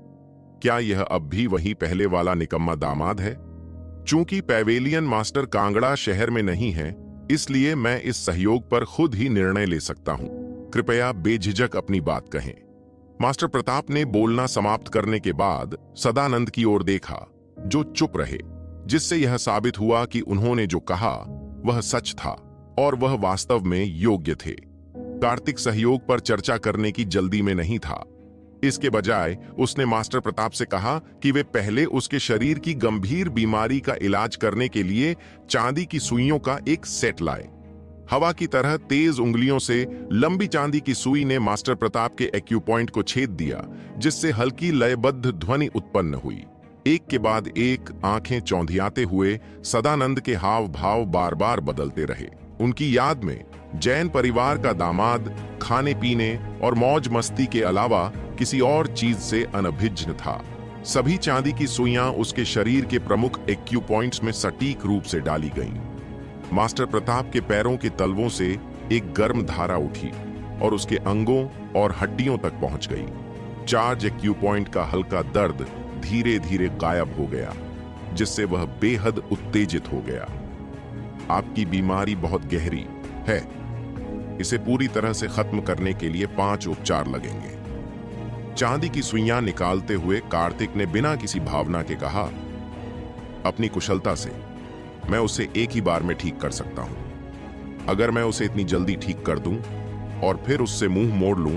क्या यह अब भी वही पहले वाला निकम्मा दामाद है? चूंकि पैवेलियन मास्टर कांगड़ा शहर में नहीं है, इसलिए मैं इस सहयोग पर खुद ही निर्णय ले सकता हूं। कृपया बेझिझक अपनी बात कहें। मास्टर प्रताप ने बोलना समाप्त करने के बाद सदानंद की ओर देखा, जो चुप रहे, जिससे यह साबित हुआ कि उन्होंने जो कहा वह सच था और वह वास्तव में योग्य थे। कार्तिक सहयोग पर चर्चा करने की जल्दी में नहीं था। इसके बजाय उसने मास्टर प्रताप से कहा कि वे पहले उसके शरीर की गंभीर बीमारी का इलाज करने के लिए चांदी की सुइयों का एक सेट लाए। हवा की तरह तेज उंगलियों से लंबी चांदी की सुई ने मास्टर प्रताप के एक्यूपॉइंट को छेद दिया, जिससे हल्की लयबद्ध ध्वनि उत्पन्न हुई। एक के बाद एक आंखें चौंधियाते हुए सदानंद के हाव भाव बार बार बदलते रहे। उनकी याद में जैन परिवार का दामाद खाने पीने और मौज मस्ती के अलावा किसी और चीज से अनभिज्ञ था। सभी चांदी की सुइयां उसके शरीर के प्रमुख एक्यूपॉइंट्स में सटीक रूप से डाली गईं। मास्टर प्रताप के पैरों के तलवों से एक गर्म धारा उठी और उसके अंगों और हड्डियों तक पहुंच गई। चार्ज एक्यूपॉइंट का हल्का दर्द धीरे धीरे गायब हो गया, जिससे वह बेहद उत्तेजित हो गया। आपकी बीमारी बहुत गहरी है। इसे पूरी तरह से खत्म करने के लिए 5 उपचार लगेंगे। चांदी की सुइयां निकालते हुए कार्तिक ने बिना किसी भावना के कहा, अपनी कुशलता से मैं उसे एक ही बार में ठीक कर सकता हूं। अगर मैं उसे इतनी जल्दी ठीक कर दूं और फिर उससे मुंह मोड़ लूं,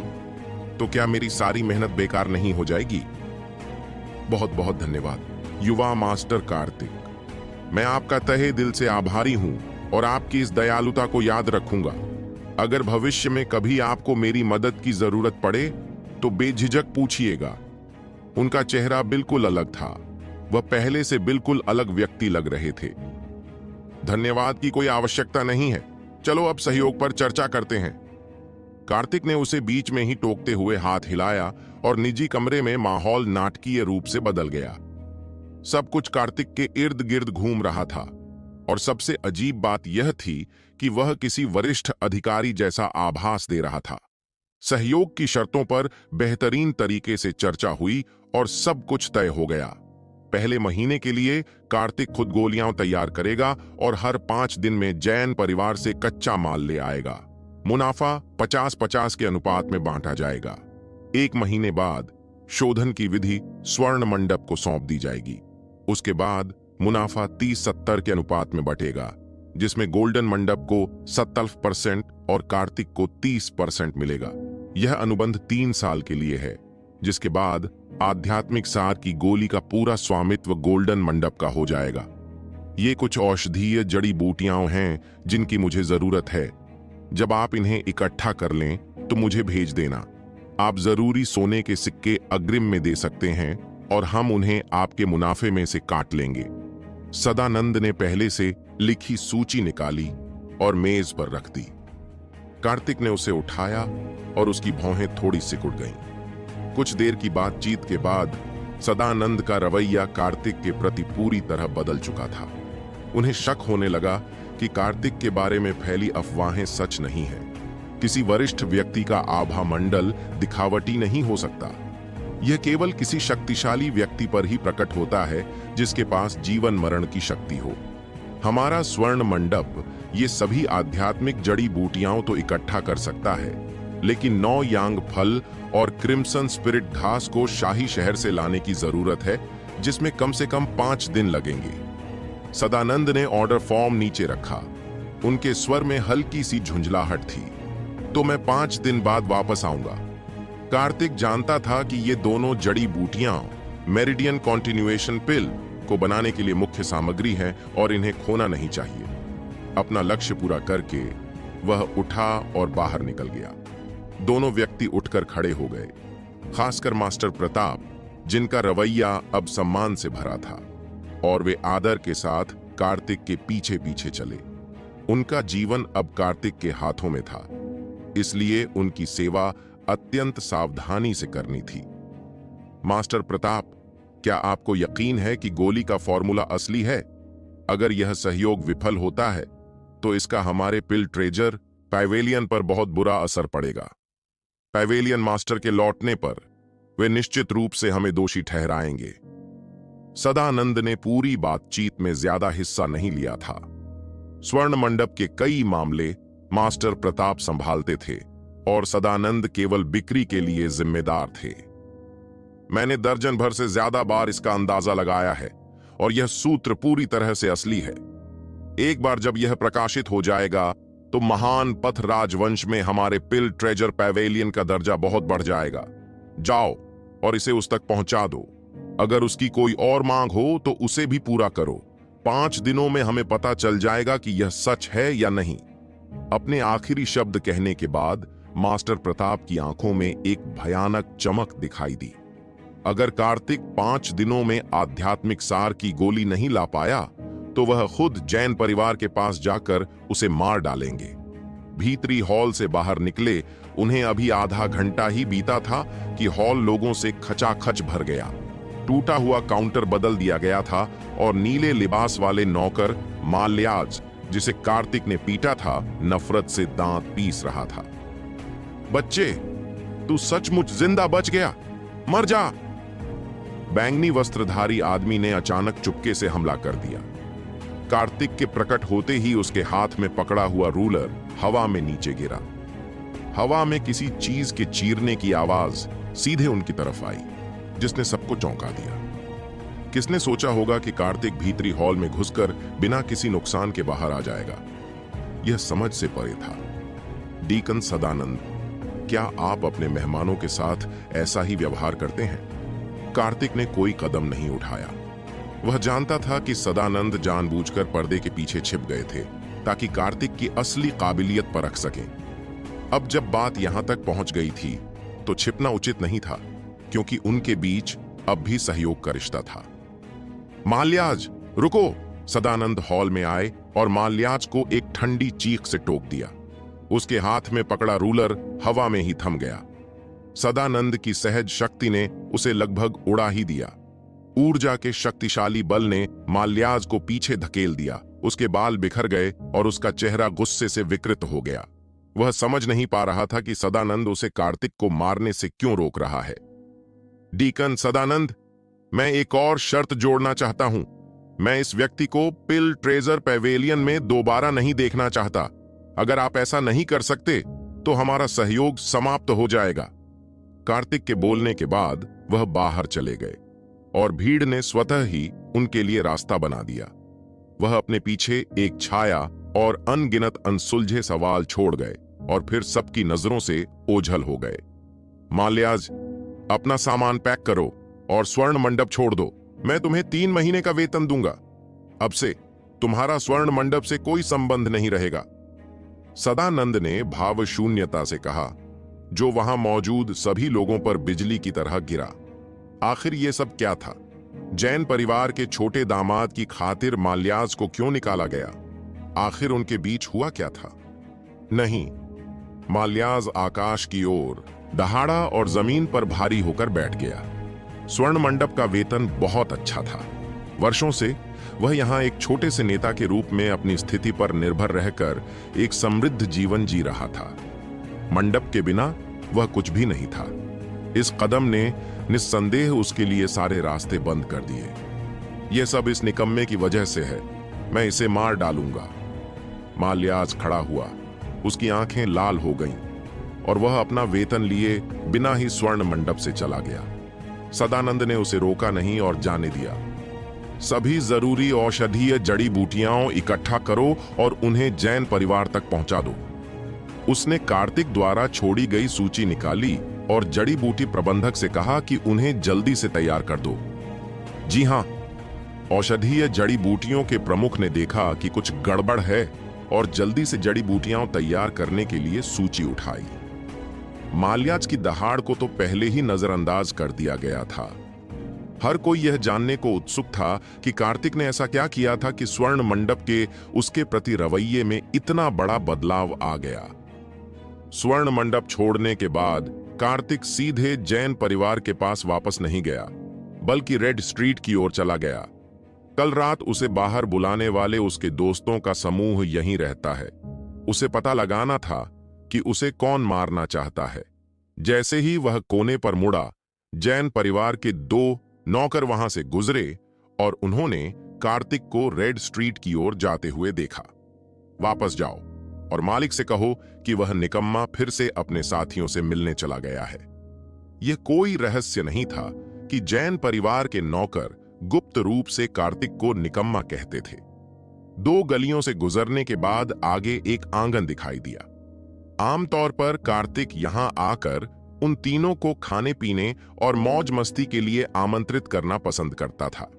तो क्या मेरी सारी मेहनत बेकार नहीं हो जाएगी? बहुत बहुत धन्यवाद युवा मास्टर कार्तिक। मैं आपका तहे दिल से आभारी हूं और आपकी इस दयालुता को याद रखूंगा। अगर भविष्य में कभी आपको मेरी मदद की जरूरत पड़े तो बेझिझक पूछिएगा। उनका चेहरा बिल्कुल अलग था। वह पहले से बिल्कुल अलग व्यक्ति लग रहे थे। धन्यवाद की कोई आवश्यकता नहीं है, चलो अब सहयोग पर चर्चा करते हैं। कार्तिक ने उसे बीच में ही टोकते हुए हाथ हिलाया और निजी कमरे में माहौल नाटकीय रूप से बदल गया। सब कुछ कार्तिक के इर्द गिर्द घूम रहा था और सबसे अजीब बात यह थी कि वह किसी वरिष्ठ अधिकारी जैसा आभास दे रहा था। सहयोग की शर्तों पर बेहतरीन तरीके से चर्चा हुई और सब कुछ तय हो गया। पहले महीने के लिए कार्तिक खुद गोलियां तैयार करेगा और हर 5 दिन में जैन परिवार से कच्चा माल ले आएगा। मुनाफा 50-50 के अनुपात में बांटा जाएगा। 1 महीने बाद शोधन की विधि स्वर्ण मंडप को सौंप दी जाएगी। उसके बाद मुनाफा 30-70 के अनुपात में बटेगा, जिसमें गोल्डन मंडप को 70% और कार्तिक को 30% मिलेगा। यह अनुबंध 3 साल के लिए है, जिसके बाद आध्यात्मिक सार की गोली का पूरा स्वामित्व गोल्डन मंडप का हो जाएगा। ये कुछ औषधीय जड़ी बूटियां हैं जिनकी मुझे जरूरत है। जब आप इन्हें इकट्ठा कर लें तो मुझे भेज देना। आप जरूरी सोने के सिक्के अग्रिम में दे सकते हैं और हम उन्हें आपके मुनाफे में से काट लेंगे। सदानंद ने पहले से लिखी सूची निकाली और मेज पर रख दी। कार्तिक ने उसे उठाया और उसकी भौहें थोड़ी सिकुड़ गईं। कुछ देर की बातचीत के बाद सदानंद का रवैया कार्तिक के प्रति पूरी तरह बदल चुका था। उन्हें शक होने लगा कि कार्तिक के बारे में फैली अफवाहें सच नहीं है। किसी वरिष्ठ व्यक्ति का आभा मंडल दिखावटी नहीं हो सकता। यह केवल किसी शक्तिशाली व्यक्ति पर ही प्रकट होता है जिसके पास जीवन मरण की शक्ति हो। हमारा स्वर्ण मंडप ये सभी आध्यात्मिक जड़ी बूटियां तो इकट्ठा कर सकता है, लेकिन 9 यांग फल और क्रिम्सन स्पिरिट घास को शाही शहर से लाने की जरूरत है, जिसमें कम से कम 5 दिन लगेंगे। सदानंद ने ऑर्डर फॉर्म नीचे रखा। उनके स्वर में हल्की सी झुंझलाहट थी। तो मैं 5 दिन बाद वापस आऊंगा। कार्तिक जानता था कि ये दोनों जड़ी बूटियां मेरिडियन कॉन्टिन्यूएशन पिल को बनाने के लिए मुख्य सामग्री है और इन्हें खोना नहीं चाहिए। अपना लक्ष्य पूरा करके वह उठा और बाहर निकल गया। दोनों व्यक्ति उठकर खड़े हो गए, खासकर मास्टर प्रताप, जिनका रवैया अब सम्मान से भरा था, और वे आदर के साथ कार्तिक के पीछे पीछे चले। उनका जीवन अब कार्तिक के हाथों में था, इसलिए उनकी सेवा अत्यंत सावधानी से करनी थी। मास्टर प्रताप, क्या आपको यकीन है कि गोली का फॉर्मूला असली है? अगर यह सहयोग विफल होता है तो इसका हमारे पिल ट्रेजर पैवेलियन पर बहुत बुरा असर पड़ेगा। पैवेलियन मास्टर के लौटने पर वे निश्चित रूप से हमें दोषी ठहराएंगे। सदानंद ने पूरी बातचीत में ज्यादा हिस्सा नहीं लिया था। स्वर्ण मंडप के कई मामले मास्टर प्रताप संभालते थे और सदानंद केवल बिक्री के लिए जिम्मेदार थे। मैंने दर्जन भर से ज्यादा बार इसका अंदाजा लगाया है और यह सूत्र पूरी तरह से असली है। एक बार जब यह प्रकाशित हो जाएगा तो महान पथ राजवंश में हमारे पिल ट्रेजर पैवेलियन का दर्जा बहुत बढ़ जाएगा। जाओ और इसे उस तक पहुंचा दो। अगर उसकी कोई और मांग हो तो उसे भी पूरा करो। 5 दिनों में हमें पता चल जाएगा कि यह सच है या नहीं। अपने आखिरी शब्द कहने के बाद मास्टर प्रताप की आंखों में एक भयानक चमक दिखाई दी। अगर कार्तिक 5 दिनों में आध्यात्मिक सार की गोली नहीं ला पाया तो वह खुद जैन परिवार के पास जाकर उसे मार डालेंगे। भीतरी हॉल से बाहर निकले उन्हें अभी आधा घंटा ही बीता था कि हॉल लोगों से खचाखच भर गया। टूटा हुआ काउंटर बदल दिया गया था और नीले लिबास वाले नौकर माल्याज, जिसे कार्तिक ने पीटा था, नफरत से दांत पीस रहा था। बच्चे, तू सचमुच जिंदा बच गया, मर जा। बैंगनी वस्त्रधारी आदमी ने अचानक चुपके से हमला कर दिया। कार्तिक के प्रकट होते ही उसके हाथ में पकड़ा हुआ रूलर हवा में नीचे गिरा। हवा में किसी चीज के चीरने की आवाज सीधे उनकी तरफ आई, जिसने सबको चौंका दिया। किसने सोचा होगा कि कार्तिक भीतरी हॉल में घुसकर बिना किसी नुकसान के बाहर आ जाएगा? यह समझ से परे था। डीकन सदानंद, क्या आप अपने मेहमानों के साथ ऐसा ही व्यवहार करते हैं? कार्तिक ने कोई कदम नहीं उठाया। वह जानता था कि सदानंद जानबूझकर पर्दे के पीछे छिप गए थे ताकि कार्तिक की असली काबिलियत परख सकें। अब जब बात यहां तक पहुंच गई थी तो छिपना उचित नहीं था, क्योंकि उनके बीच अब भी सहयोग का रिश्ता था। माल्याज, रुको! सदानंद हॉल में आए और माल्याज को एक ठंडी चीख से टोक दिया। उसके हाथ में पकड़ा रूलर हवा में ही थम गया। सदानंद की सहज शक्ति ने उसे लगभग उड़ा ही दिया। ऊर्जा के शक्तिशाली बल ने माल्याज को पीछे धकेल दिया। उसके बाल बिखर गए और उसका चेहरा गुस्से से विकृत हो गया। वह समझ नहीं पा रहा था कि सदानंद उसे कार्तिक को मारने से क्यों रोक रहा है। डीकन सदानंद, मैं एक और शर्त जोड़ना चाहता हूं। मैं इस व्यक्ति को पिल ट्रेजर पैवेलियन में दोबारा नहीं देखना चाहता। अगर आप ऐसा नहीं कर सकते तो हमारा सहयोग समाप्त हो जाएगा। कार्तिक के बोलने के बाद वह बाहर चले गए और भीड़ ने स्वतः ही उनके लिए रास्ता बना दिया। वह अपने पीछे एक छाया और अनगिनत अनसुलझे सवाल छोड़ गए और फिर सबकी नजरों से ओझल हो गए। माल्याज, अपना सामान पैक करो और स्वर्ण मंडप छोड़ दो। मैं तुम्हें 3 महीने का वेतन दूंगा। अब से तुम्हारा स्वर्ण मंडप से कोई संबंध नहीं रहेगा। सदानंद ने भावशून्यता से कहा, जो वहां मौजूद सभी लोगों पर बिजली की तरह गिरा। आखिर ये सब क्या था? जैन परिवार के छोटे दामाद की खातिर माल्याज को क्यों निकाला गया? आखिर उनके बीच हुआ क्या था? नहीं, माल्याज आकाश की ओर दहाड़ा और जमीन पर भारी होकर बैठ गया। स्वर्ण मंडप का वेतन बहुत अच्छा था। वर्षों से वह यहाँ एक छोटे से नेता के रूप में अपनी स्थिति पर निर्भर रहकर एक समृद्ध जीवन जी रहा था। मंडप के बिना वह कुछ भी नहीं था। इस कदम ने निस्संदेह उसके लिए सारे रास्ते बंद कर दिए। यह सब इस निकम्मे की वजह से है। मैं इसे मार डालूंगा। माल्याज खड़ा हुआ। उसकी आंखें लाल हो गईं और वह अपना वेतन लिए बिना ही स्वर्ण मंडप से चला गया। सदानंद ने उसे रोका नहीं और जाने दिया। सभी जरूरी औषधीय जड़ी बूटियां इकट्ठा करो और उन्हें जैन परिवार तक पहुंचा दो। उसने कार्तिक द्वारा छोड़ी गई सूची निकाली और जड़ी बूटी प्रबंधक से कहा कि उन्हें जल्दी से तैयार कर दो। जी हां, औषधीय जड़ी बूटियों के प्रमुख ने देखा कि कुछ गड़बड़ है और जल्दी से जड़ी बूटियां तैयार करने के लिए सूची उठाई। माल्याज की दहाड़ को तो पहले ही नजरअंदाज कर दिया गया था। हर कोई यह जानने को उत्सुक था कि कार्तिक ने ऐसा क्या किया था कि स्वर्ण मंडप के उसके प्रति रवैये में इतना बड़ा बदलाव आ गया। स्वर्ण मंडप छोड़ने के बाद कार्तिक सीधे जैन परिवार के पास वापस नहीं गया, बल्कि रेड स्ट्रीट की ओर चला गया। कल रात उसे बाहर बुलाने वाले उसके दोस्तों का समूह यहीं रहता है। उसे पता लगाना था कि उसे कौन मारना चाहता है। जैसे ही वह कोने पर मुड़ा, जैन परिवार के 2 नौकर वहां से गुजरे और उन्होंने कार्तिक को रेड स्ट्रीट की ओर जाते हुए देखा। वापस जाओ और मालिक से कहो कि वह निकम्मा फिर से अपने साथियों से मिलने चला गया है। यह कोई रहस्य नहीं था कि जैन परिवार के नौकर गुप्त रूप से कार्तिक को निकम्मा कहते थे। 2 गलियों से गुजरने के बाद आगे एक आंगन दिखाई दिया। आमतौर पर कार्तिक यहां आकर उन तीनों को खाने पीने और मौज मस्ती के लिए आमंत्रित करना पसंद करता था।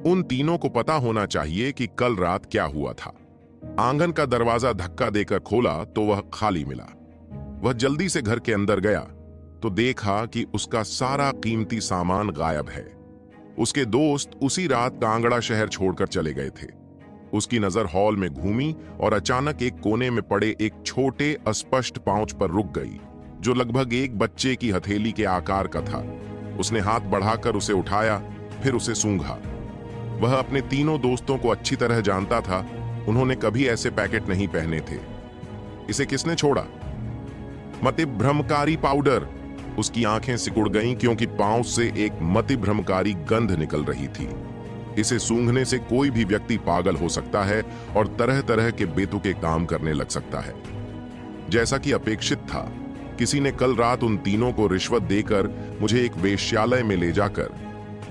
उन तीनों को पता होना चाहिए कि कल रात क्या हुआ था। आंगन का दरवाजा धक्का देकर खोला तो वह खाली मिला। वह जल्दी से घर के अंदर गया तो देखा कि उसका सारा कीमती सामान गायब है। उसके दोस्त उसी रात कांगड़ा शहर छोड़कर चले गए थे। उसकी नजर हॉल में घूमी और अचानक एक कोने में पड़े एक छोटे अस्पष्ट पाउच पर रुक गई, जो लगभग एक बच्चे की हथेली के आकार का था। उसने हाथ बढ़ाकर उसे उठाया, फिर उसे सूंघा। वह अपने तीनों दोस्तों को अच्छी तरह जानता था। उन्होंने कभी ऐसे पैकेट नहीं पहने थे। इसे किसने छोड़ा? मतिभ्रमकारी पाउडर। उसकी आंखें सिकुड़ गईं क्योंकि पाउच से एक मतिभ्रमकारी गंध निकल रही थी। इसे सूंघने से कोई भी व्यक्ति पागल हो सकता है और तरह तरह के बेतुके काम करने लग सकता है। जैसा कि अपेक्षित था, किसी ने कल रात उन तीनों को रिश्वत देकर मुझे एक वेश्यालय में ले जाकर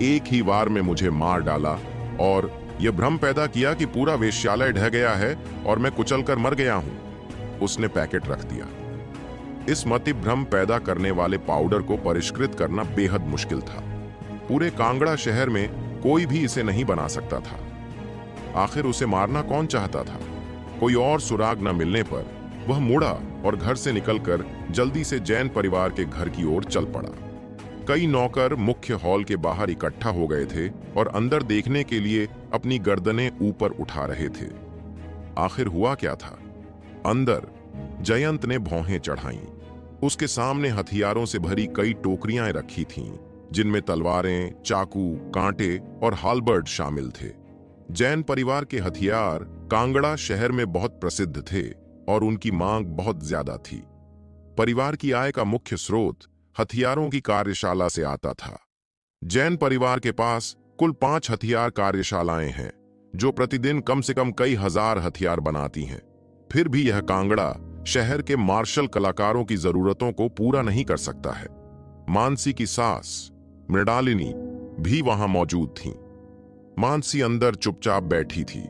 एक ही वार में मुझे मार डाला और यह भ्रम पैदा किया कि पूरा वेश्यालय ढह गया है और मैं कुचलकर मर गया हूं। उसने पैकेट रख दिया। इस मति भ्रम पैदा करने वाले पाउडर को परिष्कृत करना बेहद मुश्किल था। पूरे कांगड़ा शहर में कोई भी इसे नहीं बना सकता था। आखिर उसे मारना कौन चाहता था? कोई और सुराग न मिलने पर वह मुड़ा और घर से निकलकर जल्दी से जैन परिवार के घर की ओर चल पड़ा। कई नौकर मुख्य हॉल के बाहर इकट्ठा हो गए थे और अंदर देखने के लिए अपनी गर्दनें ऊपर उठा रहे थे। आखिर हुआ क्या था? अंदर जयंत ने भौहें चढ़ाईं। उसके सामने हथियारों से भरी कई टोकरियां रखी थीं, जिनमें तलवारें, चाकू, कांटे और हालबर्ड शामिल थे। जैन परिवार के हथियार कांगड़ा शहर में बहुत प्रसिद्ध थे और उनकी मांग बहुत ज्यादा थी। परिवार की आय का मुख्य स्रोत हथियारों की कार्यशाला से आता था। जैन परिवार के पास कुल 5 हथियार कार्यशालाएं हैं, जो प्रतिदिन कम से कम कई हजार हथियार बनाती हैं। फिर भी यह कांगड़ा शहर के मार्शल कलाकारों की जरूरतों को पूरा नहीं कर सकता है। मानसी की सास मृणालिनी भी वहां मौजूद थीं। मानसी अंदर चुपचाप बैठी थी।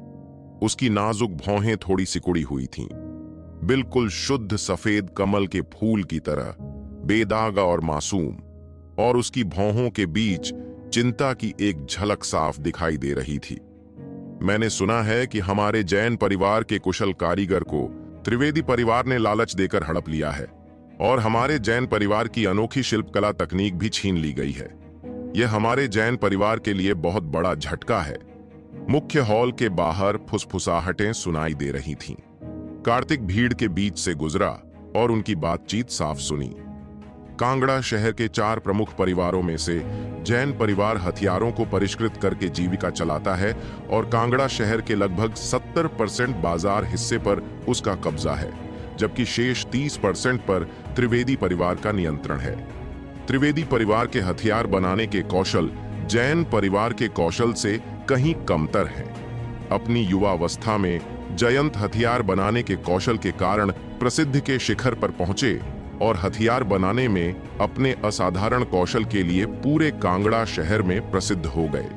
उसकी नाजुक भौहें थोड़ी सिकुड़ी हुई थीं, बिल्कुल शुद्ध सफेद कमल के फूल की तरह, बेदागा और मासूम। और उसकी भौहों के बीच चिंता की एक झलक साफ दिखाई दे रही थी। मैंने सुना है कि हमारे जैन परिवार के कुशल कारीगर को त्रिवेदी परिवार ने लालच देकर हड़प लिया है और हमारे जैन परिवार की अनोखी शिल्पकला तकनीक भी छीन ली गई है। यह हमारे जैन परिवार के लिए बहुत बड़ा झटका है। मुख्य हॉल के बाहर फुसफुसाहटें सुनाई दे रही थीं। कार्तिक भीड़ के बीच से गुजरा और उनकी बातचीत साफ सुनी। कांगड़ा शहर के 4 प्रमुख परिवारों में से जैन परिवार हथियारों को परिष्कृत करके जीविका चलाता है और कांगड़ा शहर के लगभग 70% बाजार हिस्से पर उसका कब्जा है, जबकि शेष 30% पर त्रिवेदी परिवार का नियंत्रण है। त्रिवेदी परिवार के हथियार बनाने के कौशल जैन परिवार के कौशल से कहीं कमतर हैं। अपनी युवावस्था में जयंत हथियार बनाने के कौशल के कारण प्रसिद्धि के शिखर पर पहुंचे और हथियार बनाने में अपने असाधारण कौशल के लिए पूरे कांगड़ा शहर में प्रसिद्ध हो गए।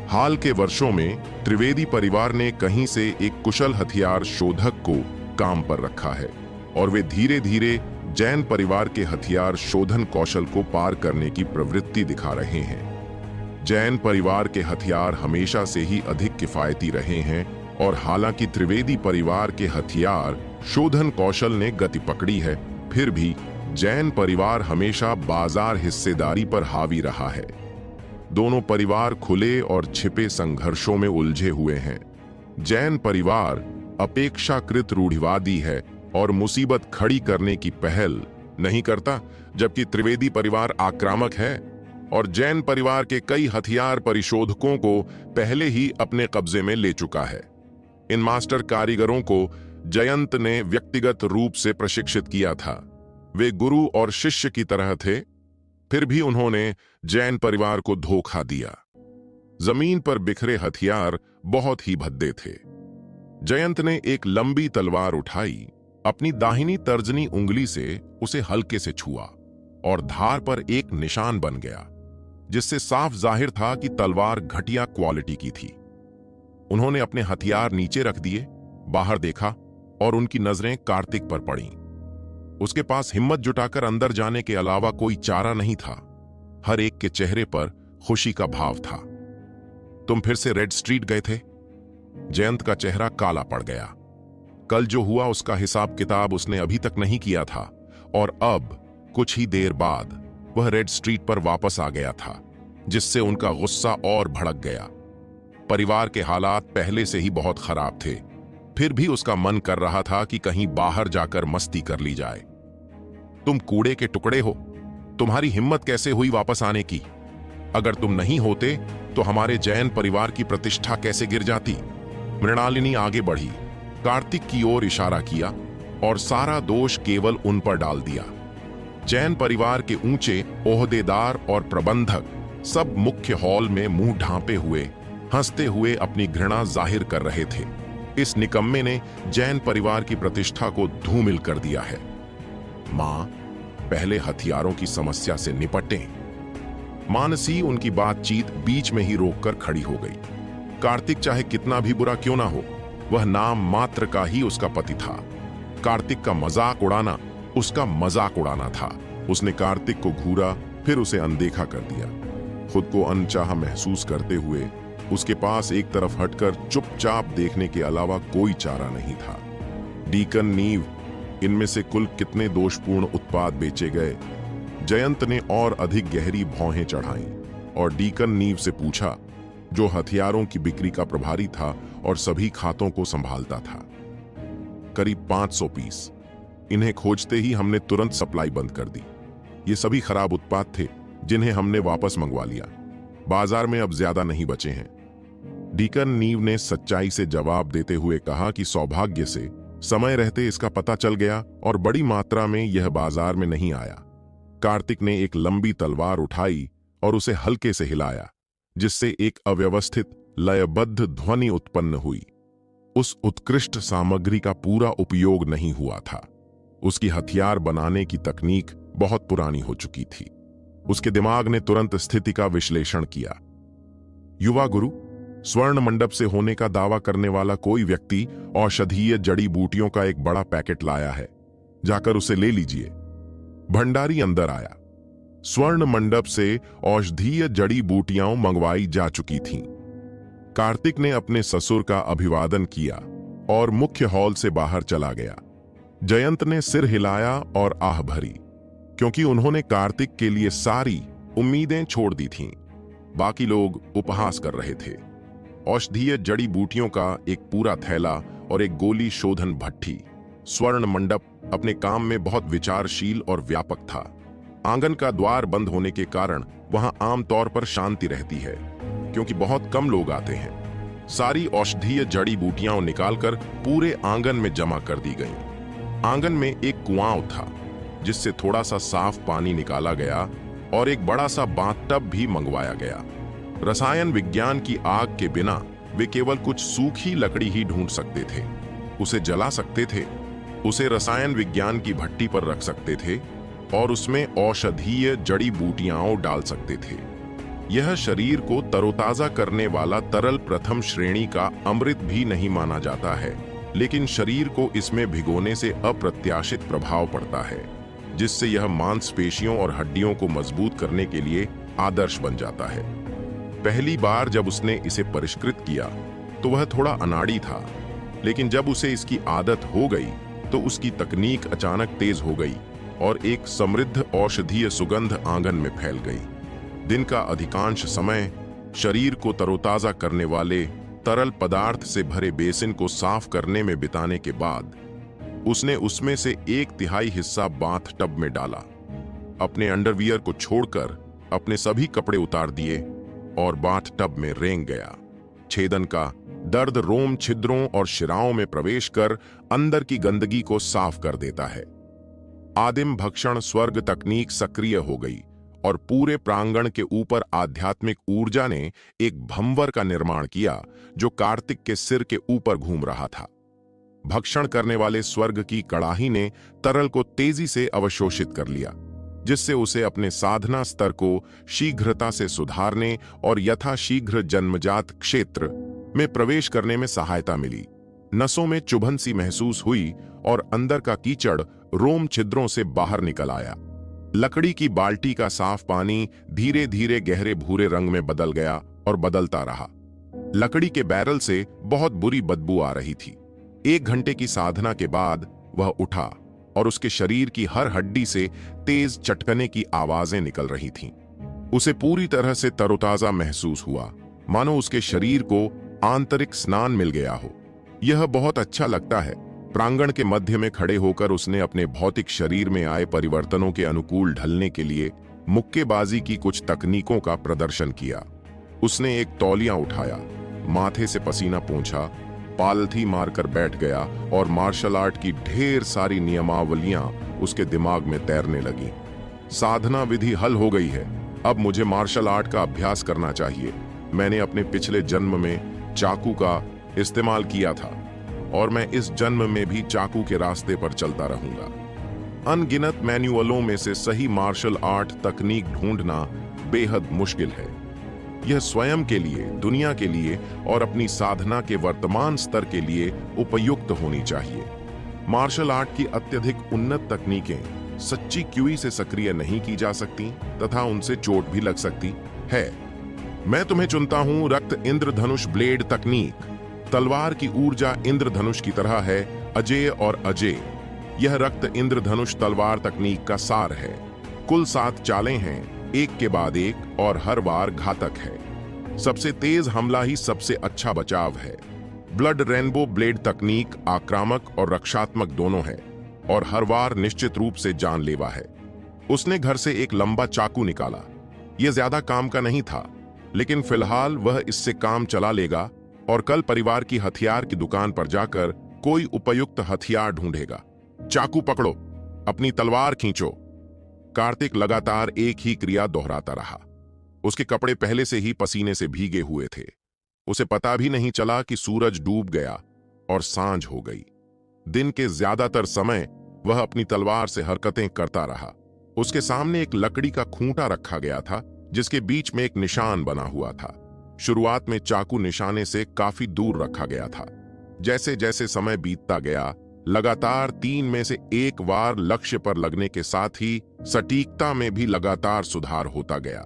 हाल के वर्षों में त्रिवेदी परिवार ने कहीं से एक कुशल हथियार शोधक को काम पर रखा है और वे धीरे धीरे जैन परिवार के हथियार शोधन कौशल को पार करने की प्रवृत्ति दिखा रहे हैं। जैन परिवार के हथियार हमेशा से ही अधिक किफायती रहे हैं और हालांकि त्रिवेदी परिवार के हथियार शोधन कौशल ने गति पकड़ी है, फिर भी जैन परिवार हमेशा बाजार हिस्सेदारी पर हावी रहा है। दोनों परिवार खुले और छिपे संघर्षों में उलझे हुए हैं। जैन परिवार अपेक्षाकृत रूढ़िवादी है और मुसीबत खड़ी करने की पहल नहीं करता, जबकि त्रिवेदी परिवार आक्रामक है और जैन परिवार के कई हथियार परिशोधकों को पहले ही अपने कब्जे में ले चुका है। इन मास्टर कारीगरों को जयंत ने व्यक्तिगत रूप से प्रशिक्षित किया था। वे गुरु और शिष्य की तरह थे, फिर भी उन्होंने जैन परिवार को धोखा दिया। जमीन पर बिखरे हथियार बहुत ही भद्दे थे। जयंत ने एक लंबी तलवार उठाई, अपनी दाहिनी तर्जनी उंगली से उसे हल्के से छुआ और धार पर एक निशान बन गया, जिससे साफ जाहिर था कि तलवार घटिया क्वालिटी की थी। उन्होंने अपने हथियार नीचे रख दिए, बाहर देखा और उनकी नजरें कार्तिक पर पड़ीं। उसके पास हिम्मत जुटाकर अंदर जाने के अलावा कोई चारा नहीं था। हर एक के चेहरे पर खुशी का भाव था। तुम फिर से रेड स्ट्रीट गए थे? जयंत का चेहरा काला पड़ गया। कल जो हुआ उसका हिसाब किताब उसने अभी तक नहीं किया था और अब कुछ ही देर बाद वह रेड स्ट्रीट पर वापस आ गया था, जिससे उनका गुस्सा और भड़क गया। परिवार के हालात पहले से ही बहुत खराब थे, फिर भी उसका मन कर रहा था कि कहीं बाहर जाकर मस्ती कर ली जाए। तुम कूड़े के टुकड़े हो, तुम्हारी हिम्मत कैसे हुई वापस आने की? अगर तुम नहीं होते तो हमारे जैन परिवार की प्रतिष्ठा कैसे गिर जाती? मृणालिनी आगे बढ़ी, कार्तिक की ओर इशारा किया और सारा दोष केवल उन पर डाल दिया। जैन परिवार के ऊंचे ओहदेदार और प्रबंधक सब मुख्य हॉल में मुंह ढांपे हुए हंसते हुए अपनी घृणा जाहिर कर रहे थे। इस निकम्मे ने जैन परिवार की प्रतिष्ठा को धूमिल कर दिया है। मां, पहले हथियारों की समस्या से निपटें। मानसी उनकी बातचीत बीच में ही रोककर खड़ी हो गई। कार्तिक चाहे कितना भी बुरा क्यों ना हो, वह नाम मात्र का ही उसका पति था। कार्तिक का मजाक उड़ाना उसका मजाक उड़ाना था। उसने कार्तिक को घूरा, फिर उसे अनदेखा कर दिया। खुद को अनचाहा महसूस करते हुए उसके पास एक तरफ हटकर चुपचाप देखने के अलावा कोई चारा नहीं था। डीकन नीव, इनमें से कुल कितने दोषपूर्ण उत्पाद बेचे गए? जयंत ने और अधिक गहरी भौहें चढ़ाईं और डीकन नीव से पूछा, जो हथियारों की बिक्री का प्रभारी था और सभी खातों को संभालता था। करीब 500 पीस। इन्हें खोजते ही हमने तुरंत सप्लाई बंद कर दी। ये सभी खराब उत्पाद थे जिन्हें हमने वापस मंगवा लिया। बाजार में अब ज्यादा नहीं बचे हैं। डीकन नीव ने सच्चाई से जवाब देते हुए कहा कि सौभाग्य से समय रहते इसका पता चल गया और बड़ी मात्रा में यह बाजार में नहीं आया। कार्तिक ने एक लंबी तलवार उठाई और उसे हल्के से हिलाया, जिससे एक अव्यवस्थित लयबद्ध ध्वनि उत्पन्न हुई। उस उत्कृष्ट सामग्री का पूरा उपयोग नहीं हुआ था। उसकी हथियार बनाने की तकनीक बहुत पुरानी हो चुकी थी। उसके दिमाग ने तुरंत स्थिति का विश्लेषण किया। युवा गुरु, स्वर्ण मंडप से होने का दावा करने वाला कोई व्यक्ति औषधीय जड़ी बूटियों का एक बड़ा पैकेट लाया है, जाकर उसे ले लीजिए। भंडारी अंदर आया। स्वर्ण मंडप से औषधीय जड़ी बूटियां मंगवाई जा चुकी थीं। कार्तिक ने अपने ससुर का अभिवादन किया और मुख्य हॉल से बाहर चला गया। जयंत ने सिर हिलाया और आह भरी, क्योंकि उन्होंने कार्तिक के लिए सारी उम्मीदें छोड़ दी थीं। बाकी लोग उपहास कर रहे थे। औषधीय जड़ी बूटियों का एक पूरा थैला और एक गोली शोधन भट्ठी। स्वर्ण मंडप अपने काम में बहुत विचारशील और व्यापक था। आंगन का द्वार बंद होने के कारण वहां आमतौर पर शांति रहती है, क्योंकि बहुत कम लोग आते हैं। सारी औषधीय जड़ी बूटियां निकालकर पूरे आंगन में जमा कर दी गईं। आंगन में एक कुआं था जिससे थोड़ा सा साफ पानी निकाला गया और एक बड़ा सा बाथटब भी मंगवाया गया। रसायन विज्ञान की आग के बिना वे केवल कुछ सूखी लकड़ी ही ढूंढ सकते थे। उसे जला सकते थे, उसे रसायन विज्ञान की भट्टी पर रख सकते थे और उसमें औषधीय जड़ी बूटियां डाल सकते थे। यह शरीर को तरोताजा करने वाला तरल प्रथम श्रेणी का अमृत भी नहीं माना जाता है, लेकिन शरीर को इसमें भिगोने से अप्रत्याशित प्रभाव पड़ता है, जिससे यह मांसपेशियों और हड्डियों को मजबूत करने के लिए आदर्श बन जाता है। पहली बार जब उसने इसे परिष्कृत किया तो वह थोड़ा अनाड़ी था, लेकिन जब उसे इसकी आदत हो गई तो उसकी तकनीक अचानक तेज हो गई और एक समृद्ध औषधीय सुगंध आंगन में फैल गई। दिन का अधिकांश समय शरीर को तरोताजा करने वाले तरल पदार्थ से भरे बेसिन को साफ करने में बिताने के बाद उसने उसमें से 1/3 हिस्सा बाथ टब में डाला। अपने अंडरवियर को छोड़कर अपने सभी कपड़े उतार दिए और बाथ टब में रेंग गया। छेदन का दर्द रोम छिद्रों और शिराओं में प्रवेश कर अंदर की गंदगी को साफ कर देता है। आदिम भक्षण स्वर्ग तकनीक सक्रिय हो गई और पूरे प्रांगण के ऊपर आध्यात्मिक ऊर्जा ने एक भंवर का निर्माण किया जो कार्तिक के सिर के ऊपर घूम रहा था। भक्षण करने वाले स्वर्ग की कड़ाही ने तरल को तेजी से अवशोषित कर लिया, जिससे उसे अपने साधना स्तर को शीघ्रता से सुधारने और यथाशीघ्र जन्मजात क्षेत्र में प्रवेश करने में सहायता मिली। नसों में चुभन सी महसूस हुई और अंदर का कीचड़ रोम छिद्रों से बाहर निकल आया। लकड़ी की बाल्टी का साफ पानी धीरे धीरे गहरे भूरे रंग में बदल गया और बदलता रहा। लकड़ी के बैरल से बहुत बुरी बदबू आ रही थी। 1 घंटे की साधना के बाद वह उठा और उसके शरीर की हर हड्डी से तेज चटकने की आवाजें निकल रही थीं। उसे पूरी तरह से तरोताजा महसूस हुआ, मानो उसके शरीर को आंतरिक स्नान मिल गया हो। यह बहुत अच्छा लगता है। प्रांगण के मध्य में खड़े होकर उसने अपने भौतिक शरीर में आए परिवर्तनों के अनुकूल ढलने के लिए मुक्केबाजी की कुछ तकनीकों का प्रदर्शन किया। उसने एक तौलिया उठाया, माथे से पसीना पोंछा, पालथी मारकर बैठ गया और मार्शल आर्ट की ढेर सारी नियमावलियां उसके दिमाग में तैरने लगी। साधना विधि हल हो गई है, अब मुझे मार्शल आर्ट का अभ्यास करना चाहिए। मैंने अपने पिछले जन्म में चाकू का इस्तेमाल किया था और मैं इस जन्म में भी चाकू के रास्ते पर चलता रहूंगा। अनगिनत मैन्युअलों में से सही मार्शल आर्ट तकनीक ढूंढना बेहद मुश्किल है। यह स्वयं के लिए, दुनिया के लिए और अपनी साधना के वर्तमान स्तर के लिए उपयुक्त होनी चाहिए। मार्शल आर्ट की अत्यधिक उन्नत तकनीकें सच्ची क्यूई से सक्रिय नहीं की जा सकती तथा उनसे चोट भी लग सकती। है। मैं तुम्हें चुनता हूं रक्त इंद्रधनुष ब्लेड तकनीक। तलवार की ऊर्जा इंद्रधनुष की तरह है, अजेय और अजेय। यह रक्त इंद्रधनुष तलवार तकनीक का सार है। कुल 7 चालें हैं, एक के बाद एक, और हर वार घातक है। सबसे तेज हमला ही सबसे अच्छा बचाव है। ब्लड रेनबो ब्लेड तकनीक आक्रामक और रक्षात्मक दोनों है, और हर वार निश्चित रूप से जानलेवा है। उसने घर से एक लंबा चाकू निकाला। यह ज्यादा काम का नहीं था, लेकिन फिलहाल वह इससे काम चला लेगा और कल परिवार की हथियार की दुकान पर जाकर कोई उपयुक्त हथियार ढूंढेगा। चाकू पकड़ो, अपनी तलवार खींचो। कार्तिक लगातार एक ही क्रिया दोहराता रहा। उसके कपड़े पहले से ही पसीने से भीगे हुए थे। उसे पता भी नहीं चला कि सूरज डूब गया और सांझ हो गई। दिन के ज्यादातर समय वह अपनी तलवार से हरकतें करता रहा। उसके सामने एक लकड़ी का खूंटा रखा गया था, जिसके बीच में एक निशान बना हुआ था। शुरुआत में चाकू निशाने से काफी दूर रखा गया था। जैसे जैसे समय बीतता गया, लगातार 3 में से 1 वार लक्ष्य पर लगने के साथ ही सटीकता में भी लगातार सुधार होता गया।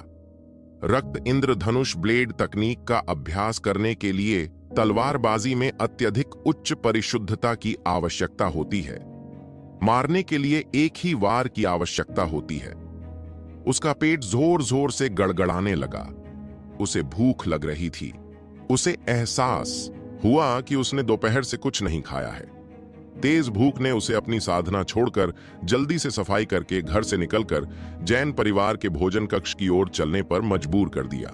रक्त इंद्रधनुष ब्लेड तकनीक का अभ्यास करने के लिए तलवारबाजी में अत्यधिक उच्च परिशुद्धता की आवश्यकता होती है। मारने के लिए एक ही वार की आवश्यकता होती है। उसका पेट जोर जोर से गड़गड़ाने लगा। उसे भूख लग रही थी। उसे एहसास हुआ कि उसने दोपहर से कुछ नहीं खाया है। तेज भूख ने उसे अपनी साधना छोड़कर जल्दी से सफाई करके घर से निकलकर जैन परिवार के भोजन कक्ष की ओर चलने पर मजबूर कर दिया।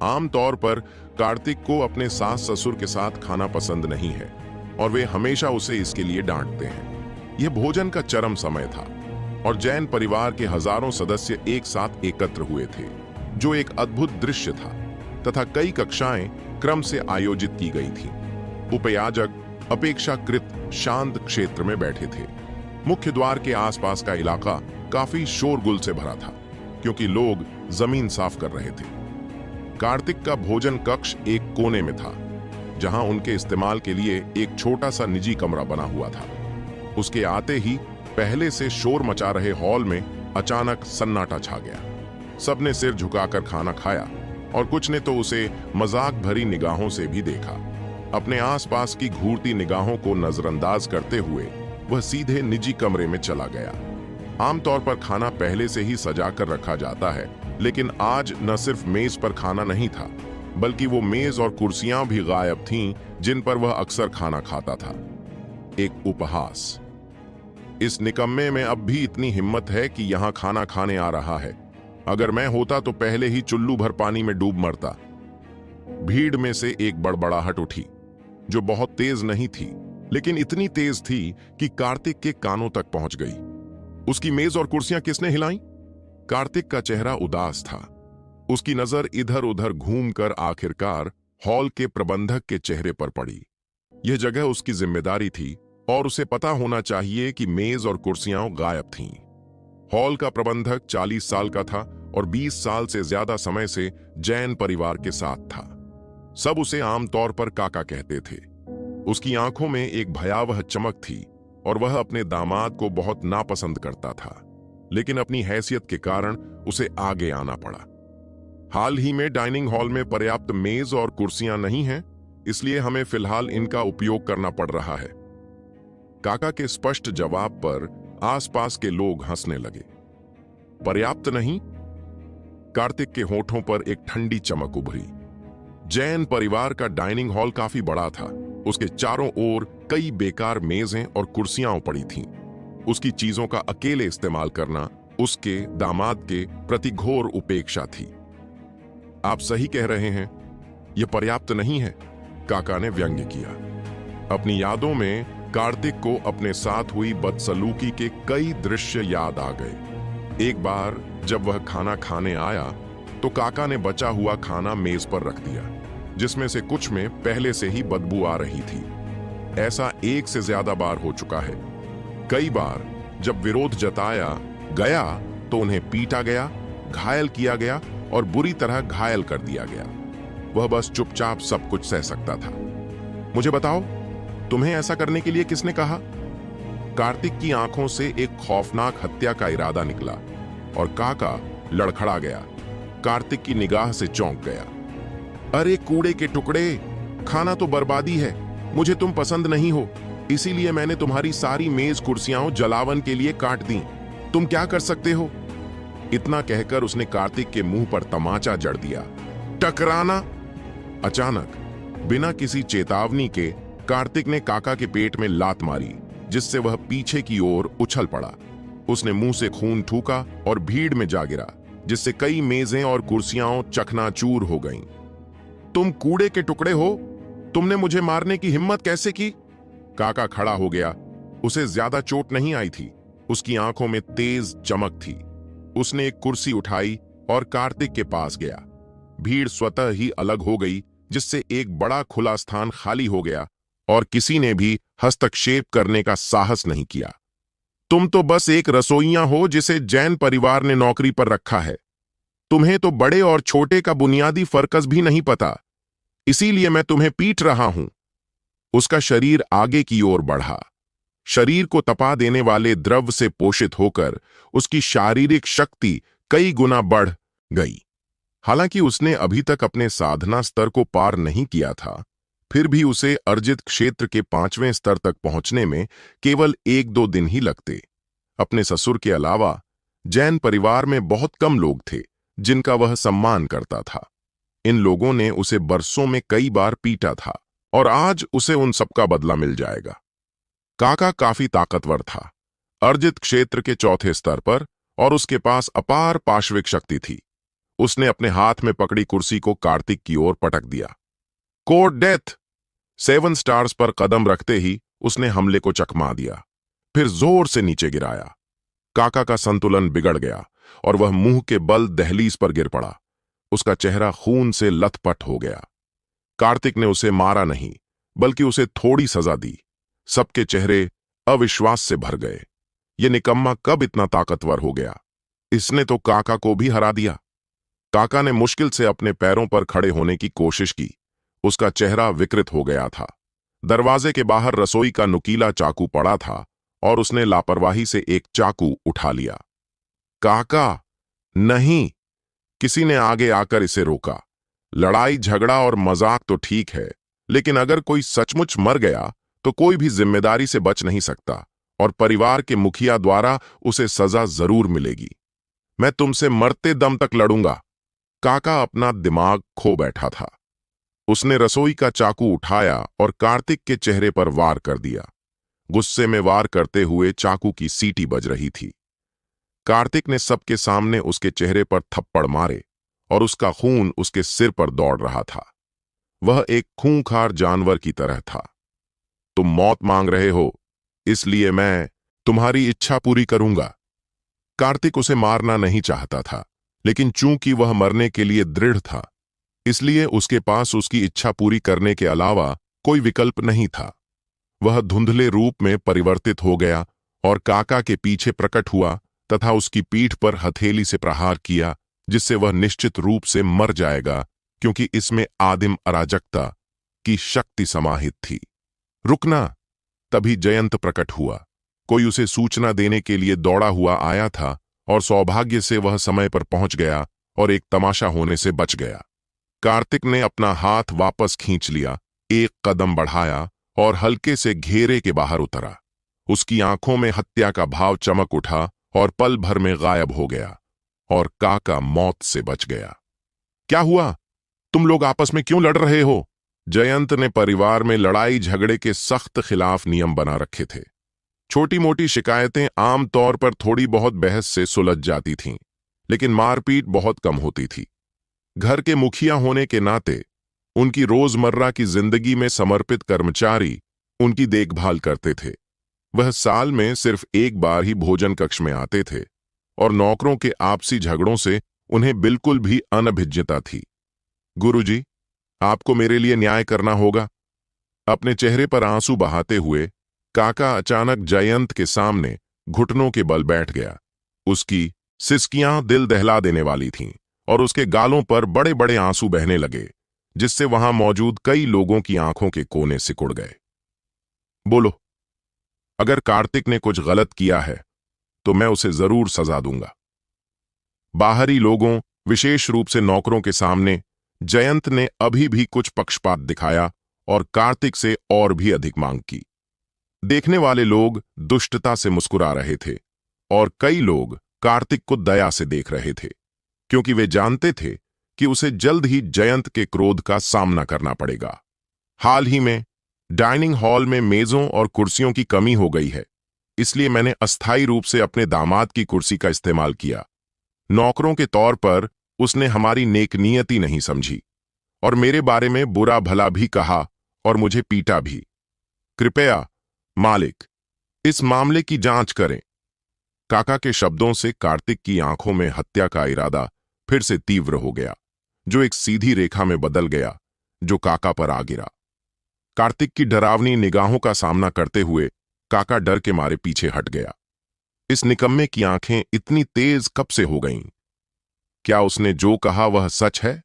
आमतौर पर कार्तिक को अपने सास ससुर के साथ खाना पसंद नहीं है और वे हमेशा उसे इसके लिए डांटते हैं। यह भोजन का चरम समय था और जैन परिवार के हजारों सदस्य एक साथ एकत्र हुए थे, जो एक अद्भुत दृश्य था, तथा कई कक्षाएं क्रम से आयोजित की गई थी। उपयाजक अपेक्षाकृत शांत क्षेत्र में बैठे थे। मुख्य द्वार के आसपास का इलाका काफी शोरगुल से भरा था, क्योंकि लोग जमीन साफ कर रहे थे। कार्तिक का भोजन कक्ष एक कोने में था, जहां उनके इस्तेमाल के लिए एक छोटा सा निजी कमरा बना हुआ था। उसके आते ही पहले से शोर मचा रहे हॉल में अचानक सन्नाटा छा गया। सबने सिर झुकाकर खाना खाया और कुछ ने तो उसे मजाक भरी निगाहों से भी देखा। अपने आसपास की घूरती निगाहों को नजरअंदाज करते हुए वह सीधे निजी कमरे में चला गया। आमतौर पर खाना पहले से ही सजा कर रखा जाता है, लेकिन आज न सिर्फ मेज पर खाना नहीं था, बल्कि वो मेज और कुर्सियां भी गायब थीं जिन पर वह अक्सर खाना खाता था। एक उपहास। इस निकम्मे में अब भी इतनी हिम्मत है कि यहां खाना खाने आ रहा है। अगर मैं होता तो पहले ही चुल्लू भर पानी में डूब मरता। भीड़ में से एक बड़बड़ाहट उठी, जो बहुत तेज नहीं थी, लेकिन इतनी तेज थी कि कार्तिक के कानों तक पहुंच गई। उसकी मेज और कुर्सियां किसने हिलाई? कार्तिक का चेहरा उदास था। उसकी नजर इधर उधर घूमकर आखिरकार हॉल के प्रबंधक के चेहरे पर पड़ी। यह जगह उसकी जिम्मेदारी थी और उसे पता होना चाहिए कि मेज और कुर्सियां गायब थीं। हॉल का प्रबंधक 40 साल का था और 20 साल से ज्यादा समय से जैन परिवार के साथ था। सब उसे आमतौर पर काका कहते थे। उसकी आंखों में एक भयावह चमक थी और वह अपने दामाद को बहुत नापसंद करता था, लेकिन अपनी हैसियत के कारण उसे आगे आना पड़ा। हाल ही में डाइनिंग हॉल में पर्याप्त मेज और कुर्सियां नहीं हैं, इसलिए हमें फिलहाल इनका उपयोग करना पड़ रहा है। काका के स्पष्ट जवाब पर आसपास के लोग हंसने लगे। पर्याप्त नहीं? कार्तिक के होठों पर एक ठंडी चमक उभरी। जैन परिवार का डाइनिंग हॉल काफी बड़ा था। उसके चारों ओर कई बेकार मेजें और कुर्सियां पड़ी थीं। उसकी चीजों का अकेले इस्तेमाल करना उसके दामाद के प्रति घोर उपेक्षा थी। आप सही कह रहे हैं, यह पर्याप्त नहीं है, काका ने व्यंग्य किया। अपनी यादों में कार्तिक को अपने साथ हुई बदसलूकी के कई दृश्य याद आ गए। एक बार जब वह खाना खाने आया तो काका ने बचा हुआ खाना मेज पर रख दिया, जिसमें से कुछ में पहले से ही बदबू आ रही थी। ऐसा 1 से ज्यादा बार हो चुका है। कई बार जब विरोध जताया गया तो उन्हें पीटा गया, घायल किया गया और बुरी तरह घायल कर दिया गया। वह बस चुपचाप सब कुछ सह सकता था। मुझे बताओ, तुम्हें ऐसा करने के लिए किसने कहा? कार्तिक की आंखों से एक खौफनाक हत्या का इरादा निकला और काका लड़खड़ा गया। कार्तिक की निगाह से चौंक गया। अरे कूड़े के टुकड़े, खाना तो बर्बादी है। मुझे तुम पसंद नहीं हो, इसीलिए मैंने तुम्हारी सारी मेज कुर्सियां जलावन के लिए काट दी। तुम क्या कर सकते हो? इतना कहकर उसने कार्तिक के मुंह पर तमाचा जड़ दिया। टकराना! अचानक बिना किसी चेतावनी के कार्तिक ने काका के पेट में लात मारी, जिससे वह पीछे की ओर उछल पड़ा। उसने मुंह से खून थूका और भीड़ में जा गिरा, जिससे कई मेजें और कुर्सियां चकनाचूर हो गईं। तुम कूड़े के टुकड़े हो, तुमने मुझे मारने की हिम्मत कैसे की? काका खड़ा हो गया। उसे ज्यादा चोट नहीं आई थी, उसकी आंखों में तेज चमक थी। उसने एक कुर्सी उठाई और कार्तिक के पास गया। भीड़ स्वतः ही अलग हो गई, जिससे एक बड़ा खुला स्थान खाली हो गया और किसी ने भी हस्तक्षेप करने का साहस नहीं किया। तुम तो बस एक रसोइया हो जिसे जैन परिवार ने नौकरी पर रखा है। तुम्हें तो बड़े और छोटे का बुनियादी फर्कस भी नहीं पता, इसीलिए मैं तुम्हें पीट रहा हूं। उसका शरीर आगे की ओर बढ़ा। शरीर को तपा देने वाले द्रव से पोषित होकर उसकी शारीरिक शक्ति कई गुना बढ़ गई। हालांकि उसने अभी तक अपने साधना स्तर को पार नहीं किया था, फिर भी उसे अर्जित क्षेत्र के 5वें स्तर तक पहुंचने में केवल 1-2 दिन ही लगते। अपने ससुर के अलावा जैन परिवार में बहुत कम लोग थे जिनका वह सम्मान करता था। इन लोगों ने उसे बरसों में कई बार पीटा था और आज उसे उन सबका बदला मिल जाएगा। काका काफी ताकतवर था, अर्जित क्षेत्र के 4थे स्तर पर, और उसके पास अपार पाशविक शक्ति थी। उसने अपने हाथ में पकड़ी कुर्सी को कार्तिक की ओर पटक दिया। Code death! 7 स्टार्स पर कदम रखते ही उसने हमले को चकमा दिया, फिर जोर से नीचे गिराया। काका का संतुलन बिगड़ गया और वह मुंह के बल दहलीज पर गिर पड़ा। उसका चेहरा खून से लथपथ हो गया। कार्तिक ने उसे मारा नहीं, बल्कि उसे थोड़ी सजा दी। सबके चेहरे अविश्वास से भर गए। यह निकम्मा कब इतना ताकतवर हो गया? इसने तो काका को भी हरा दिया। काका ने मुश्किल से अपने पैरों पर खड़े होने की कोशिश की। उसका चेहरा विकृत हो गया था। दरवाजे के बाहर रसोई का नुकीला चाकू पड़ा था और उसने लापरवाही से एक चाकू उठा लिया। काका, नहीं! किसी ने आगे आकर इसे रोका। लड़ाई झगड़ा और मजाक तो ठीक है, लेकिन अगर कोई सचमुच मर गया तो कोई भी जिम्मेदारी से बच नहीं सकता और परिवार के मुखिया द्वारा उसे सजा जरूर मिलेगी। मैं तुमसे मरते दम तक लड़ूंगा। काका अपना दिमाग खो बैठा था। उसने रसोई का चाकू उठाया और कार्तिक के चेहरे पर वार कर दिया। गुस्से में वार करते हुए चाकू की सीटी बज रही थी। कार्तिक ने सबके सामने उसके चेहरे पर थप्पड़ मारे और उसका खून उसके सिर पर दौड़ रहा था। वह एक खूंखार जानवर की तरह था। तुम मौत मांग रहे हो, इसलिए मैं तुम्हारी इच्छा पूरी करूंगा। कार्तिक उसे मारना नहीं चाहता था, लेकिन चूंकि वह मरने के लिए दृढ़ था, इसलिए उसके पास उसकी इच्छा पूरी करने के अलावा कोई विकल्प नहीं था। वह धुंधले रूप में परिवर्तित हो गया और काका के पीछे प्रकट हुआ तथा उसकी पीठ पर हथेली से प्रहार किया, जिससे वह निश्चित रूप से मर जाएगा, क्योंकि इसमें आदिम अराजकता की शक्ति समाहित थी। रुकना! तभी जयंत प्रकट हुआ। कोई उसे सूचना देने के लिए दौड़ा हुआ आया था और सौभाग्य से वह समय पर पहुंच गया और एक तमाशा होने से बच गया। कार्तिक ने अपना हाथ वापस खींच लिया, एक कदम बढ़ाया और हल्के से घेरे के बाहर उतरा। उसकी आंखों में हत्या का भाव चमक उठा और पल भर में गायब हो गया और काका मौत से बच गया। क्या हुआ? तुम लोग आपस में क्यों लड़ रहे हो? जयंत ने परिवार में लड़ाई झगड़े के सख्त खिलाफ नियम बना रखे थे। छोटी मोटी शिकायतें आमतौर पर थोड़ी बहुत बहस से सुलझ जाती थीं, लेकिन मारपीट बहुत कम होती थी। घर के मुखिया होने के नाते उनकी रोजमर्रा की जिंदगी में समर्पित कर्मचारी उनकी देखभाल करते थे। वह साल में सिर्फ एक बार ही भोजन कक्ष में आते थे और नौकरों के आपसी झगड़ों से उन्हें बिल्कुल भी अनभिज्ञता थी। गुरुजी, आपको मेरे लिए न्याय करना होगा। अपने चेहरे पर आंसू बहाते हुए काका अचानक जयंत के सामने घुटनों के बल बैठ गया। उसकी सिसकियां दिल दहला देने वाली थीं और उसके गालों पर बड़े बड़े आंसू बहने लगे, जिससे वहां मौजूद कई लोगों की आंखों के कोने सिकुड़ गए। बोलो, अगर कार्तिक ने कुछ गलत किया है तो मैं उसे जरूर सजा दूंगा। बाहरी लोगों विशेष रूप से नौकरों के सामने जयंत ने अभी भी कुछ पक्षपात दिखाया और कार्तिक से और भी अधिक मांग की। देखने वाले लोग दुष्टता से मुस्कुरा रहे थे और कई लोग कार्तिक को दया से देख रहे थे, क्योंकि वे जानते थे कि उसे जल्द ही जयंत के क्रोध का सामना करना पड़ेगा। हाल ही में डाइनिंग हॉल में मेजों और कुर्सियों की कमी हो गई है, इसलिए मैंने अस्थायी रूप से अपने दामाद की कुर्सी का इस्तेमाल किया। नौकरों के तौर पर उसने हमारी नेकनीयती नहीं समझी और मेरे बारे में बुरा भला भी कहा और मुझे पीटा भी। कृपया मालिक, इस मामले की जांच करें। काका के शब्दों से कार्तिक की आंखों में हत्या का इरादा फिर से तीव्र हो गया, जो एक सीधी रेखा में बदल गया जो काका पर आ गिरा। कार्तिक की डरावनी निगाहों का सामना करते हुए काका डर के मारे पीछे हट गया। इस निकम्मे की आंखें इतनी तेज कब से हो गईं? क्या उसने जो कहा वह सच है?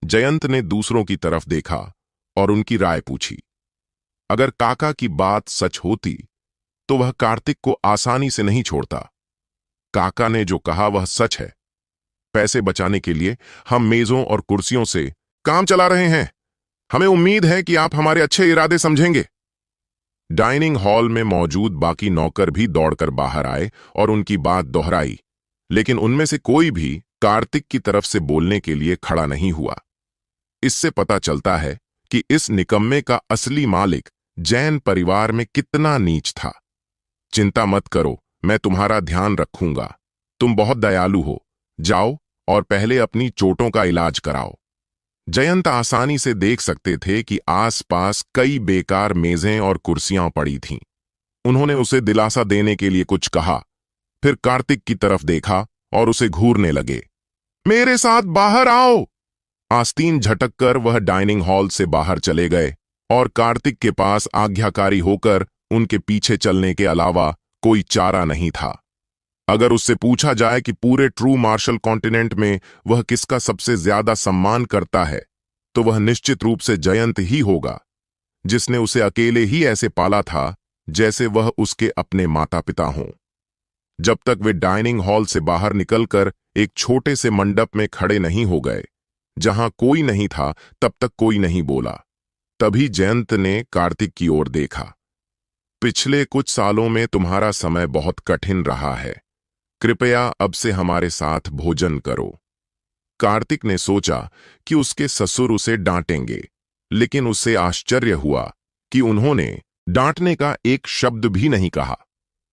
जयंत ने दूसरों की तरफ देखा और उनकी राय पूछी। अगर काका की बात सच होती तो वह कार्तिक को आसानी से नहीं छोड़ता। काका ने जो कहा वह सच है। पैसे बचाने के लिए हम मेजों और कुर्सियों से काम चला रहे हैं। हमें उम्मीद है कि आप हमारे अच्छे इरादे समझेंगे। डाइनिंग हॉल में मौजूद बाकी नौकर भी दौड़कर बाहर आए और उनकी बात दोहराई, लेकिन उनमें से कोई भी कार्तिक की तरफ से बोलने के लिए खड़ा नहीं हुआ। इससे पता चलता है कि इस निकम्मे का असली मालिक जैन परिवार में कितना नीच था। चिंता मत करो, मैं तुम्हारा ध्यान रखूंगा। तुम बहुत दयालु हो। जाओ और पहले अपनी चोटों का इलाज कराओ। जयंत आसानी से देख सकते थे कि आसपास कई बेकार मेजें और कुर्सियां पड़ी थीं। उन्होंने उसे दिलासा देने के लिए कुछ कहा, फिर कार्तिक की तरफ देखा और उसे घूरने लगे। मेरे साथ बाहर आओ! आस्तीन झटककर वह डाइनिंग हॉल से बाहर चले गए और कार्तिक के पास आज्ञाकारी होकर उनके पीछे चलने के अलावा कोई चारा नहीं था। अगर उससे पूछा जाए कि पूरे ट्रू मार्शल कॉन्टिनेंट में वह किसका सबसे ज्यादा सम्मान करता है, तो वह निश्चित रूप से जयंत ही होगा, जिसने उसे अकेले ही ऐसे पाला था जैसे वह उसके अपने माता पिता हों। जब तक वे डाइनिंग हॉल से बाहर निकलकर एक छोटे से मंडप में खड़े नहीं हो गए जहां कोई नहीं था, तब तक कोई नहीं बोला। तभी जयंत ने कार्तिक की ओर देखा। पिछले कुछ सालों में तुम्हारा समय बहुत कठिन रहा है। कृपया अब से हमारे साथ भोजन करो। कार्तिक ने सोचा कि उसके ससुर उसे डांटेंगे, लेकिन उसे आश्चर्य हुआ कि उन्होंने डांटने का एक शब्द भी नहीं कहा।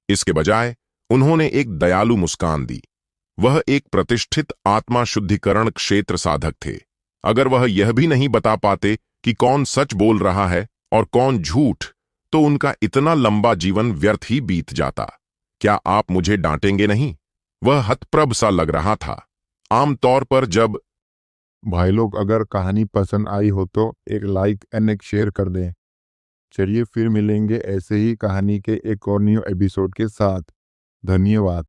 इसके बजाय उन्होंने एक दयालु मुस्कान दी। वह एक प्रतिष्ठित आत्मा शुद्धिकरण क्षेत्र साधक थे। अगर वह यह भी नहीं बता पाते कि कौन सच बोल रहा है और कौन झूठ, तो उनका इतना लंबा जीवन व्यर्थ ही बीत जाता। क्या आप मुझे डांटेंगे नहीं? वह हतप्रभ सा लग रहा था। आमतौर पर जब भाई लोग, अगर कहानी पसंद आई हो तो एक लाइक एंड एक शेयर कर दें। चलिए फिर मिलेंगे ऐसे ही कहानी के एक और न्यू एपिसोड के साथ। धन्यवाद।